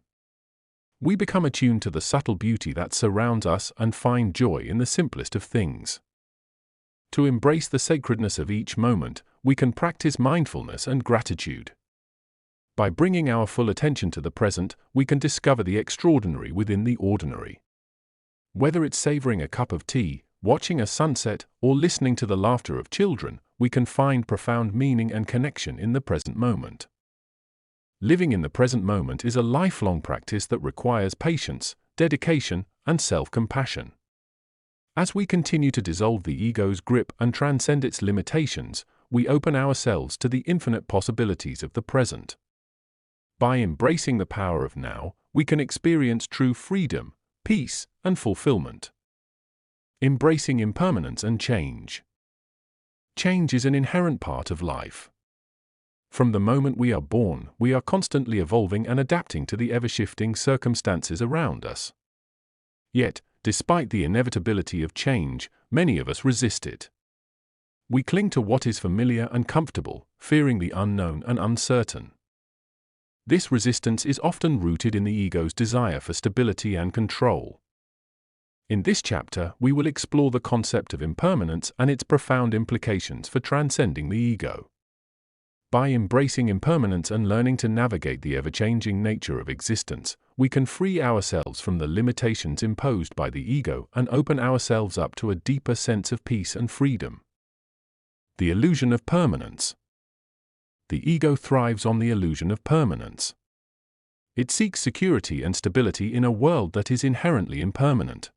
We become attuned to the subtle beauty that surrounds us and find joy in the simplest of things. To embrace the sacredness of each moment, we can practice mindfulness and gratitude. By bringing our full attention to the present, we can discover the extraordinary within the ordinary. Whether it's savoring a cup of tea, watching a sunset, or listening to the laughter of children, we can find profound meaning and connection in the present moment. Living in the present moment is a lifelong practice that requires patience, dedication, and self-compassion. As we continue to dissolve the ego's grip and transcend its limitations, we open ourselves to the infinite possibilities of the present. By embracing the power of now, we can experience true freedom, peace, and fulfillment. Embracing impermanence and change. Change is an inherent part of life. From the moment we are born, we are constantly evolving and adapting to the ever-shifting circumstances around us. Yet, despite the inevitability of change, many of us resist it. We cling to what is familiar and comfortable, fearing the unknown and uncertain. This resistance is often rooted in the ego's desire for stability and control. In this chapter, we will explore the concept of impermanence and its profound implications for transcending the ego. By embracing impermanence and learning to navigate the ever-changing nature of existence, we can free ourselves from the limitations imposed by the ego and open ourselves up to a deeper sense of peace and freedom. The illusion of permanence. The ego thrives on the illusion of permanence. It seeks security and stability in a world that is inherently impermanent.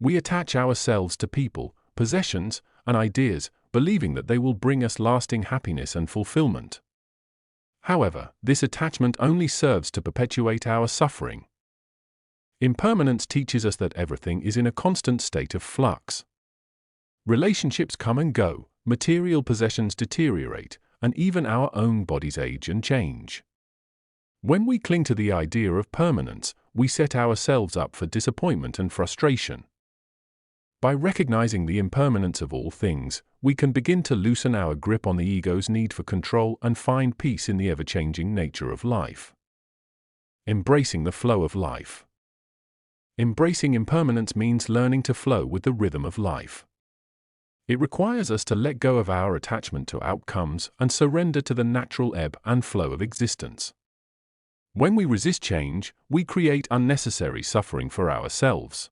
We attach ourselves to people, possessions, and ideas, believing that they will bring us lasting happiness and fulfillment. However, this attachment only serves to perpetuate our suffering. Impermanence teaches us that everything is in a constant state of flux. Relationships come and go, material possessions deteriorate, and even our own bodies age and change. When we cling to the idea of permanence, we set ourselves up for disappointment and frustration. By recognizing the impermanence of all things, we can begin to loosen our grip on the ego's need for control and find peace in the ever-changing nature of life. Embracing the flow of life. Embracing impermanence means learning to flow with the rhythm of life. It requires us to let go of our attachment to outcomes and surrender to the natural ebb and flow of existence. When we resist change, we create unnecessary suffering for ourselves.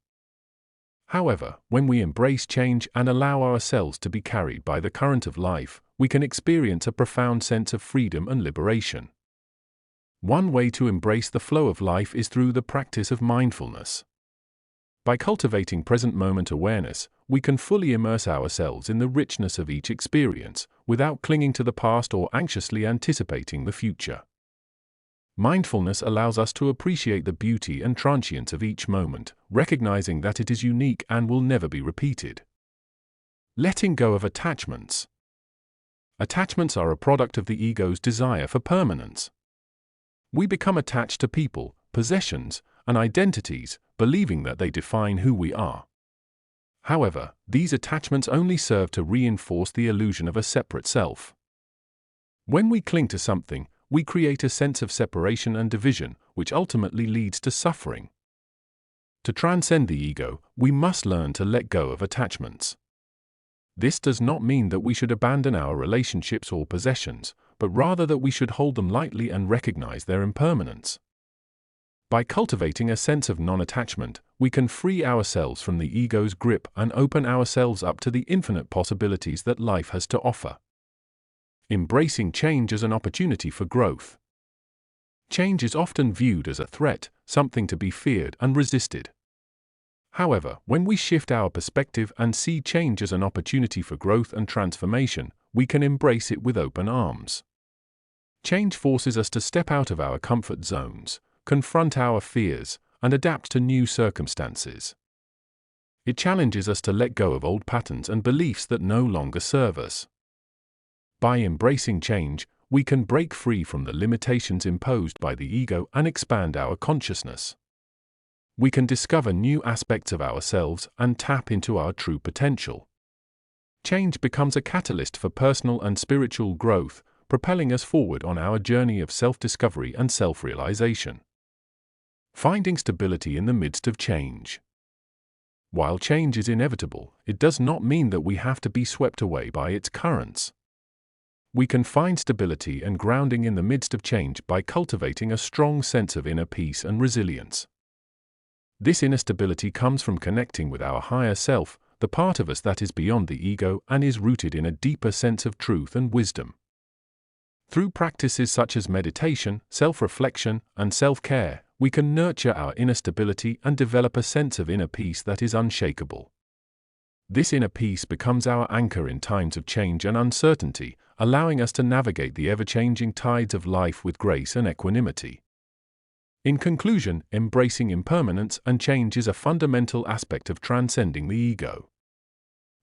However, when we embrace change and allow ourselves to be carried by the current of life, we can experience a profound sense of freedom and liberation. One way to embrace the flow of life is through the practice of mindfulness. By cultivating present-moment awareness, we can fully immerse ourselves in the richness of each experience, without clinging to the past or anxiously anticipating the future. Mindfulness allows us to appreciate the beauty and transience of each moment, recognizing that it is unique and will never be repeated. Letting go of attachments. Attachments are a product of the ego's desire for permanence. We become attached to people, possessions, and identities, believing that they define who we are. However, these attachments only serve to reinforce the illusion of a separate self. When we cling to something, we create a sense of separation and division, which ultimately leads to suffering. To transcend the ego, we must learn to let go of attachments. This does not mean that we should abandon our relationships or possessions, but rather that we should hold them lightly and recognize their impermanence. By cultivating a sense of non-attachment, we can free ourselves from the ego's grip and open ourselves up to the infinite possibilities that life has to offer. Embracing change as an opportunity for growth. Change is often viewed as a threat, something to be feared and resisted. However, when we shift our perspective and see change as an opportunity for growth and transformation, we can embrace it with open arms. Change forces us to step out of our comfort zones, confront our fears, and adapt to new circumstances. It challenges us to let go of old patterns and beliefs that no longer serve us. By embracing change, we can break free from the limitations imposed by the ego and expand our consciousness. We can discover new aspects of ourselves and tap into our true potential. Change becomes a catalyst for personal and spiritual growth, propelling us forward on our journey of self-discovery and self-realization. Finding stability in the midst of change. While change is inevitable, it does not mean that we have to be swept away by its currents. We can find stability and grounding in the midst of change by cultivating a strong sense of inner peace and resilience. This inner stability comes from connecting with our higher self, the part of us that is beyond the ego and is rooted in a deeper sense of truth and wisdom. Through practices such as meditation, self-reflection, and self-care, we can nurture our inner stability and develop a sense of inner peace that is unshakable. This inner peace becomes our anchor in times of change and uncertainty, allowing us to navigate the ever-changing tides of life with grace and equanimity. In conclusion, embracing impermanence and change is a fundamental aspect of transcending the ego.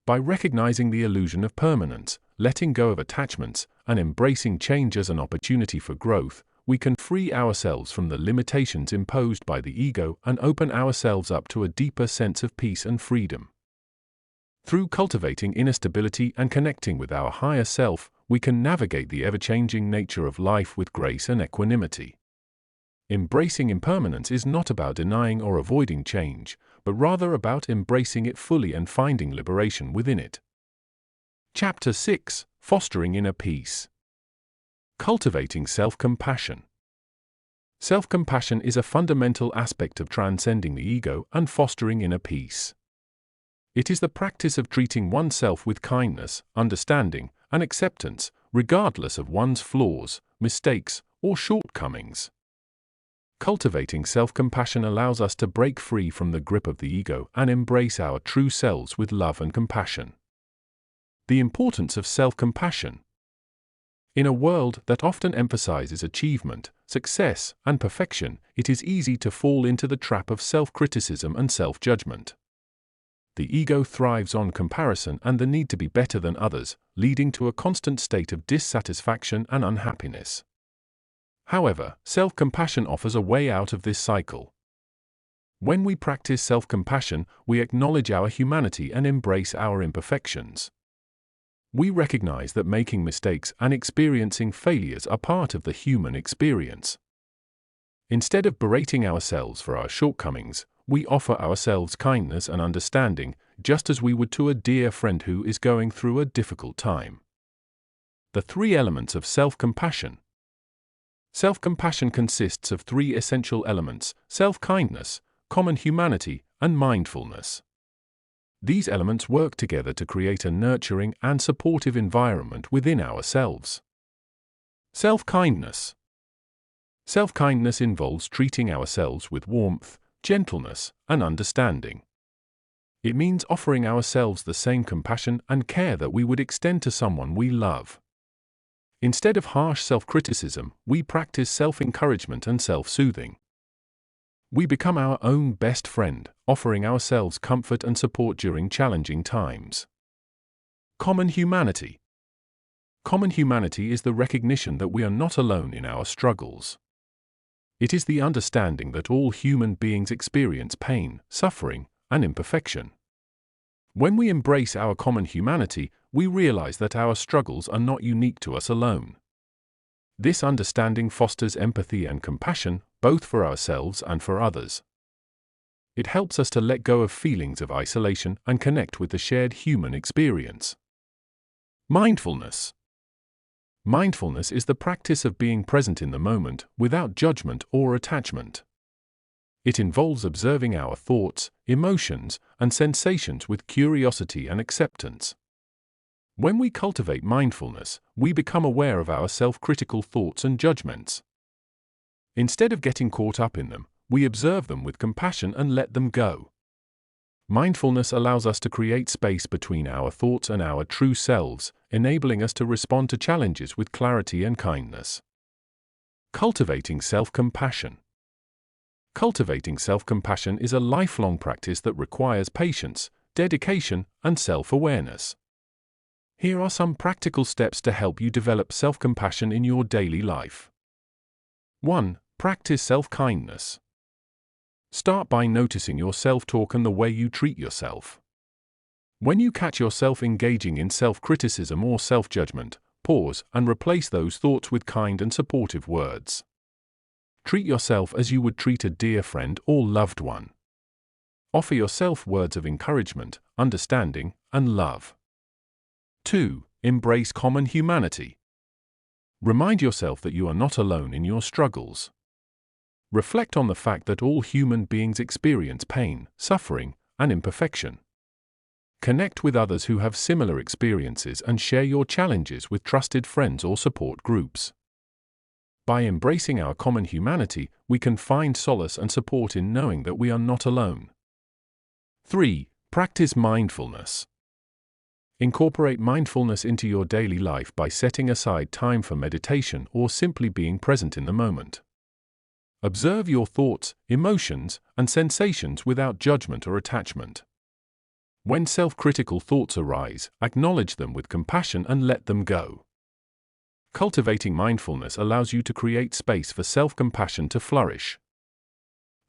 By recognizing the illusion of permanence, letting go of attachments, and embracing change as an opportunity for growth, we can free ourselves from the limitations imposed by the ego and open ourselves up to a deeper sense of peace and freedom. Through cultivating inner stability and connecting with our higher self, we can navigate the ever-changing nature of life with grace and equanimity. Embracing impermanence is not about denying or avoiding change, but rather about embracing it fully and finding liberation within it. Chapter 6: Fostering Inner Peace. Cultivating self-compassion. Self-compassion is a fundamental aspect of transcending the ego and fostering inner peace. It is the practice of treating oneself with kindness, understanding, and acceptance, regardless of one's flaws, mistakes, or shortcomings. Cultivating self-compassion allows us to break free from the grip of the ego and embrace our true selves with love and compassion. The importance of self-compassion. In a world that often emphasizes achievement, success, and perfection, it is easy to fall into the trap of self-criticism and self-judgment. The ego thrives on comparison and the need to be better than others, leading to a constant state of dissatisfaction and unhappiness. However, self-compassion offers a way out of this cycle. When we practice self-compassion, we acknowledge our humanity and embrace our imperfections. We recognize that making mistakes and experiencing failures are part of the human experience. Instead of berating ourselves for our shortcomings, we offer ourselves kindness and understanding, just as we would to a dear friend who is going through a difficult time. The 3 elements of self-compassion. Self-compassion consists of 3 essential elements: self-kindness, common humanity, and mindfulness. These elements work together to create a nurturing and supportive environment within ourselves. Self-kindness. Self-kindness involves treating ourselves with warmth, gentleness, and understanding. It means offering ourselves the same compassion and care that we would extend to someone we love. Instead of harsh self-criticism, we practice self-encouragement and self-soothing. We become our own best friend, offering ourselves comfort and support during challenging times. Common humanity. Common humanity is the recognition that we are not alone in our struggles. It is the understanding that all human beings experience pain, suffering, and imperfection. When we embrace our common humanity, we realize that our struggles are not unique to us alone. This understanding fosters empathy and compassion, both for ourselves and for others. It helps us to let go of feelings of isolation and connect with the shared human experience. Mindfulness. Mindfulness is the practice of being present in the moment, without judgment or attachment. It involves observing our thoughts, emotions, and sensations with curiosity and acceptance. When we cultivate mindfulness, we become aware of our self-critical thoughts and judgments. Instead of getting caught up in them, we observe them with compassion and let them go. Mindfulness allows us to create space between our thoughts and our true selves, enabling us to respond to challenges with clarity and kindness. Cultivating self-compassion. Cultivating self-compassion is a lifelong practice that requires patience, dedication, and self-awareness. Here are some practical steps to help you develop self-compassion in your daily life. 1. Practice self-kindness. Start by noticing your self-talk and the way you treat yourself. When you catch yourself engaging in self-criticism or self-judgment, pause and replace those thoughts with kind and supportive words. Treat yourself as you would treat a dear friend or loved one. Offer yourself words of encouragement, understanding, and love. 2. Embrace common humanity. Remind yourself that you are not alone in your struggles. Reflect on the fact that all human beings experience pain, suffering, and imperfection. Connect with others who have similar experiences and share your challenges with trusted friends or support groups. By embracing our common humanity, we can find solace and support in knowing that we are not alone. 3. Practice mindfulness. Incorporate mindfulness into your daily life by setting aside time for meditation or simply being present in the moment. Observe your thoughts, emotions, and sensations without judgment or attachment. When self-critical thoughts arise, acknowledge them with compassion and let them go. Cultivating mindfulness allows you to create space for self-compassion to flourish.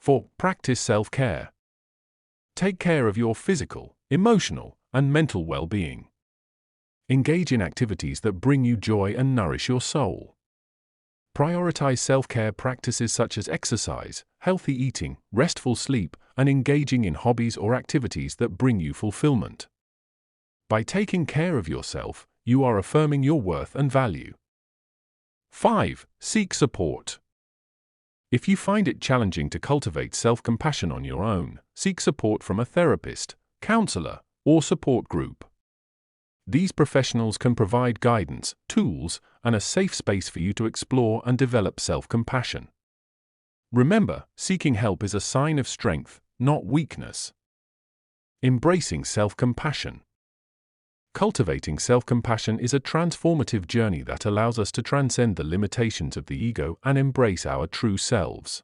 4. Practice self-care. Take care of your physical, emotional, and mental well-being. Engage in activities that bring you joy and nourish your soul. Prioritize self-care practices such as exercise, healthy eating, restful sleep, and engaging in hobbies or activities that bring you fulfillment. By taking care of yourself, you are affirming your worth and value. 5. Seek support. If you find it challenging to cultivate self-compassion on your own, seek support from a therapist, counselor, or support group. These professionals can provide guidance, tools, and a safe space for you to explore and develop self-compassion. Remember, seeking help is a sign of strength, not weakness. Embracing self-compassion. Cultivating self-compassion is a transformative journey that allows us to transcend the limitations of the ego and embrace our true selves.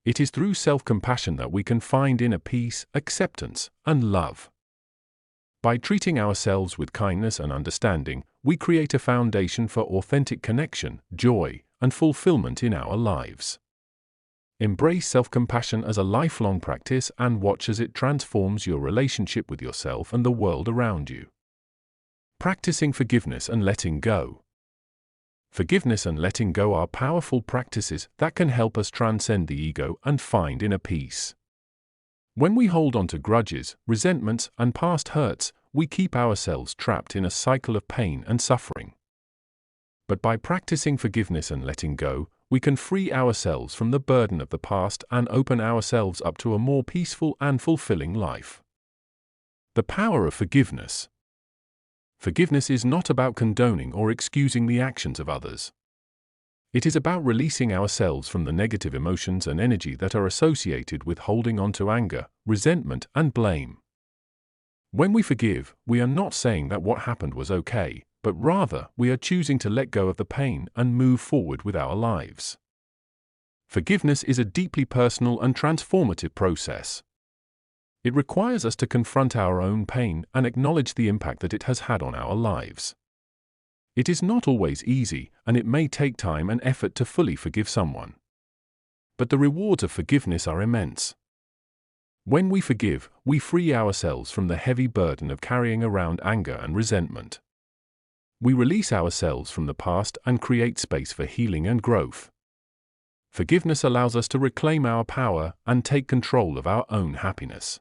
It is through self-compassion that we can find inner peace, acceptance, and love. By treating ourselves with kindness and understanding, we create a foundation for authentic connection, joy, and fulfillment in our lives. Embrace self-compassion as a lifelong practice and watch as it transforms your relationship with yourself and the world around you. Practicing forgiveness and letting go. Forgiveness and letting go are powerful practices that can help us transcend the ego and find inner peace. When we hold on to grudges, resentments, and past hurts, we keep ourselves trapped in a cycle of pain and suffering. But by practicing forgiveness and letting go, we can free ourselves from the burden of the past and open ourselves up to a more peaceful and fulfilling life. The power of forgiveness. Forgiveness is not about condoning or excusing the actions of others. It is about releasing ourselves from the negative emotions and energy that are associated with holding on to anger, resentment, and blame. When we forgive, we are not saying that what happened was okay, but rather we are choosing to let go of the pain and move forward with our lives. Forgiveness is a deeply personal and transformative process. It requires us to confront our own pain and acknowledge the impact that it has had on our lives. It is not always easy, and it may take time and effort to fully forgive someone. But the rewards of forgiveness are immense. When we forgive, we free ourselves from the heavy burden of carrying around anger and resentment. We release ourselves from the past and create space for healing and growth. Forgiveness allows us to reclaim our power and take control of our own happiness.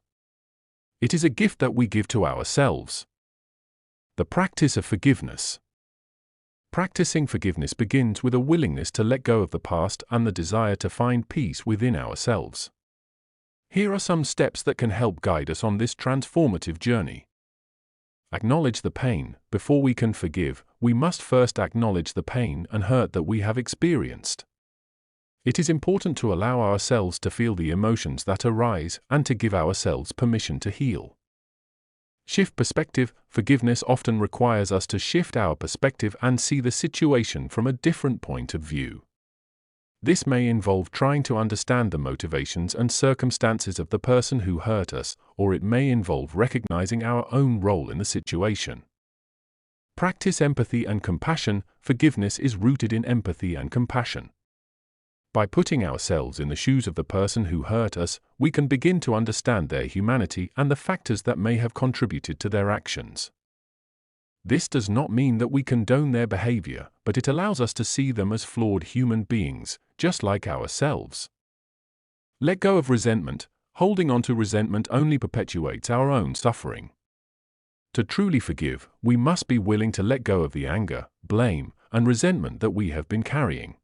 It is a gift that we give to ourselves. The practice of forgiveness. Practicing forgiveness begins with a willingness to let go of the past and the desire to find peace within ourselves. Here are some steps that can help guide us on this transformative journey. Acknowledge the pain. Before we can forgive, we must first acknowledge the pain and hurt that we have experienced. It is important to allow ourselves to feel the emotions that arise and to give ourselves permission to heal. Shift perspective. Forgiveness often requires us to shift our perspective and see the situation from a different point of view. This may involve trying to understand the motivations and circumstances of the person who hurt us, or it may involve recognizing our own role in the situation. Practice empathy and compassion. Forgiveness is rooted in empathy and compassion. By putting ourselves in the shoes of the person who hurt us, we can begin to understand their humanity and the factors that may have contributed to their actions. This does not mean that we condone their behavior, but it allows us to see them as flawed human beings, just like ourselves. Let go of resentment. Holding on to resentment only perpetuates our own suffering. To truly forgive, we must be willing to let go of the anger, blame, and resentment that we have been carrying.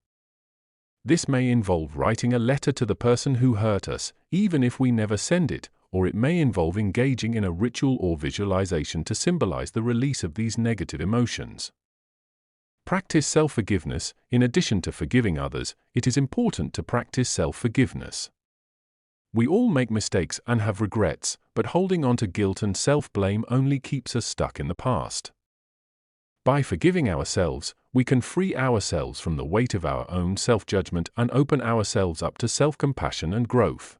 This may involve writing a letter to the person who hurt us, even if we never send it, or it may involve engaging in a ritual or visualization to symbolize the release of these negative emotions. Practice self-forgiveness. In addition to forgiving others, it is important to practice self-forgiveness. We all make mistakes and have regrets, but holding on to guilt and self-blame only keeps us stuck in the past. By forgiving ourselves, we can free ourselves from the weight of our own self-judgment and open ourselves up to self-compassion and growth.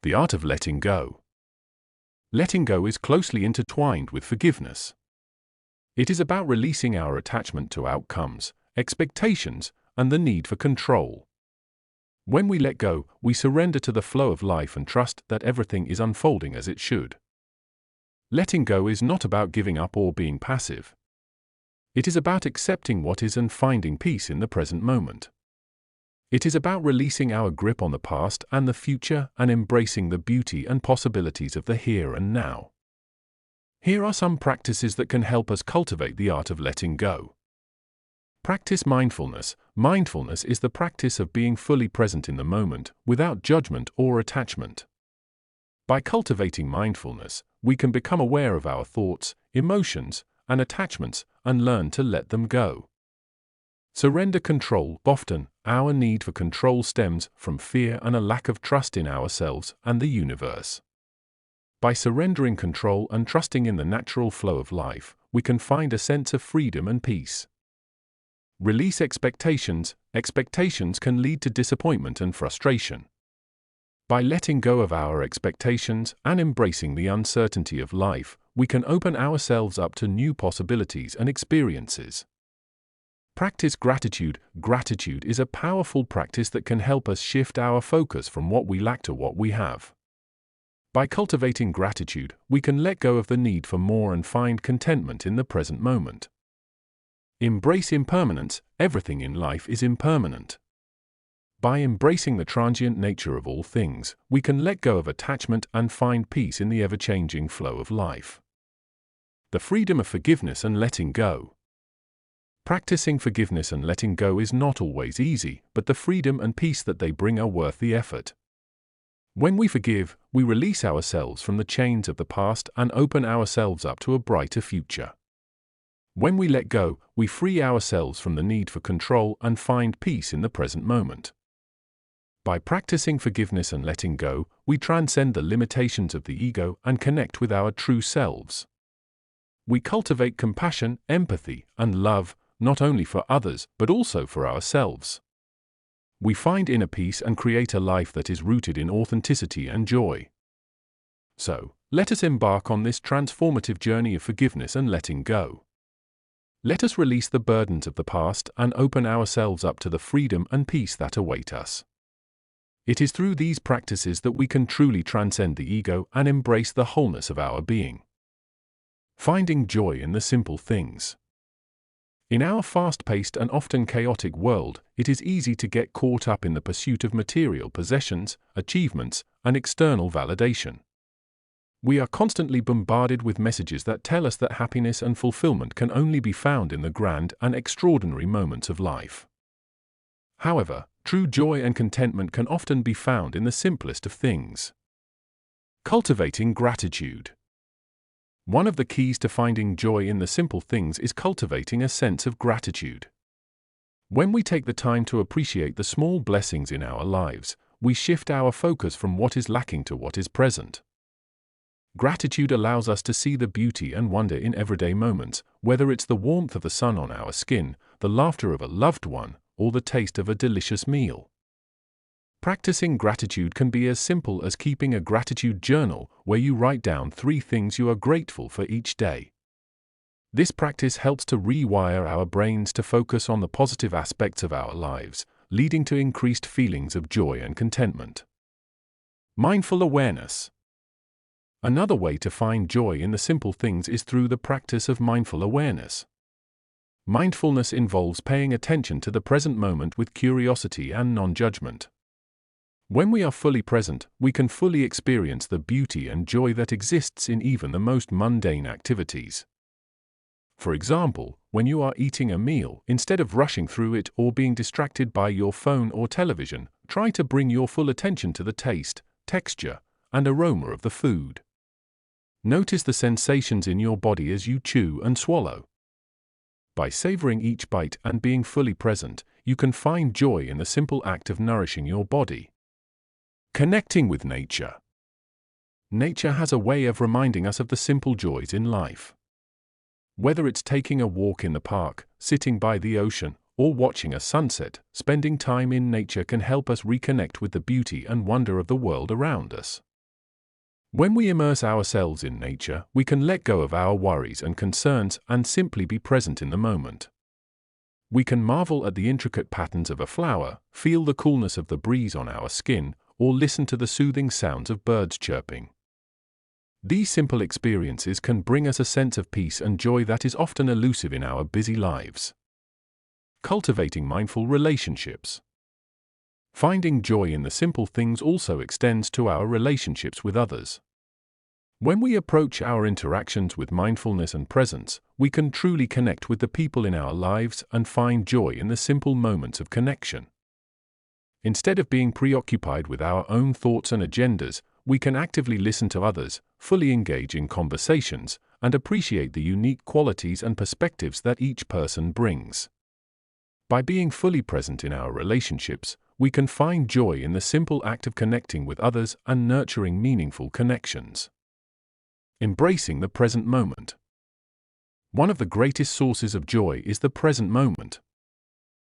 The art of letting go. Letting go is closely intertwined with forgiveness. It is about releasing our attachment to outcomes, expectations, and the need for control. When we let go, we surrender to the flow of life and trust that everything is unfolding as it should. Letting go is not about giving up or being passive. It is about accepting what is and finding peace in the present moment. It is about releasing our grip on the past and the future and embracing the beauty and possibilities of the here and now. Here are some practices that can help us cultivate the art of letting go. Practice mindfulness. Mindfulness is the practice of being fully present in the moment, without judgment or attachment. By cultivating mindfulness, we can become aware of our thoughts, emotions, and attachments and learn to let them go. Surrender control. Often, our need for control stems from fear and a lack of trust in ourselves and the universe. By surrendering control and trusting in the natural flow of life, we can find a sense of freedom and peace. Release expectations. Expectations can lead to disappointment and frustration. By letting go of our expectations and embracing the uncertainty of life, we can open ourselves up to new possibilities and experiences. Practice gratitude. Gratitude is a powerful practice that can help us shift our focus from what we lack to what we have. By cultivating gratitude, we can let go of the need for more and find contentment in the present moment. Embrace impermanence. Everything in life is impermanent. By embracing the transient nature of all things, we can let go of attachment and find peace in the ever-changing flow of life. The freedom of forgiveness and letting go. Practicing forgiveness and letting go is not always easy, but the freedom and peace that they bring are worth the effort. When we forgive, we release ourselves from the chains of the past and open ourselves up to a brighter future. When we let go, we free ourselves from the need for control and find peace in the present moment. By practicing forgiveness and letting go, we transcend the limitations of the ego and connect with our true selves. We cultivate compassion, empathy, and love, not only for others, but also for ourselves. We find inner peace and create a life that is rooted in authenticity and joy. So, let us embark on this transformative journey of forgiveness and letting go. Let us release the burdens of the past and open ourselves up to the freedom and peace that await us. It is through these practices that we can truly transcend the ego and embrace the wholeness of our being. Finding joy in the simple things. In our fast-paced and often chaotic world, it is easy to get caught up in the pursuit of material possessions, achievements, and external validation. We are constantly bombarded with messages that tell us that happiness and fulfillment can only be found in the grand and extraordinary moments of life. However, true joy and contentment can often be found in the simplest of things. Cultivating gratitude. One of the keys to finding joy in the simple things is cultivating a sense of gratitude. When we take the time to appreciate the small blessings in our lives, we shift our focus from what is lacking to what is present. Gratitude allows us to see the beauty and wonder in everyday moments, whether it's the warmth of the sun on our skin, the laughter of a loved one, or the taste of a delicious meal. Practicing gratitude can be as simple as keeping a gratitude journal where you write down 3 things you are grateful for each day. This practice helps to rewire our brains to focus on the positive aspects of our lives, leading to increased feelings of joy and contentment. Mindful awareness. Another way to find joy in the simple things is through the practice of mindful awareness. Mindfulness involves paying attention to the present moment with curiosity and non-judgment. When we are fully present, we can fully experience the beauty and joy that exists in even the most mundane activities. For example, when you are eating a meal, instead of rushing through it or being distracted by your phone or television, try to bring your full attention to the taste, texture, and aroma of the food. Notice the sensations in your body as you chew and swallow. By savoring each bite and being fully present, you can find joy in the simple act of nourishing your body. Connecting with nature. Nature has a way of reminding us of the simple joys in life. Whether it's taking a walk in the park, sitting by the ocean, or watching a sunset, spending time in nature can help us reconnect with the beauty and wonder of the world around us. When we immerse ourselves in nature, we can let go of our worries and concerns and simply be present in the moment. We can marvel at the intricate patterns of a flower, feel the coolness of the breeze on our skin, or listen to the soothing sounds of birds chirping. These simple experiences can bring us a sense of peace and joy that is often elusive in our busy lives. Cultivating mindful relationships. Finding joy in the simple things also extends to our relationships with others. When we approach our interactions with mindfulness and presence, we can truly connect with the people in our lives and find joy in the simple moments of connection. Instead of being preoccupied with our own thoughts and agendas, we can actively listen to others, fully engage in conversations, and appreciate the unique qualities and perspectives that each person brings. By being fully present in our relationships, we can find joy in the simple act of connecting with others and nurturing meaningful connections. Embracing the present moment. One of the greatest sources of joy is the present moment.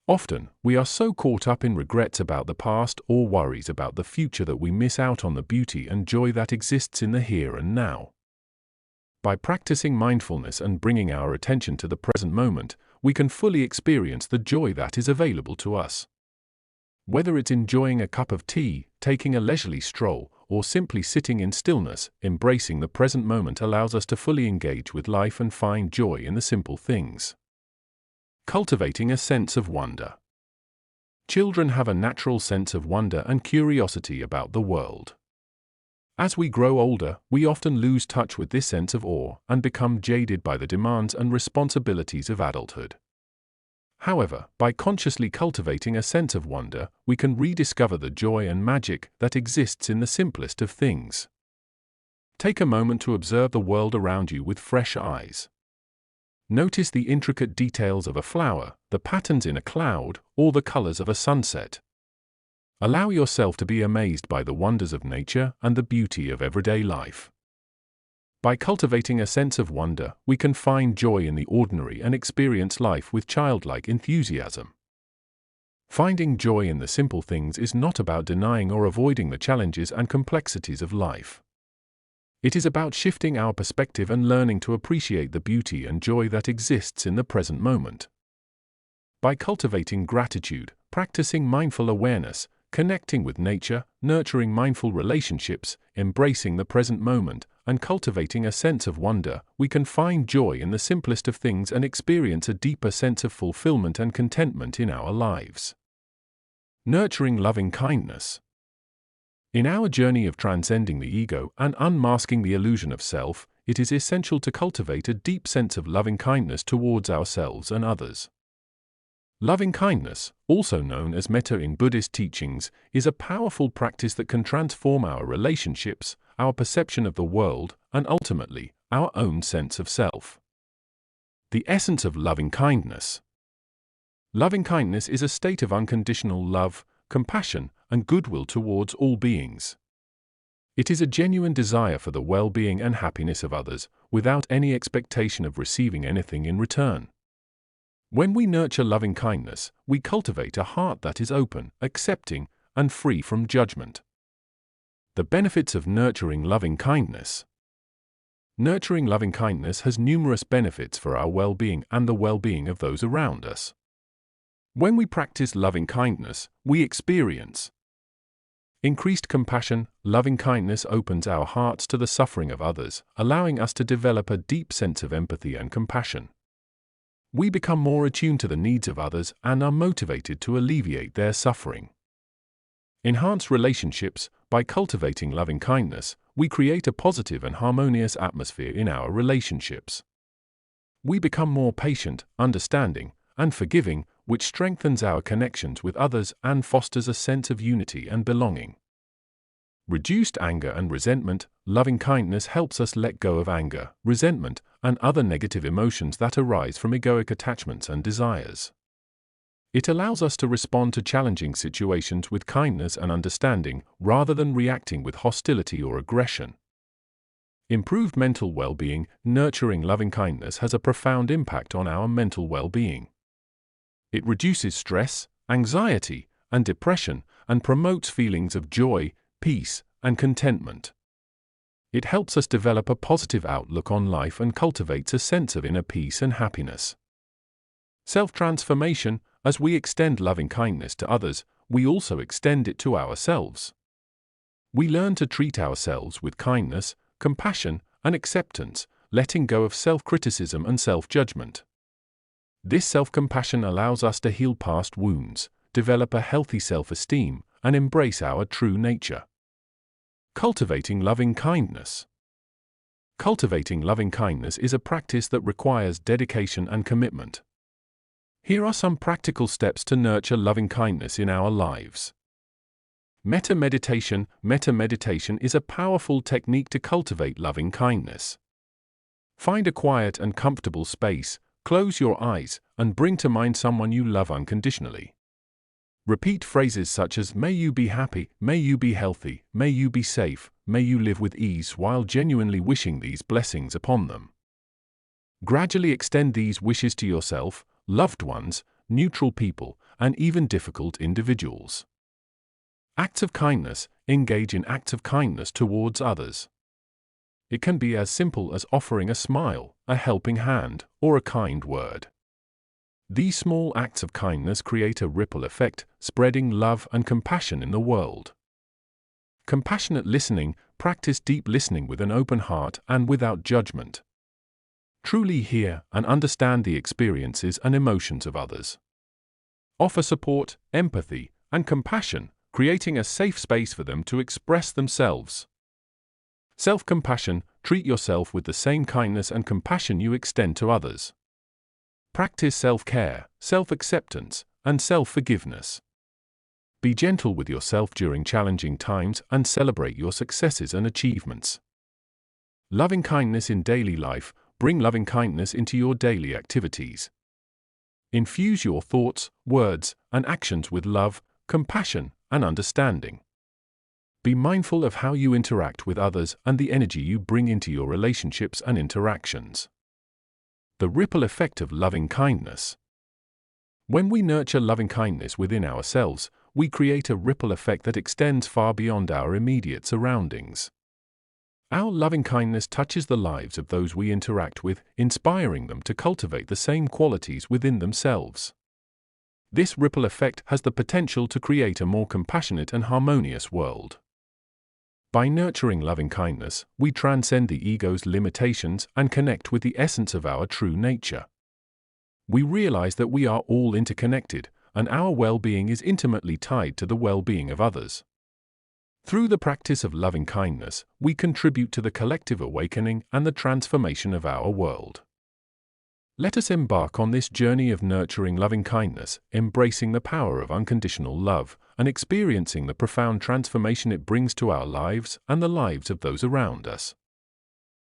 Often, we are so caught up in regrets about the past or worries about the future that we miss out on the beauty and joy that exists in the here and now. By practicing mindfulness and bringing our attention to the present moment, we can fully experience the joy that is available to us. Whether it's enjoying a cup of tea, taking a leisurely stroll, or simply sitting in stillness, embracing the present moment allows us to fully engage with life and find joy in the simple things. Cultivating a sense of wonder. Children have a natural sense of wonder and curiosity about the world. As we grow older, we often lose touch with this sense of awe and become jaded by the demands and responsibilities of adulthood. However, by consciously cultivating a sense of wonder, we can rediscover the joy and magic that exists in the simplest of things. Take a moment to observe the world around you with fresh eyes. Notice the intricate details of a flower, the patterns in a cloud, or the colors of a sunset. Allow yourself to be amazed by the wonders of nature and the beauty of everyday life. By cultivating a sense of wonder, we can find joy in the ordinary and experience life with childlike enthusiasm. Finding joy in the simple things is not about denying or avoiding the challenges and complexities of life. It is about shifting our perspective and learning to appreciate the beauty and joy that exists in the present moment. By cultivating gratitude, practicing mindful awareness, connecting with nature, nurturing mindful relationships, embracing the present moment, and cultivating a sense of wonder, we can find joy in the simplest of things and experience a deeper sense of fulfillment and contentment in our lives. Nurturing loving kindness. In our journey of transcending the ego and unmasking the illusion of self, it is essential to cultivate a deep sense of loving kindness towards ourselves and others. Loving kindness, also known as metta in Buddhist teachings, is a powerful practice that can transform our relationships, our perception of the world, and ultimately, our own sense of self. The essence of loving kindness. Loving kindness is a state of unconditional love, compassion, and goodwill towards all beings. It is a genuine desire for the well-being and happiness of others, without any expectation of receiving anything in return. When we nurture loving kindness, we cultivate a heart that is open, accepting, and free from judgment. The benefits of nurturing loving kindness. Nurturing loving kindness has numerous benefits for our well-being and the well-being of those around us. When we practice loving kindness, we experience increased compassion. Loving kindness opens our hearts to the suffering of others, allowing us to develop a deep sense of empathy and compassion. We become more attuned to the needs of others and are motivated to alleviate their suffering. Enhance relationships. By cultivating loving kindness, we create a positive and harmonious atmosphere in our relationships. We become more patient, understanding, and forgiving, which strengthens our connections with others and fosters a sense of unity and belonging. Reduced anger and resentment. Loving kindness helps us let go of anger, resentment, and other negative emotions that arise from egoic attachments and desires. It allows us to respond to challenging situations with kindness and understanding, rather than reacting with hostility or aggression. Improved mental well-being. Nurturing loving kindness has a profound impact on our mental well-being. It reduces stress, anxiety, and depression, and promotes feelings of joy, peace, and contentment. It helps us develop a positive outlook on life and cultivates a sense of inner peace and happiness. Self-transformation. As we extend loving kindness to others, we also extend it to ourselves. We learn to treat ourselves with kindness, compassion, and acceptance, letting go of self-criticism and self-judgment. This self-compassion allows us to heal past wounds, develop a healthy self-esteem, and embrace our true nature. Cultivating loving kindness. Cultivating loving kindness is a practice that requires dedication and commitment. Here are some practical steps to nurture loving kindness in our lives. Metta meditation. Metta meditation is a powerful technique to cultivate loving kindness. Find a quiet and comfortable space, close your eyes, and bring to mind someone you love unconditionally. Repeat phrases such as, "May you be happy, may you be healthy, may you be safe, may you live with ease," while genuinely wishing these blessings upon them. Gradually extend these wishes to yourself, loved ones, neutral people, and even difficult individuals. Acts of kindness. Engage in acts of kindness towards others. It can be as simple as offering a smile, a helping hand, or a kind word. These small acts of kindness create a ripple effect, spreading love and compassion in the world. Compassionate listening. Practice deep listening with an open heart and without judgment. Truly hear and understand the experiences and emotions of others. Offer support, empathy, and compassion, creating a safe space for them to express themselves. Self-compassion. Treat yourself with the same kindness and compassion you extend to others. Practice self-care, self-acceptance, and self-forgiveness. Be gentle with yourself during challenging times and celebrate your successes and achievements. Loving kindness in daily life. Bring loving kindness into your daily activities. Infuse your thoughts, words, and actions with love, compassion, and understanding. Be mindful of how you interact with others and the energy you bring into your relationships and interactions. The ripple effect of loving kindness. When we nurture loving kindness within ourselves, we create a ripple effect that extends far beyond our immediate surroundings. Our loving kindness touches the lives of those we interact with, inspiring them to cultivate the same qualities within themselves. This ripple effect has the potential to create a more compassionate and harmonious world. By nurturing loving kindness, we transcend the ego's limitations and connect with the essence of our true nature. We realize that we are all interconnected, and our well-being is intimately tied to the well-being of others. Through the practice of loving kindness, we contribute to the collective awakening and the transformation of our world. Let us embark on this journey of nurturing loving kindness, embracing the power of unconditional love, and experiencing the profound transformation it brings to our lives and the lives of those around us.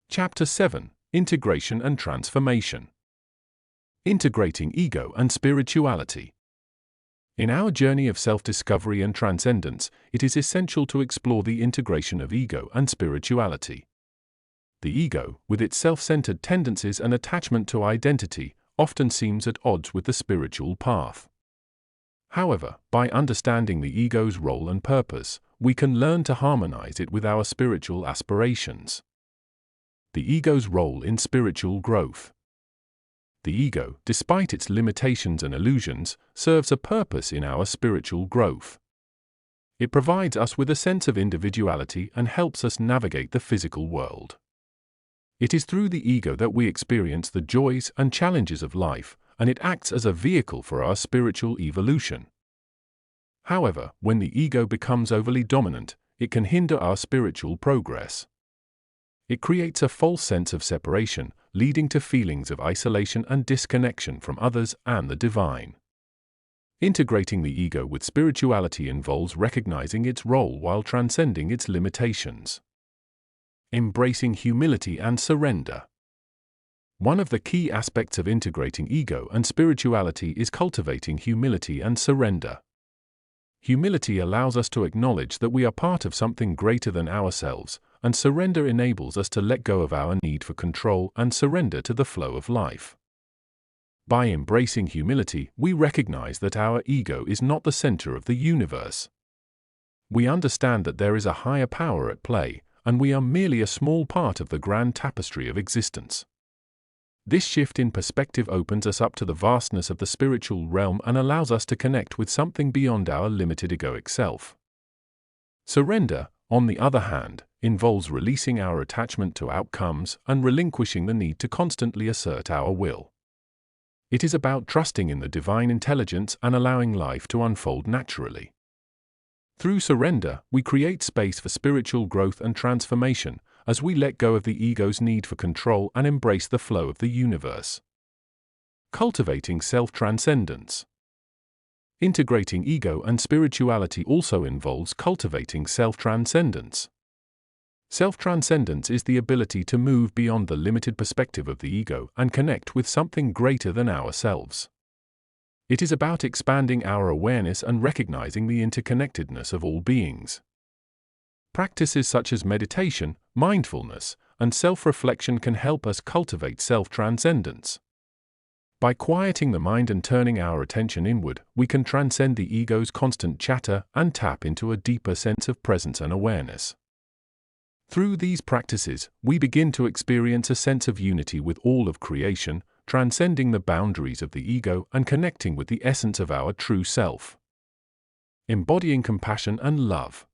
Chapter 7: Integration and Transformation. Integrating ego and spirituality. In our journey of self-discovery and transcendence, it is essential to explore the integration of ego and spirituality. The ego, with its self-centered tendencies and attachment to identity, often seems at odds with the spiritual path. However, by understanding the ego's role and purpose, we can learn to harmonize it with our spiritual aspirations. The ego's role in spiritual growth. The ego, despite its limitations and illusions, serves a purpose in our spiritual growth. It provides us with a sense of individuality and helps us navigate the physical world. It is through the ego that we experience the joys and challenges of life, and it acts as a vehicle for our spiritual evolution. However, when the ego becomes overly dominant, it can hinder our spiritual progress. It creates a false sense of separation, leading to feelings of isolation and disconnection from others and the divine. Integrating the ego with spirituality involves recognizing its role while transcending its limitations. Embracing humility and surrender. One of the key aspects of integrating ego and spirituality is cultivating humility and surrender. Humility allows us to acknowledge that we are part of something greater than ourselves, and surrender enables us to let go of our need for control and surrender to the flow of life. By embracing humility, we recognize that our ego is not the center of the universe. We understand that there is a higher power at play, and we are merely a small part of the grand tapestry of existence. This shift in perspective opens us up to the vastness of the spiritual realm and allows us to connect with something beyond our limited egoic self. Surrender, on the other hand, involves releasing our attachment to outcomes and relinquishing the need to constantly assert our will. It is about trusting in the divine intelligence and allowing life to unfold naturally. Through surrender, we create space for spiritual growth and transformation as we let go of the ego's need for control and embrace the flow of the universe. Cultivating self-transcendence. Integrating ego and spirituality also involves cultivating self-transcendence. Self-transcendence is the ability to move beyond the limited perspective of the ego and connect with something greater than ourselves. It is about expanding our awareness and recognizing the interconnectedness of all beings. Practices such as meditation, mindfulness, and self-reflection can help us cultivate self-transcendence. By quieting the mind and turning our attention inward, we can transcend the ego's constant chatter and tap into a deeper sense of presence and awareness. Through these practices, we begin to experience a sense of unity with all of creation, transcending the boundaries of the ego and connecting with the essence of our true self. Embodying compassion and love.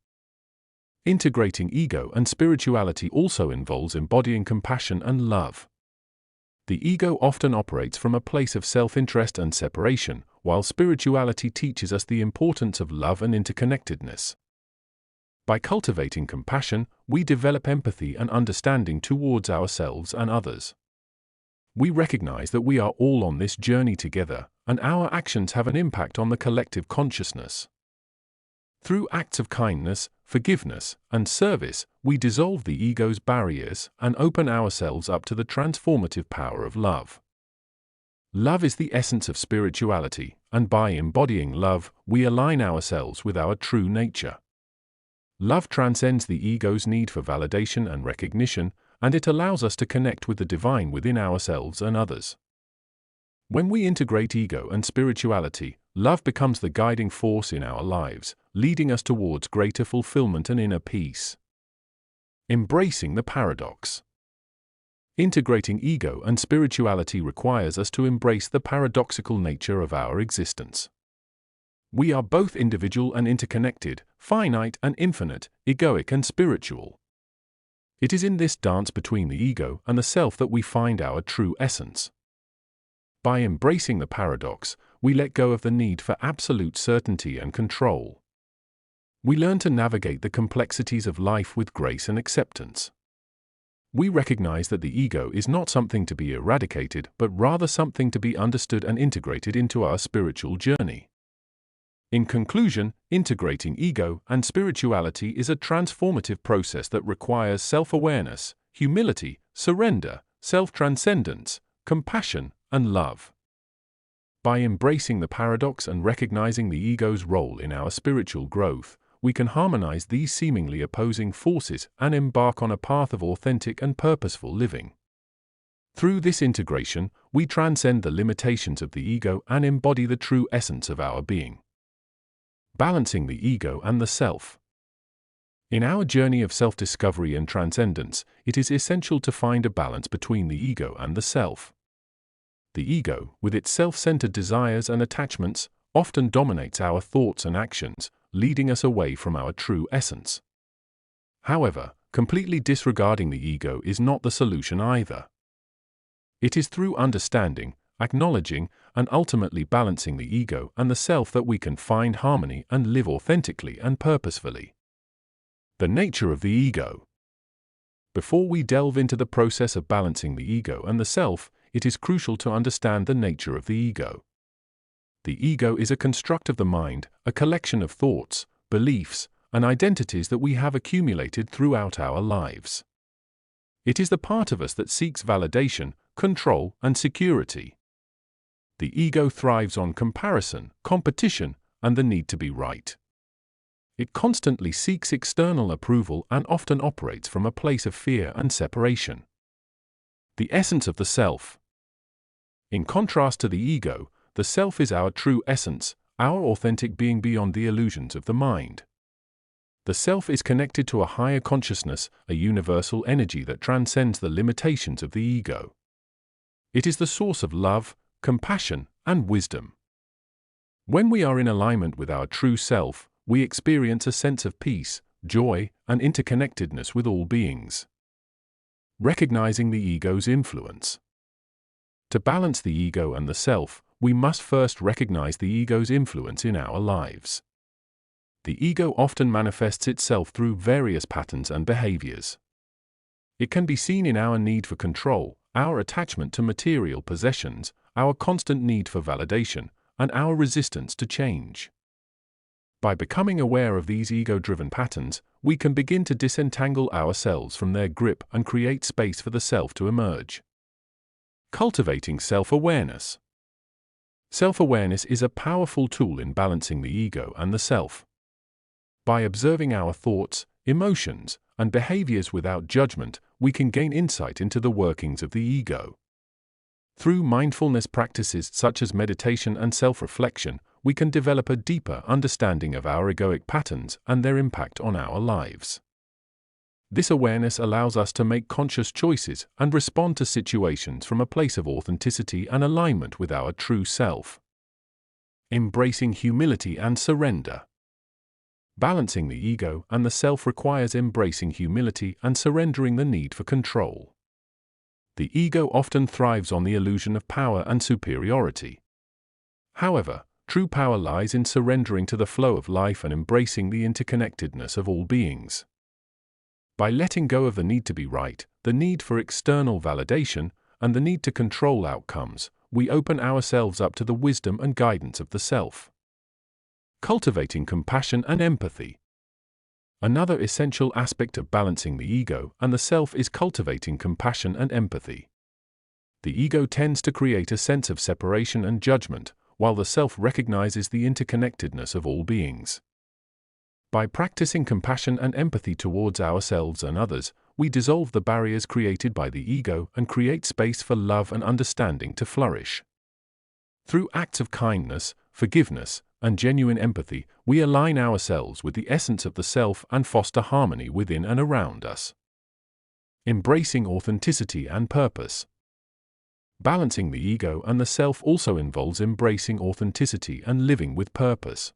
Integrating ego and spirituality also involves embodying compassion and love. The ego often operates from a place of self-interest and separation, while spirituality teaches us the importance of love and interconnectedness. By cultivating compassion, we develop empathy and understanding towards ourselves and others. We recognize that we are all on this journey together, and our actions have an impact on the collective consciousness. Through acts of kindness, forgiveness, and service, we dissolve the ego's barriers and open ourselves up to the transformative power of love. Love is the essence of spirituality, and by embodying love, we align ourselves with our true nature. Love transcends the ego's need for validation and recognition, and it allows us to connect with the divine within ourselves and others. When we integrate ego and spirituality, love becomes the guiding force in our lives, leading us towards greater fulfillment and inner peace. Embracing the paradox. Integrating ego and spirituality requires us to embrace the paradoxical nature of our existence. We are both individual and interconnected, finite and infinite, egoic and spiritual. It is in this dance between the ego and the self that we find our true essence. By embracing the paradox, we let go of the need for absolute certainty and control. We learn to navigate the complexities of life with grace and acceptance. We recognize that the ego is not something to be eradicated, but rather something to be understood and integrated into our spiritual journey. In conclusion, integrating ego and spirituality is a transformative process that requires self-awareness, humility, surrender, self-transcendence, compassion, and love. By embracing the paradox and recognizing the ego's role in our spiritual growth, we can harmonize these seemingly opposing forces and embark on a path of authentic and purposeful living. Through this integration, we transcend the limitations of the ego and embody the true essence of our being. Balancing the ego and the self. In our journey of self-discovery and transcendence, it is essential to find a balance between the ego and the self. The ego, with its self-centered desires and attachments, often dominates our thoughts and actions, leading us away from our true essence. However, completely disregarding the ego is not the solution either. It is through understanding, acknowledging, and ultimately balancing the ego and the self that we can find harmony and live authentically and purposefully. The nature of the ego. Before we delve into the process of balancing the ego and the self, it is crucial to understand the nature of the ego. The ego is a construct of the mind, a collection of thoughts, beliefs, and identities that we have accumulated throughout our lives. It is the part of us that seeks validation, control, and security. The ego thrives on comparison, competition, and the need to be right. It constantly seeks external approval and often operates from a place of fear and separation. The essence of the self. In contrast to the ego, the self is our true essence, our authentic being beyond the illusions of the mind. The self is connected to a higher consciousness, a universal energy that transcends the limitations of the ego. It is the source of love, compassion, and wisdom. When we are in alignment with our true self, we experience a sense of peace, joy, and interconnectedness with all beings. Recognizing the ego's influence. To balance the ego and the self, we must first recognize the ego's influence in our lives. The ego often manifests itself through various patterns and behaviors. It can be seen in our need for control, our attachment to material possessions, our constant need for validation, and our resistance to change. By becoming aware of these ego-driven patterns, we can begin to disentangle ourselves from their grip and create space for the self to emerge. Cultivating self-awareness. Self-awareness is a powerful tool in balancing the ego and the self. By observing our thoughts, emotions, and behaviors without judgment, we can gain insight into the workings of the ego. Through mindfulness practices such as meditation and self-reflection, we can develop a deeper understanding of our egoic patterns and their impact on our lives. This awareness allows us to make conscious choices and respond to situations from a place of authenticity and alignment with our true self. Embracing humility and surrender. Balancing the ego and the self requires embracing humility and surrendering the need for control. The ego often thrives on the illusion of power and superiority. However, true power lies in surrendering to the flow of life and embracing the interconnectedness of all beings. By letting go of the need to be right, the need for external validation, and the need to control outcomes, we open ourselves up to the wisdom and guidance of the self. Cultivating compassion and empathy. Another essential aspect of balancing the ego and the self is cultivating compassion and empathy. The ego tends to create a sense of separation and judgment, while the self recognizes the interconnectedness of all beings. By practicing compassion and empathy towards ourselves and others, we dissolve the barriers created by the ego and create space for love and understanding to flourish. Through acts of kindness, forgiveness, and genuine empathy, we align ourselves with the essence of the self and foster harmony within and around us. Embracing authenticity and purpose. Balancing the ego and the self also involves embracing authenticity and living with purpose.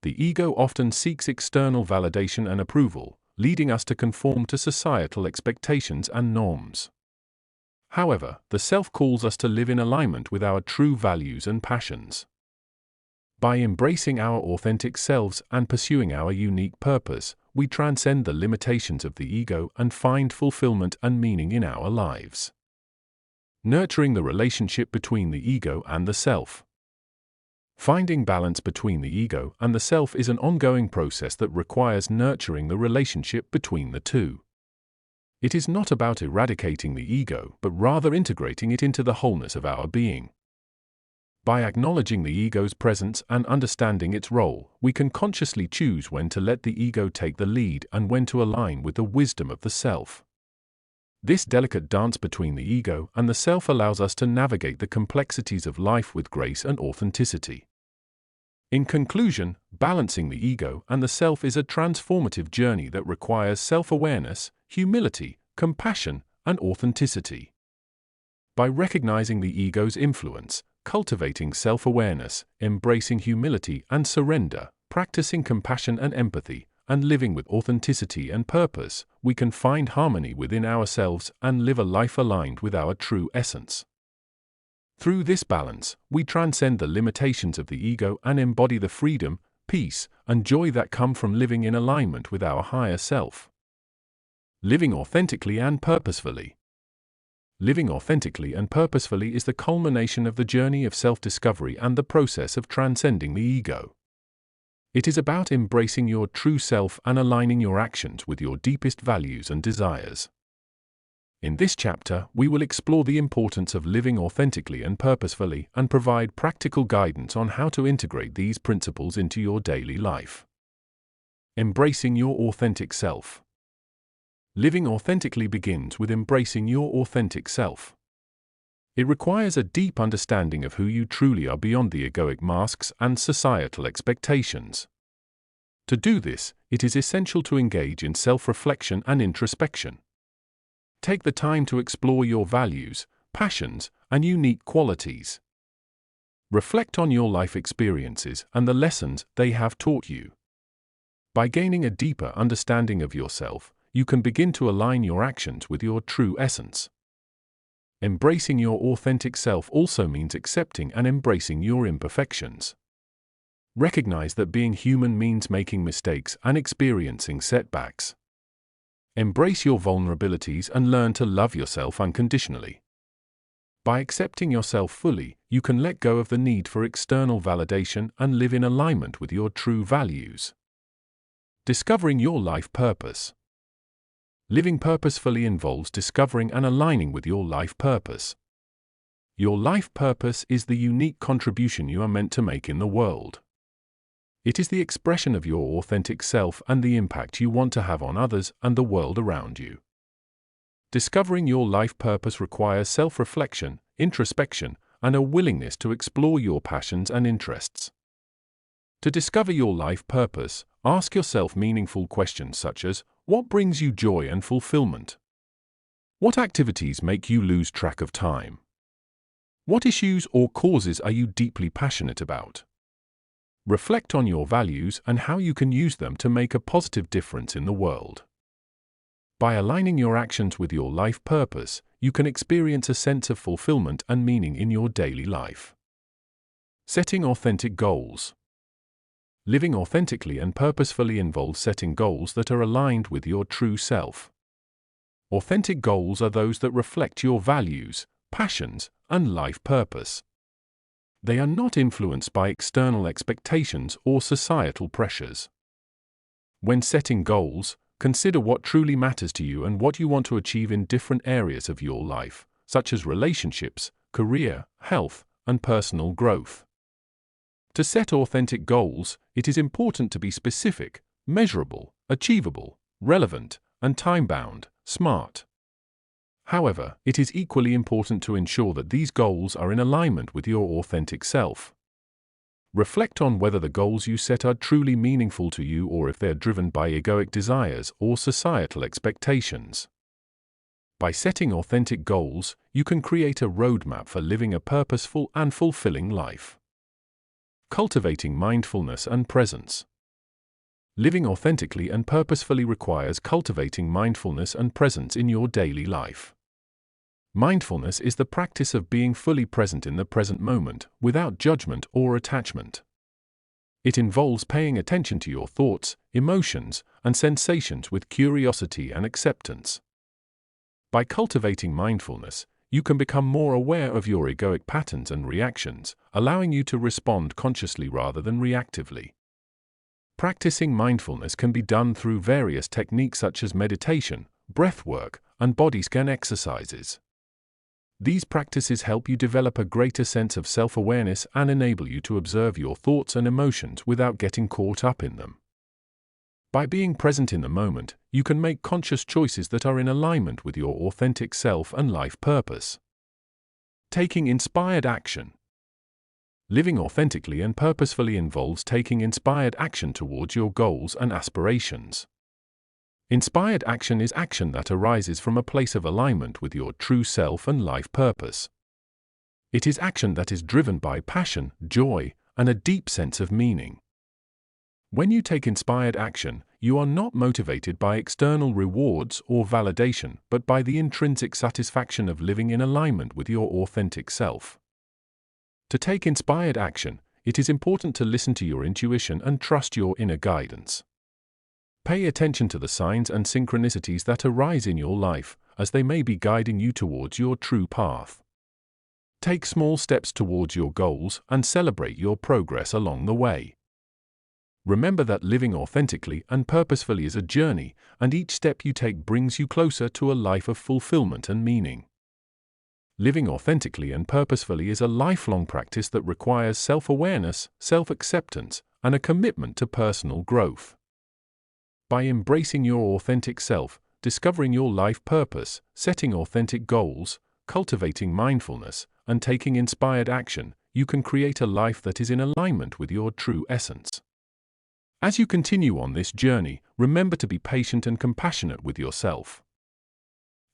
The ego often seeks external validation and approval, leading us to conform to societal expectations and norms. However, the self calls us to live in alignment with our true values and passions. By embracing our authentic selves and pursuing our unique purpose, we transcend the limitations of the ego and find fulfillment and meaning in our lives. Nurturing the relationship between the ego and the self. Finding balance between the ego and the self is an ongoing process that requires nurturing the relationship between the two. It is not about eradicating the ego, but rather integrating it into the wholeness of our being. By acknowledging the ego's presence and understanding its role, we can consciously choose when to let the ego take the lead and when to align with the wisdom of the self. This delicate dance between the ego and the self allows us to navigate the complexities of life with grace and authenticity. In conclusion, balancing the ego and the self is a transformative journey that requires self-awareness, humility, compassion, and authenticity. By recognizing the ego's influence, cultivating self-awareness, embracing humility and surrender, practicing compassion and empathy, and living with authenticity and purpose, we can find harmony within ourselves and live a life aligned with our true essence. Through this balance, we transcend the limitations of the ego and embody the freedom, peace, and joy that come from living in alignment with our higher self. Living authentically and purposefully. Living authentically and purposefully is the culmination of the journey of self-discovery and the process of transcending the ego. It is about embracing your true self and aligning your actions with your deepest values and desires. In this chapter, we will explore the importance of living authentically and purposefully and provide practical guidance on how to integrate these principles into your daily life. Embracing your authentic self. Living authentically begins with embracing your authentic self. It requires a deep understanding of who you truly are beyond the egoic masks and societal expectations. To do this, it is essential to engage in self-reflection and introspection. Take the time to explore your values, passions, and unique qualities. Reflect on your life experiences and the lessons they have taught you. By gaining a deeper understanding of yourself, you can begin to align your actions with your true essence. Embracing your authentic self also means accepting and embracing your imperfections. Recognize that being human means making mistakes and experiencing setbacks. Embrace your vulnerabilities and learn to love yourself unconditionally. By accepting yourself fully, you can let go of the need for external validation and live in alignment with your true values. Discovering your life purpose. Living purposefully involves discovering and aligning with your life purpose. Your life purpose is the unique contribution you are meant to make in the world. It is the expression of your authentic self and the impact you want to have on others and the world around you. Discovering your life purpose requires self-reflection, introspection, and a willingness to explore your passions and interests. To discover your life purpose, ask yourself meaningful questions such as, what brings you joy and fulfillment? What activities make you lose track of time? What issues or causes are you deeply passionate about? Reflect on your values and how you can use them to make a positive difference in the world. By aligning your actions with your life purpose, you can experience a sense of fulfillment and meaning in your daily life. Setting authentic goals. Living authentically and purposefully involves setting goals that are aligned with your true self. Authentic goals are those that reflect your values, passions, and life purpose. They are not influenced by external expectations or societal pressures. When setting goals, consider what truly matters to you and what you want to achieve in different areas of your life, such as relationships, career, health, and personal growth. To set authentic goals, it is important to be specific, measurable, achievable, relevant, and time-bound, SMART. However, it is equally important to ensure that these goals are in alignment with your authentic self. Reflect on whether the goals you set are truly meaningful to you or if they're driven by egoic desires or societal expectations. By setting authentic goals, you can create a roadmap for living a purposeful and fulfilling life. Cultivating mindfulness and presence. Living authentically and purposefully requires cultivating mindfulness and presence in your daily life. Mindfulness is the practice of being fully present in the present moment, without judgment or attachment. It involves paying attention to your thoughts, emotions, and sensations with curiosity and acceptance. By cultivating mindfulness, you can become more aware of your egoic patterns and reactions, allowing you to respond consciously rather than reactively. Practicing mindfulness can be done through various techniques such as meditation, breath work, and body scan exercises. These practices help you develop a greater sense of self-awareness and enable you to observe your thoughts and emotions without getting caught up in them. By being present in the moment, you can make conscious choices that are in alignment with your authentic self and life purpose. Taking inspired action. Living authentically and purposefully involves taking inspired action towards your goals and aspirations. Inspired action is action that arises from a place of alignment with your true self and life purpose. It is action that is driven by passion, joy, and a deep sense of meaning. When you take inspired action, you are not motivated by external rewards or validation, but by the intrinsic satisfaction of living in alignment with your authentic self. To take inspired action, it is important to listen to your intuition and trust your inner guidance. Pay attention to the signs and synchronicities that arise in your life, as they may be guiding you towards your true path. Take small steps towards your goals and celebrate your progress along the way. Remember that living authentically and purposefully is a journey, and each step you take brings you closer to a life of fulfillment and meaning. Living authentically and purposefully is a lifelong practice that requires self-awareness, self-acceptance, and a commitment to personal growth. By embracing your authentic self, discovering your life purpose, setting authentic goals, cultivating mindfulness, and taking inspired action, you can create a life that is in alignment with your true essence. As you continue on this journey, remember to be patient and compassionate with yourself.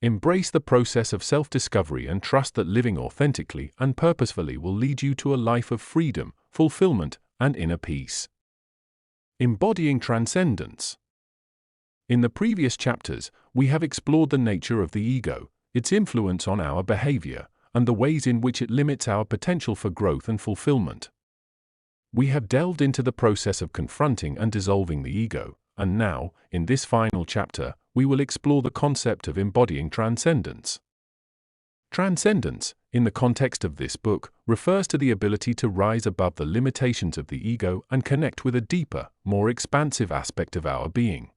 Embrace the process of self-discovery and trust that living authentically and purposefully will lead you to a life of freedom, fulfillment, and inner peace. Embodying transcendence. In the previous chapters, we have explored the nature of the ego, its influence on our behavior, and the ways in which it limits our potential for growth and fulfillment. We have delved into the process of confronting and dissolving the ego, and now, in this final chapter, we will explore the concept of embodying transcendence. Transcendence, in the context of this book, refers to the ability to rise above the limitations of the ego and connect with a deeper, more expansive aspect of our being.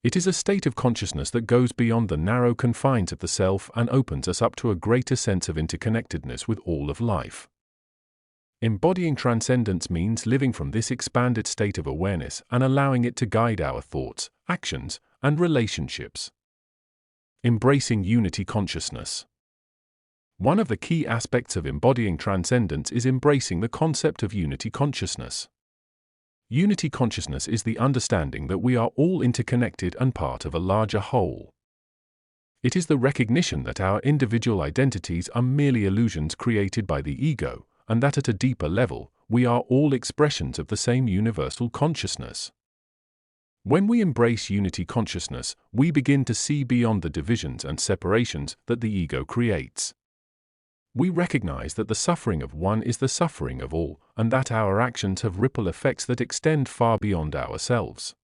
It is a state of consciousness that goes beyond the narrow confines of the self and opens us up to a greater sense of interconnectedness with all of life. Embodying transcendence means living from this expanded state of awareness and allowing it to guide our thoughts, actions, and relationships. Embracing unity consciousness. One of the key aspects of embodying transcendence is embracing the concept of unity consciousness. Unity consciousness is the understanding that we are all interconnected and part of a larger whole. It is the recognition that our individual identities are merely illusions created by the ego, and that at a deeper level, we are all expressions of the same universal consciousness. When we embrace unity consciousness, we begin to see beyond the divisions and separations that the ego creates. We recognize that the suffering of one is the suffering of all, and that our actions have ripple effects that extend far beyond ourselves.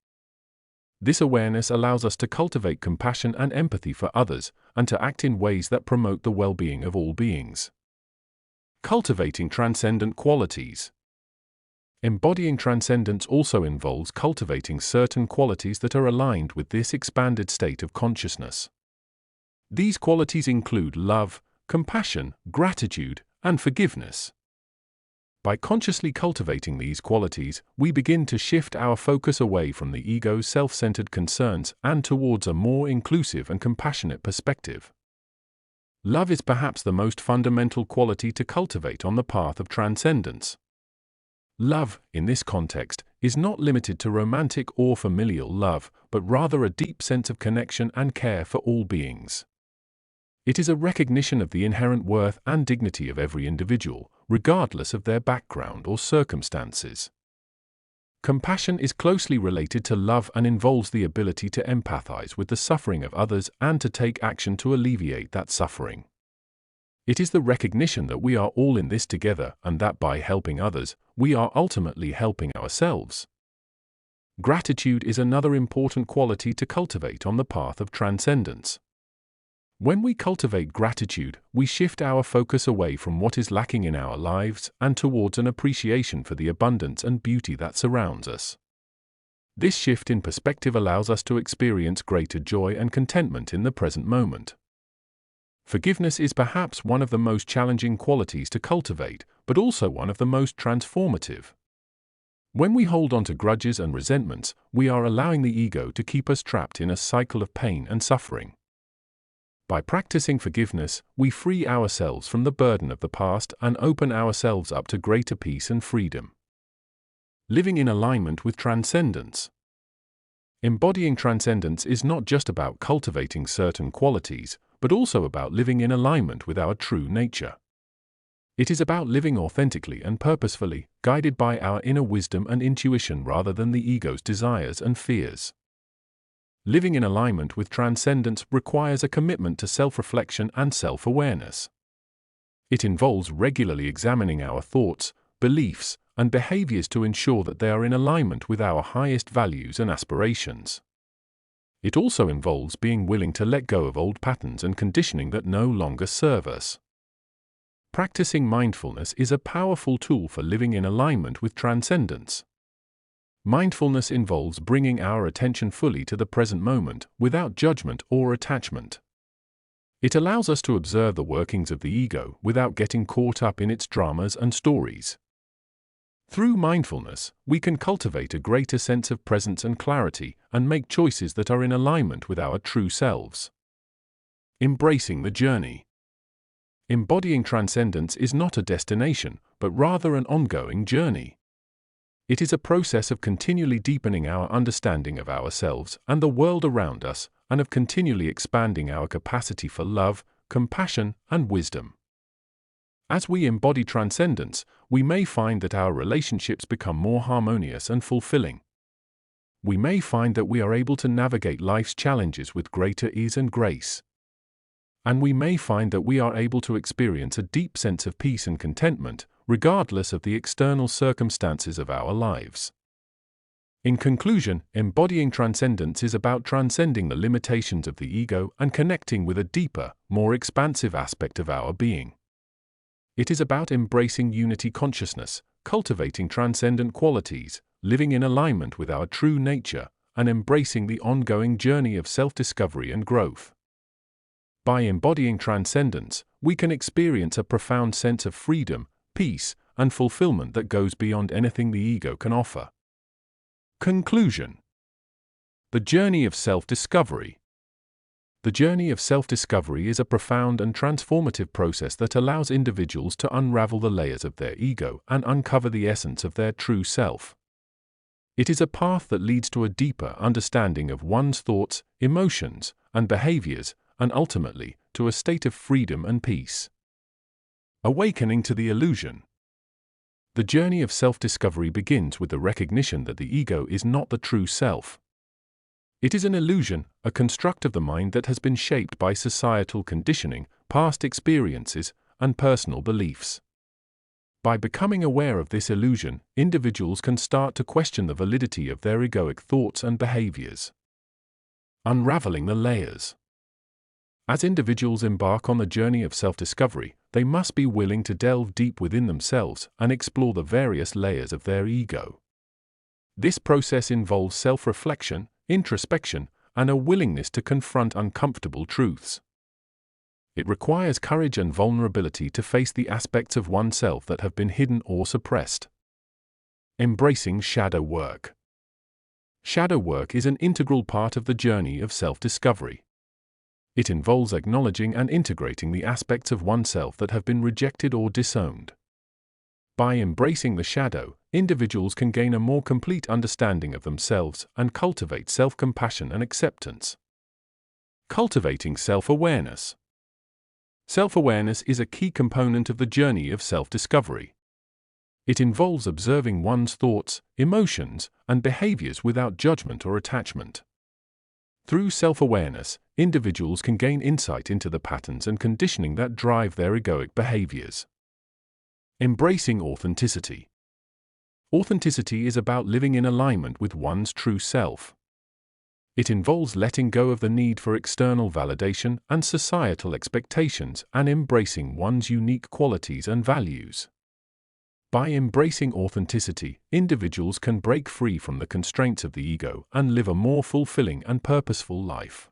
This awareness allows us to cultivate compassion and empathy for others, and to act in ways that promote the well-being of all beings. Cultivating transcendent qualities. Embodying transcendence also involves cultivating certain qualities that are aligned with this expanded state of consciousness. These qualities include love, compassion, gratitude, and forgiveness. By consciously cultivating these qualities, we begin to shift our focus away from the ego's self-centered concerns and towards a more inclusive and compassionate perspective. Love is perhaps the most fundamental quality to cultivate on the path of transcendence. Love, in this context, is not limited to romantic or familial love, but rather a deep sense of connection and care for all beings. It is a recognition of the inherent worth and dignity of every individual, regardless of their background or circumstances. Compassion is closely related to love and involves the ability to empathize with the suffering of others and to take action to alleviate that suffering. It is the recognition that we are all in this together and that by helping others, we are ultimately helping ourselves. Gratitude is another important quality to cultivate on the path of transcendence. When we cultivate gratitude, we shift our focus away from what is lacking in our lives and towards an appreciation for the abundance and beauty that surrounds us. This shift in perspective allows us to experience greater joy and contentment in the present moment. Forgiveness is perhaps one of the most challenging qualities to cultivate, but also one of the most transformative. When we hold on to grudges and resentments, we are allowing the ego to keep us trapped in a cycle of pain and suffering. By practicing forgiveness, we free ourselves from the burden of the past and open ourselves up to greater peace and freedom. Living in alignment with transcendence. Embodying transcendence is not just about cultivating certain qualities, but also about living in alignment with our true nature. It is about living authentically and purposefully, guided by our inner wisdom and intuition rather than the ego's desires and fears. Living in alignment with transcendence requires a commitment to self-reflection and self-awareness. It involves regularly examining our thoughts, beliefs, and behaviors to ensure that they are in alignment with our highest values and aspirations. It also involves being willing to let go of old patterns and conditioning that no longer serve us. Practicing mindfulness is a powerful tool for living in alignment with transcendence. Mindfulness involves bringing our attention fully to the present moment, without judgment or attachment. It allows us to observe the workings of the ego without getting caught up in its dramas and stories. Through mindfulness, we can cultivate a greater sense of presence and clarity and make choices that are in alignment with our true selves. Embracing the journey. Embodying transcendence is not a destination, but rather an ongoing journey. It is a process of continually deepening our understanding of ourselves and the world around us, and of continually expanding our capacity for love, compassion, and wisdom. As we embody transcendence, we may find that our relationships become more harmonious and fulfilling, we may find that we are able to navigate life's challenges with greater ease and grace. And we may find that we are able to experience a deep sense of peace and contentment, regardless of the external circumstances of our lives. In conclusion, embodying transcendence is about transcending the limitations of the ego and connecting with a deeper, more expansive aspect of our being. It is about embracing unity consciousness, cultivating transcendent qualities, living in alignment with our true nature, and embracing the ongoing journey of self-discovery and growth. By embodying transcendence, we can experience a profound sense of freedom, peace, and fulfillment that goes beyond anything the ego can offer. Conclusion. The journey of self-discovery. The journey of self-discovery is a profound and transformative process that allows individuals to unravel the layers of their ego and uncover the essence of their true self. It is a path that leads to a deeper understanding of one's thoughts, emotions, and behaviors, and ultimately, to a state of freedom and peace. Awakening to the illusion. The journey of self-discovery begins with the recognition that the ego is not the true self. It is an illusion, a construct of the mind that has been shaped by societal conditioning, past experiences, and personal beliefs. By becoming aware of this illusion, individuals can start to question the validity of their egoic thoughts and behaviors. Unraveling the layers. As individuals embark on the journey of self-discovery, they must be willing to delve deep within themselves and explore the various layers of their ego. This process involves self-reflection, introspection, and a willingness to confront uncomfortable truths. It requires courage and vulnerability to face the aspects of oneself that have been hidden or suppressed. Embracing shadow work. Shadow work is an integral part of the journey of self-discovery. It involves acknowledging and integrating the aspects of oneself that have been rejected or disowned. By embracing the shadow, individuals can gain a more complete understanding of themselves and cultivate self-compassion and acceptance. Cultivating self-awareness. Self-awareness is a key component of the journey of self-discovery. It involves observing one's thoughts, emotions, and behaviors without judgment or attachment. Through self-awareness, individuals can gain insight into the patterns and conditioning that drive their egoic behaviors. Embracing authenticity. Authenticity is about living in alignment with one's true self. It involves letting go of the need for external validation and societal expectations and embracing one's unique qualities and values. By embracing authenticity, individuals can break free from the constraints of the ego and live a more fulfilling and purposeful life.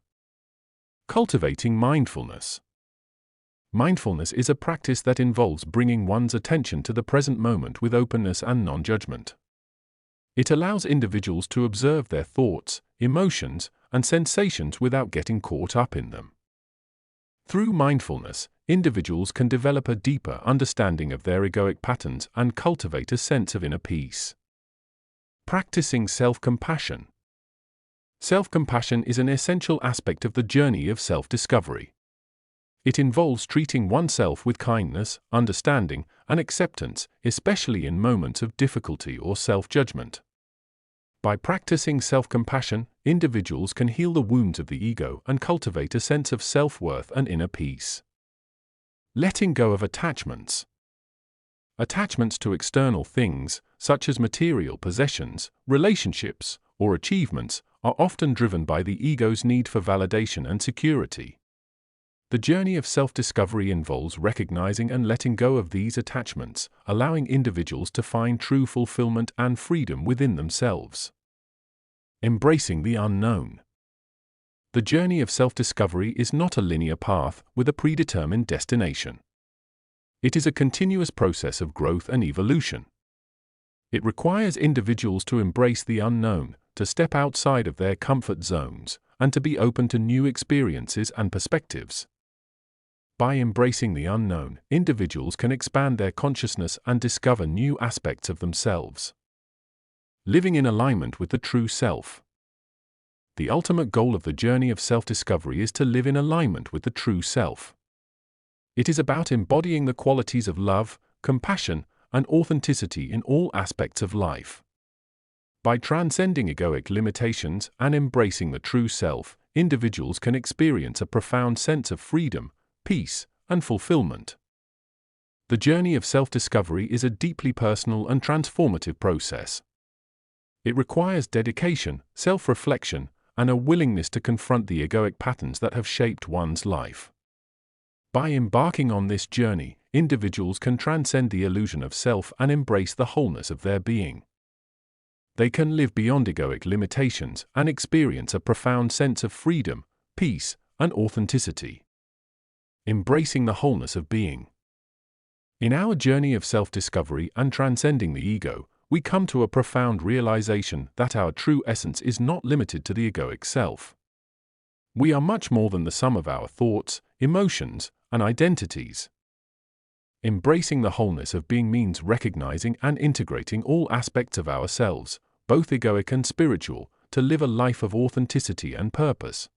Cultivating mindfulness. Mindfulness is a practice that involves bringing one's attention to the present moment with openness and non-judgment. It allows individuals to observe their thoughts, emotions, and sensations without getting caught up in them. Through mindfulness, individuals can develop a deeper understanding of their egoic patterns and cultivate a sense of inner peace. Practicing self-compassion. Self-compassion is an essential aspect of the journey of self-discovery. It involves treating oneself with kindness, understanding, and acceptance, especially in moments of difficulty or self-judgment. By practicing self-compassion, individuals can heal the wounds of the ego and cultivate a sense of self-worth and inner peace. Letting go of attachments. Attachments to external things, such as material possessions, relationships, or achievements, are often driven by the ego's need for validation and security. The journey of self-discovery involves recognizing and letting go of these attachments, allowing individuals to find true fulfillment and freedom within themselves. Embracing the unknown. The journey of self-discovery is not a linear path with a predetermined destination. It is a continuous process of growth and evolution. It requires individuals to embrace the unknown, to step outside of their comfort zones, and to be open to new experiences and perspectives. By embracing the unknown, individuals can expand their consciousness and discover new aspects of themselves. Living in alignment with the true self. The ultimate goal of the journey of self-discovery is to live in alignment with the true self. It is about embodying the qualities of love, compassion, and authenticity in all aspects of life. By transcending egoic limitations and embracing the true self, individuals can experience a profound sense of freedom, peace, and fulfillment. The journey of self-discovery is a deeply personal and transformative process. It requires dedication, self-reflection, and a willingness to confront the egoic patterns that have shaped one's life. By embarking on this journey, individuals can transcend the illusion of self and embrace the wholeness of their being. They can live beyond egoic limitations and experience a profound sense of freedom, peace, and authenticity. Embracing the wholeness of being. In our journey of self-discovery and transcending the ego, we come to a profound realization that our true essence is not limited to the egoic self. We are much more than the sum of our thoughts, emotions, and identities. Embracing the wholeness of being means recognizing and integrating all aspects of ourselves, both egoic and spiritual, to live a life of authenticity and purpose.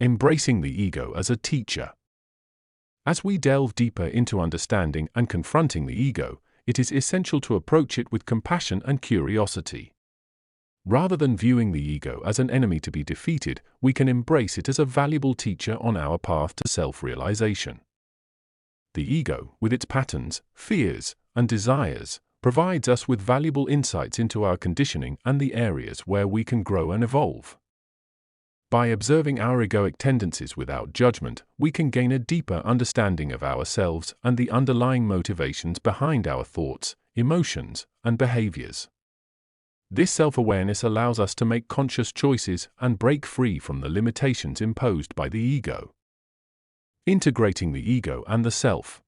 Embracing the ego as a teacher. As we delve deeper into understanding and confronting the ego, it is essential to approach it with compassion and curiosity. Rather than viewing the ego as an enemy to be defeated, we can embrace it as a valuable teacher on our path to self-realization. The ego, with its patterns, fears, and desires, provides us with valuable insights into our conditioning and the areas where we can grow and evolve. By observing our egoic tendencies without judgment, we can gain a deeper understanding of ourselves and the underlying motivations behind our thoughts, emotions, and behaviors. This self-awareness allows us to make conscious choices and break free from the limitations imposed by the ego. Integrating the ego and the self.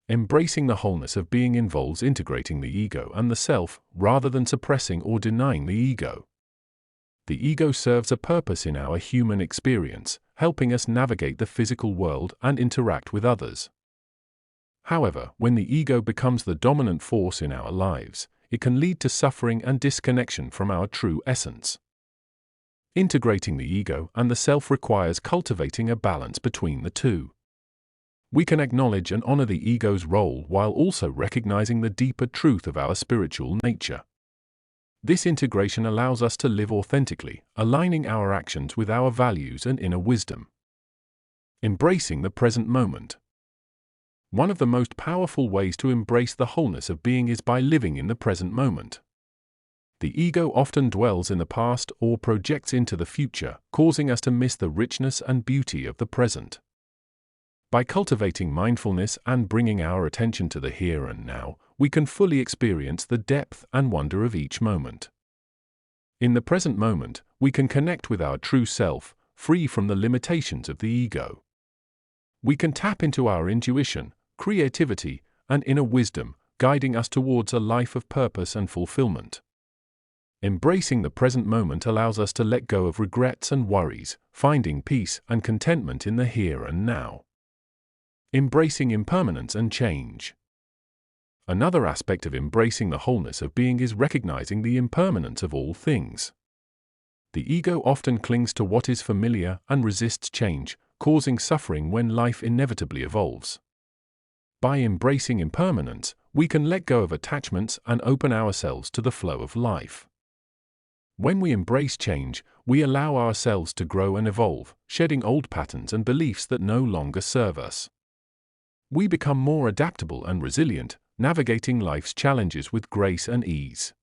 Embracing the wholeness of being involves integrating the ego and the self, rather than suppressing or denying the ego. The ego serves a purpose in our human experience, helping us navigate the physical world and interact with others. However, when the ego becomes the dominant force in our lives, it can lead to suffering and disconnection from our true essence. Integrating the ego and the self requires cultivating a balance between the two. We can acknowledge and honor the ego's role while also recognizing the deeper truth of our spiritual nature. This integration allows us to live authentically, aligning our actions with our values and inner wisdom. Embracing the present moment. One of the most powerful ways to embrace the wholeness of being is by living in the present moment. The ego often dwells in the past or projects into the future, causing us to miss the richness and beauty of the present. By cultivating mindfulness and bringing our attention to the here and now, we can fully experience the depth and wonder of each moment. In the present moment, we can connect with our true self, free from the limitations of the ego. We can tap into our intuition, creativity, and inner wisdom, guiding us towards a life of purpose and fulfillment. Embracing the present moment allows us to let go of regrets and worries, finding peace and contentment in the here and now. Embracing impermanence and change. Another aspect of embracing the wholeness of being is recognizing the impermanence of all things. The ego often clings to what is familiar and resists change, causing suffering when life inevitably evolves. By embracing impermanence, we can let go of attachments and open ourselves to the flow of life. When we embrace change, we allow ourselves to grow and evolve, shedding old patterns and beliefs that no longer serve us. We become more adaptable and resilient, navigating life's challenges with grace and ease.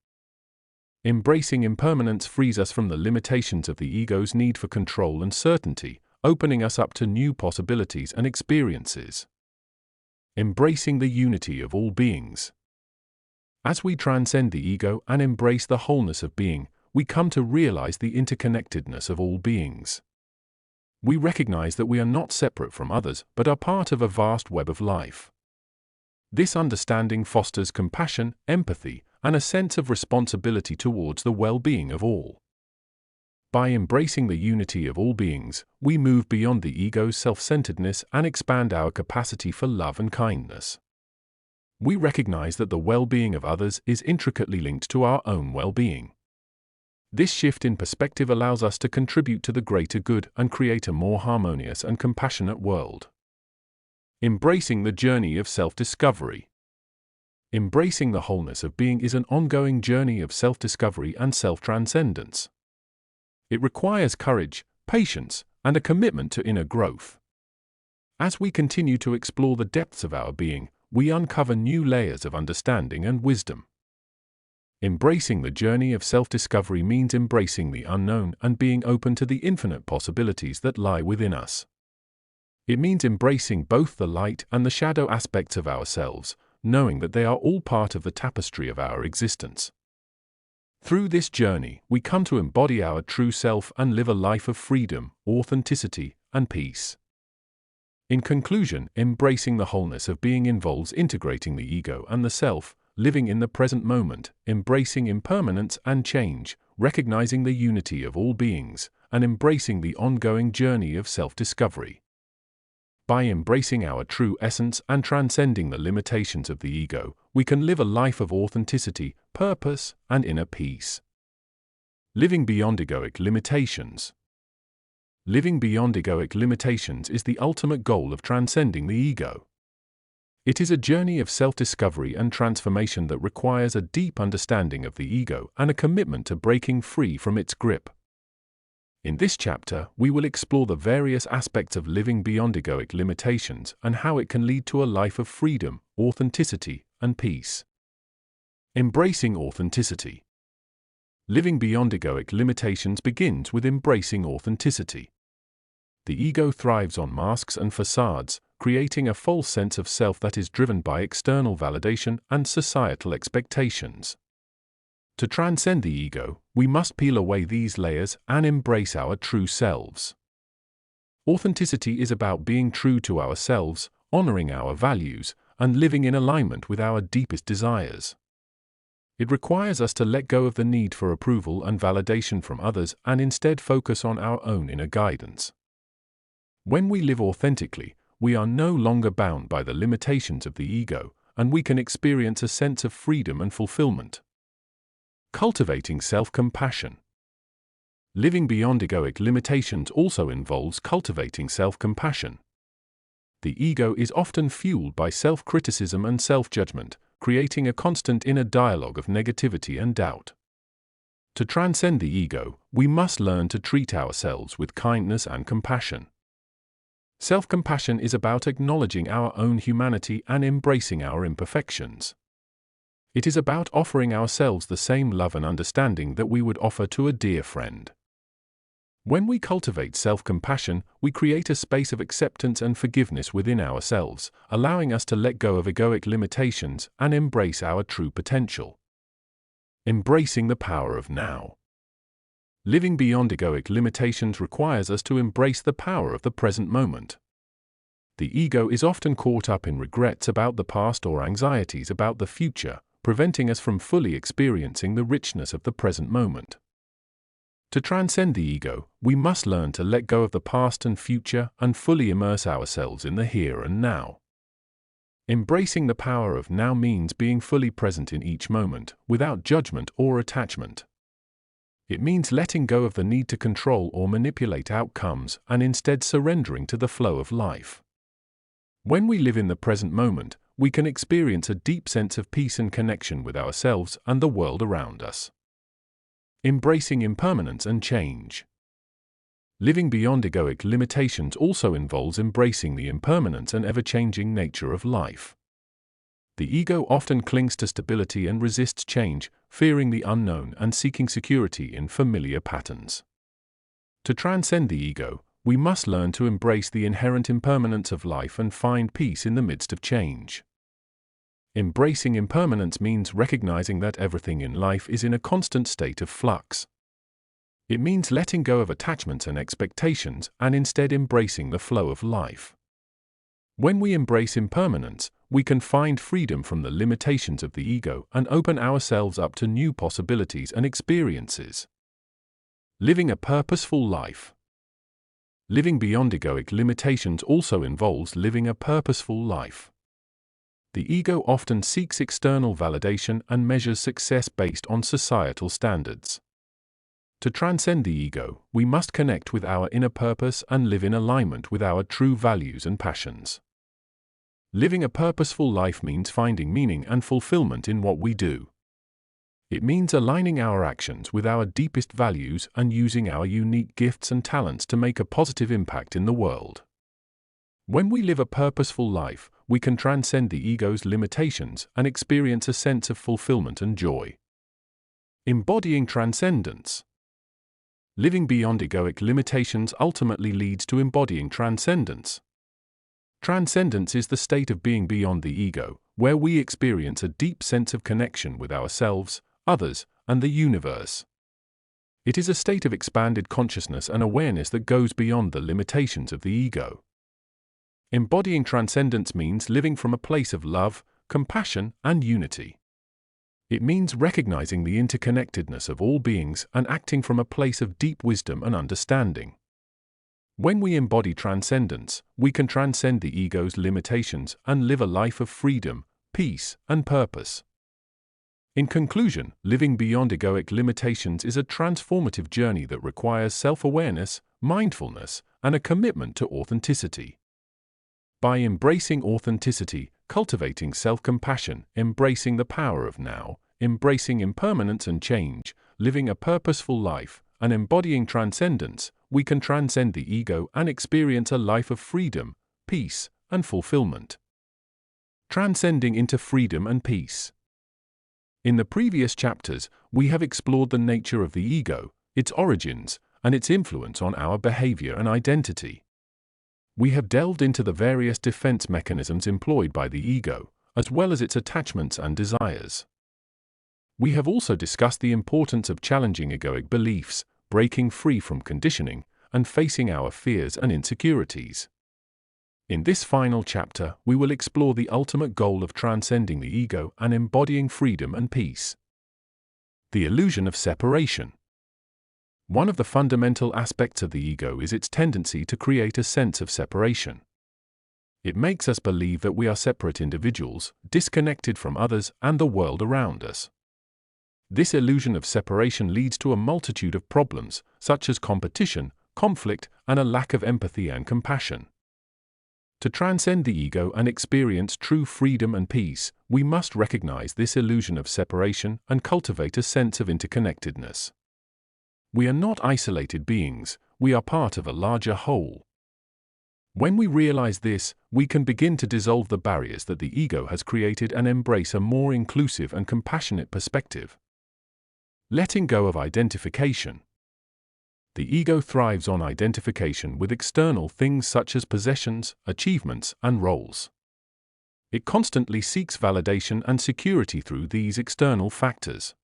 Embracing impermanence frees us from the limitations of the ego's need for control and certainty, opening us up to new possibilities and experiences. Embracing the unity of all beings. As we transcend the ego and embrace the wholeness of being, we come to realize the interconnectedness of all beings. We recognize that we are not separate from others, but are part of a vast web of life. This understanding fosters compassion, empathy, and a sense of responsibility towards the well-being of all. By embracing the unity of all beings, we move beyond the ego's self-centeredness and expand our capacity for love and kindness. We recognize that the well-being of others is intricately linked to our own well-being. This shift in perspective allows us to contribute to the greater good and create a more harmonious and compassionate world. Embracing the journey of self-discovery. Embracing the wholeness of being is an ongoing journey of self-discovery and self-transcendence. It requires courage, patience, and a commitment to inner growth. As we continue to explore the depths of our being, we uncover new layers of understanding and wisdom. Embracing the journey of self-discovery means embracing the unknown and being open to the infinite possibilities that lie within us. It means embracing both the light and the shadow aspects of ourselves, knowing that they are all part of the tapestry of our existence. Through this journey, we come to embody our true self and live a life of freedom, authenticity, and peace. In conclusion, embracing the wholeness of being involves integrating the ego and the self, living in the present moment, embracing impermanence and change, recognizing the unity of all beings, and embracing the ongoing journey of self-discovery. By embracing our true essence and transcending the limitations of the ego, we can live a life of authenticity, purpose, and inner peace. Living beyond egoic limitations. Living beyond egoic limitations is the ultimate goal of transcending the ego. It is a journey of self-discovery and transformation that requires a deep understanding of the ego and a commitment to breaking free from its grip. In this chapter, we will explore the various aspects of living beyond egoic limitations and how it can lead to a life of freedom, authenticity, and peace. Embracing authenticity. Living beyond egoic limitations begins with embracing authenticity. The ego thrives on masks and facades, creating a false sense of self that is driven by external validation and societal expectations. To transcend the ego, we must peel away these layers and embrace our true selves. Authenticity is about being true to ourselves, honoring our values, and living in alignment with our deepest desires. It requires us to let go of the need for approval and validation from others and instead focus on our own inner guidance. When we live authentically, we are no longer bound by the limitations of the ego, and we can experience a sense of freedom and fulfillment. Cultivating self-compassion. Living beyond egoic limitations also involves cultivating self-compassion. The ego is often fueled by self-criticism and self-judgment, creating a constant inner dialogue of negativity and doubt. To transcend the ego, we must learn to treat ourselves with kindness and compassion. Self-compassion is about acknowledging our own humanity and embracing our imperfections. It is about offering ourselves the same love and understanding that we would offer to a dear friend. When we cultivate self-compassion, we create a space of acceptance and forgiveness within ourselves, allowing us to let go of egoic limitations and embrace our true potential. Embracing the power of now. Living beyond egoic limitations requires us to embrace the power of the present moment. The ego is often caught up in regrets about the past or anxieties about the future, preventing us from fully experiencing the richness of the present moment. To transcend the ego, we must learn to let go of the past and future and fully immerse ourselves in the here and now. Embracing the power of now means being fully present in each moment, without judgment or attachment. It means letting go of the need to control or manipulate outcomes and instead surrendering to the flow of life. When we live in the present moment, we can experience a deep sense of peace and connection with ourselves and the world around us. Embracing impermanence and change. Living beyond egoic limitations also involves embracing the impermanent and ever-changing nature of life. The ego often clings to stability and resists change, fearing the unknown and seeking security in familiar patterns. To transcend the ego, we must learn to embrace the inherent impermanence of life and find peace in the midst of change. Embracing impermanence means recognizing that everything in life is in a constant state of flux. It means letting go of attachments and expectations and instead embracing the flow of life. When we embrace impermanence, we can find freedom from the limitations of the ego and open ourselves up to new possibilities and experiences. Living a purposeful life. Living beyond egoic limitations also involves living a purposeful life. The ego often seeks external validation and measures success based on societal standards. To transcend the ego, we must connect with our inner purpose and live in alignment with our true values and passions. Living a purposeful life means finding meaning and fulfillment in what we do. It means aligning our actions with our deepest values and using our unique gifts and talents to make a positive impact in the world. When we live a purposeful life, we can transcend the ego's limitations and experience a sense of fulfillment and joy. Embodying transcendence. Living beyond egoic limitations ultimately leads to embodying transcendence. Transcendence is the state of being beyond the ego, where we experience a deep sense of connection with ourselves, others, and the universe. It is a state of expanded consciousness and awareness that goes beyond the limitations of the ego. Embodying transcendence means living from a place of love, compassion, and unity. It means recognizing the interconnectedness of all beings and acting from a place of deep wisdom and understanding. When we embody transcendence, we can transcend the ego's limitations and live a life of freedom, peace, and purpose. In conclusion, living beyond egoic limitations is a transformative journey that requires self-awareness, mindfulness, and a commitment to authenticity. By embracing authenticity, cultivating self-compassion, embracing the power of now, embracing impermanence and change, living a purposeful life, and embodying transcendence, we can transcend the ego and experience a life of freedom, peace, and fulfillment. Transcending into freedom and peace. In the previous chapters, we have explored the nature of the ego, its origins, and its influence on our behavior and identity. We have delved into the various defense mechanisms employed by the ego, as well as its attachments and desires. We have also discussed the importance of challenging egoic beliefs, breaking free from conditioning, and facing our fears and insecurities. In this final chapter, we will explore the ultimate goal of transcending the ego and embodying freedom and peace. The illusion of separation. One of the fundamental aspects of the ego is its tendency to create a sense of separation. It makes us believe that we are separate individuals, disconnected from others and the world around us. This illusion of separation leads to a multitude of problems, such as competition, conflict, and a lack of empathy and compassion. To transcend the ego and experience true freedom and peace, we must recognize this illusion of separation and cultivate a sense of interconnectedness. We are not isolated beings, we are part of a larger whole. When we realize this, we can begin to dissolve the barriers that the ego has created and embrace a more inclusive and compassionate perspective. Letting go of identification. The ego thrives on identification with external things such as possessions, achievements, and roles. It constantly seeks validation and security through these external factors.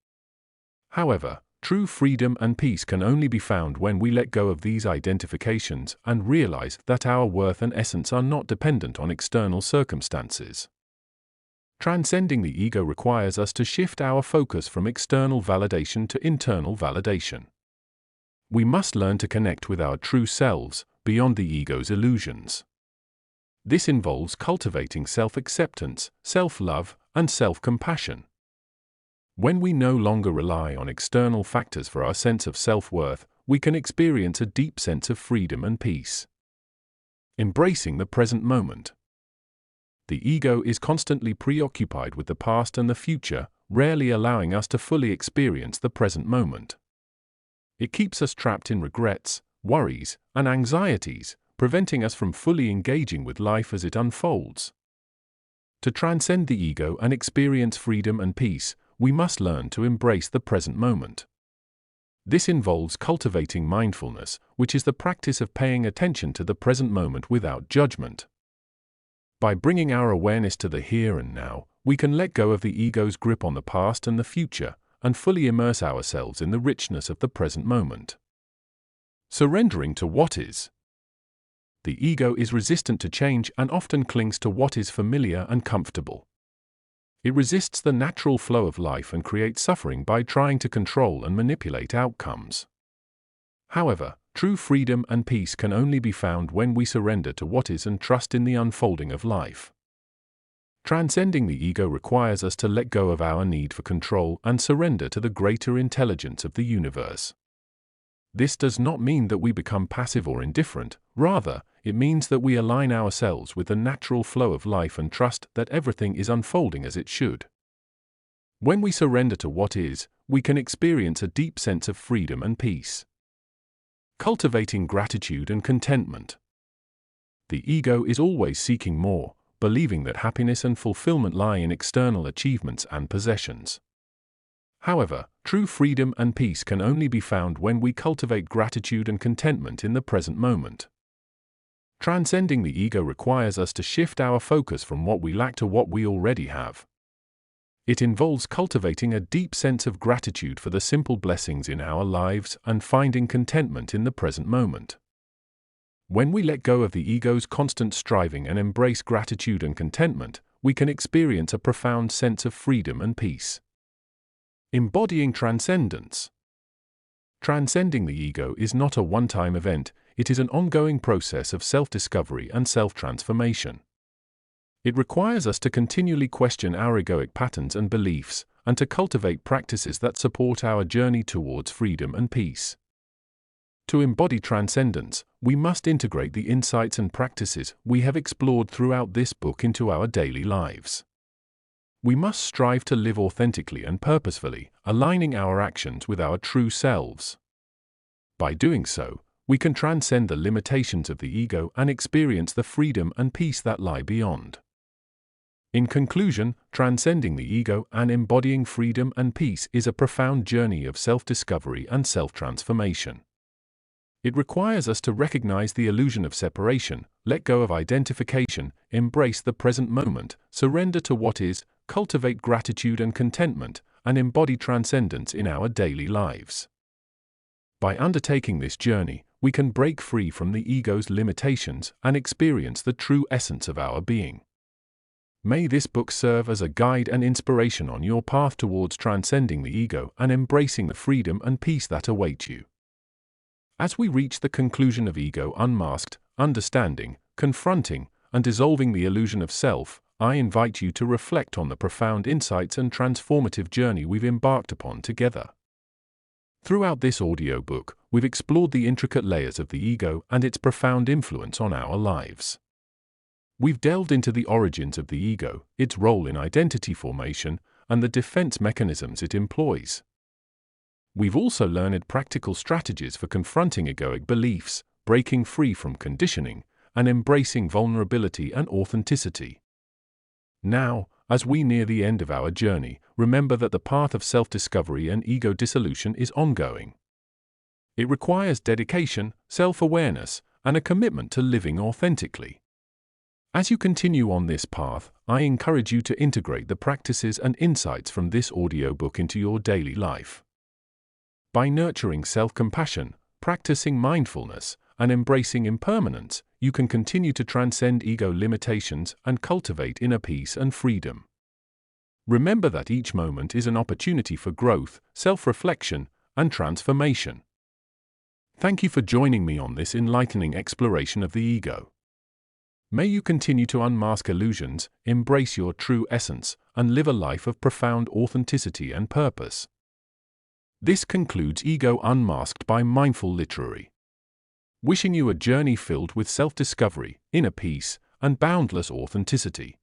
However, true freedom and peace can only be found when we let go of these identifications and realize that our worth and essence are not dependent on external circumstances. Transcending the ego requires us to shift our focus from external validation to internal validation. We must learn to connect with our true selves, beyond the ego's illusions. This involves cultivating self-acceptance, self-love, and self-compassion. When we no longer rely on external factors for our sense of self-worth, we can experience a deep sense of freedom and peace. Embracing the present moment. The ego is constantly preoccupied with the past and the future, rarely allowing us to fully experience the present moment. It keeps us trapped in regrets, worries, and anxieties, preventing us from fully engaging with life as it unfolds. To transcend the ego and experience freedom and peace, we must learn to embrace the present moment. This involves cultivating mindfulness, which is the practice of paying attention to the present moment without judgment. By bringing our awareness to the here and now, we can let go of the ego's grip on the past and the future, and fully immerse ourselves in the richness of the present moment. Surrendering to what is. The ego is resistant to change and often clings to what is familiar and comfortable. It resists the natural flow of life and creates suffering by trying to control and manipulate outcomes. However, true freedom and peace can only be found when we surrender to what is and trust in the unfolding of life. Transcending the ego requires us to let go of our need for control and surrender to the greater intelligence of the universe. This does not mean that we become passive or indifferent, rather, it means that we align ourselves with the natural flow of life and trust that everything is unfolding as it should. When we surrender to what is, we can experience a deep sense of freedom and peace. Cultivating gratitude and contentment. The ego is always seeking more, believing that happiness and fulfillment lie in external achievements and possessions. However, true freedom and peace can only be found when we cultivate gratitude and contentment in the present moment. Transcending the ego requires us to shift our focus from what we lack to what we already have. It involves cultivating a deep sense of gratitude for the simple blessings in our lives and finding contentment in the present moment. When we let go of the ego's constant striving and embrace gratitude and contentment, we can experience a profound sense of freedom and peace. Embodying transcendence. Transcending the ego is not a one-time event, it is an ongoing process of self-discovery and self-transformation. It requires us to continually question our egoic patterns and beliefs, and to cultivate practices that support our journey towards freedom and peace. To embody transcendence, we must integrate the insights and practices we have explored throughout this book into our daily lives. We must strive to live authentically and purposefully, aligning our actions with our true selves. By doing so, we can transcend the limitations of the ego and experience the freedom and peace that lie beyond. In conclusion, transcending the ego and embodying freedom and peace is a profound journey of self-discovery and self-transformation. It requires us to recognize the illusion of separation, let go of identification, embrace the present moment, surrender to what is, cultivate gratitude and contentment, and embody transcendence in our daily lives. By undertaking this journey, we can break free from the ego's limitations and experience the true essence of our being. May this book serve as a guide and inspiration on your path towards transcending the ego and embracing the freedom and peace that await you. As we reach the conclusion of Ego Unmasked, Understanding, Confronting, and Dissolving the Illusion of Self, I invite you to reflect on the profound insights and transformative journey we've embarked upon together. Throughout this audiobook, we've explored the intricate layers of the ego and its profound influence on our lives. We've delved into the origins of the ego, its role in identity formation, and the defense mechanisms it employs. We've also learned practical strategies for confronting egoic beliefs, breaking free from conditioning, and embracing vulnerability and authenticity. Now, as we near the end of our journey, remember that the path of self-discovery and ego dissolution is ongoing. It requires dedication, self-awareness, and a commitment to living authentically. As you continue on this path, I encourage you to integrate the practices and insights from this audiobook into your daily life. By nurturing self-compassion, practicing mindfulness, and embracing impermanence, you can continue to transcend ego limitations and cultivate inner peace and freedom. Remember that each moment is an opportunity for growth, self-reflection, and transformation. Thank you for joining me on this enlightening exploration of the ego. May you continue to unmask illusions, embrace your true essence, and live a life of profound authenticity and purpose. This concludes Ego Unmasked by Mindful Literary. Wishing you a journey filled with self-discovery, inner peace, and boundless authenticity.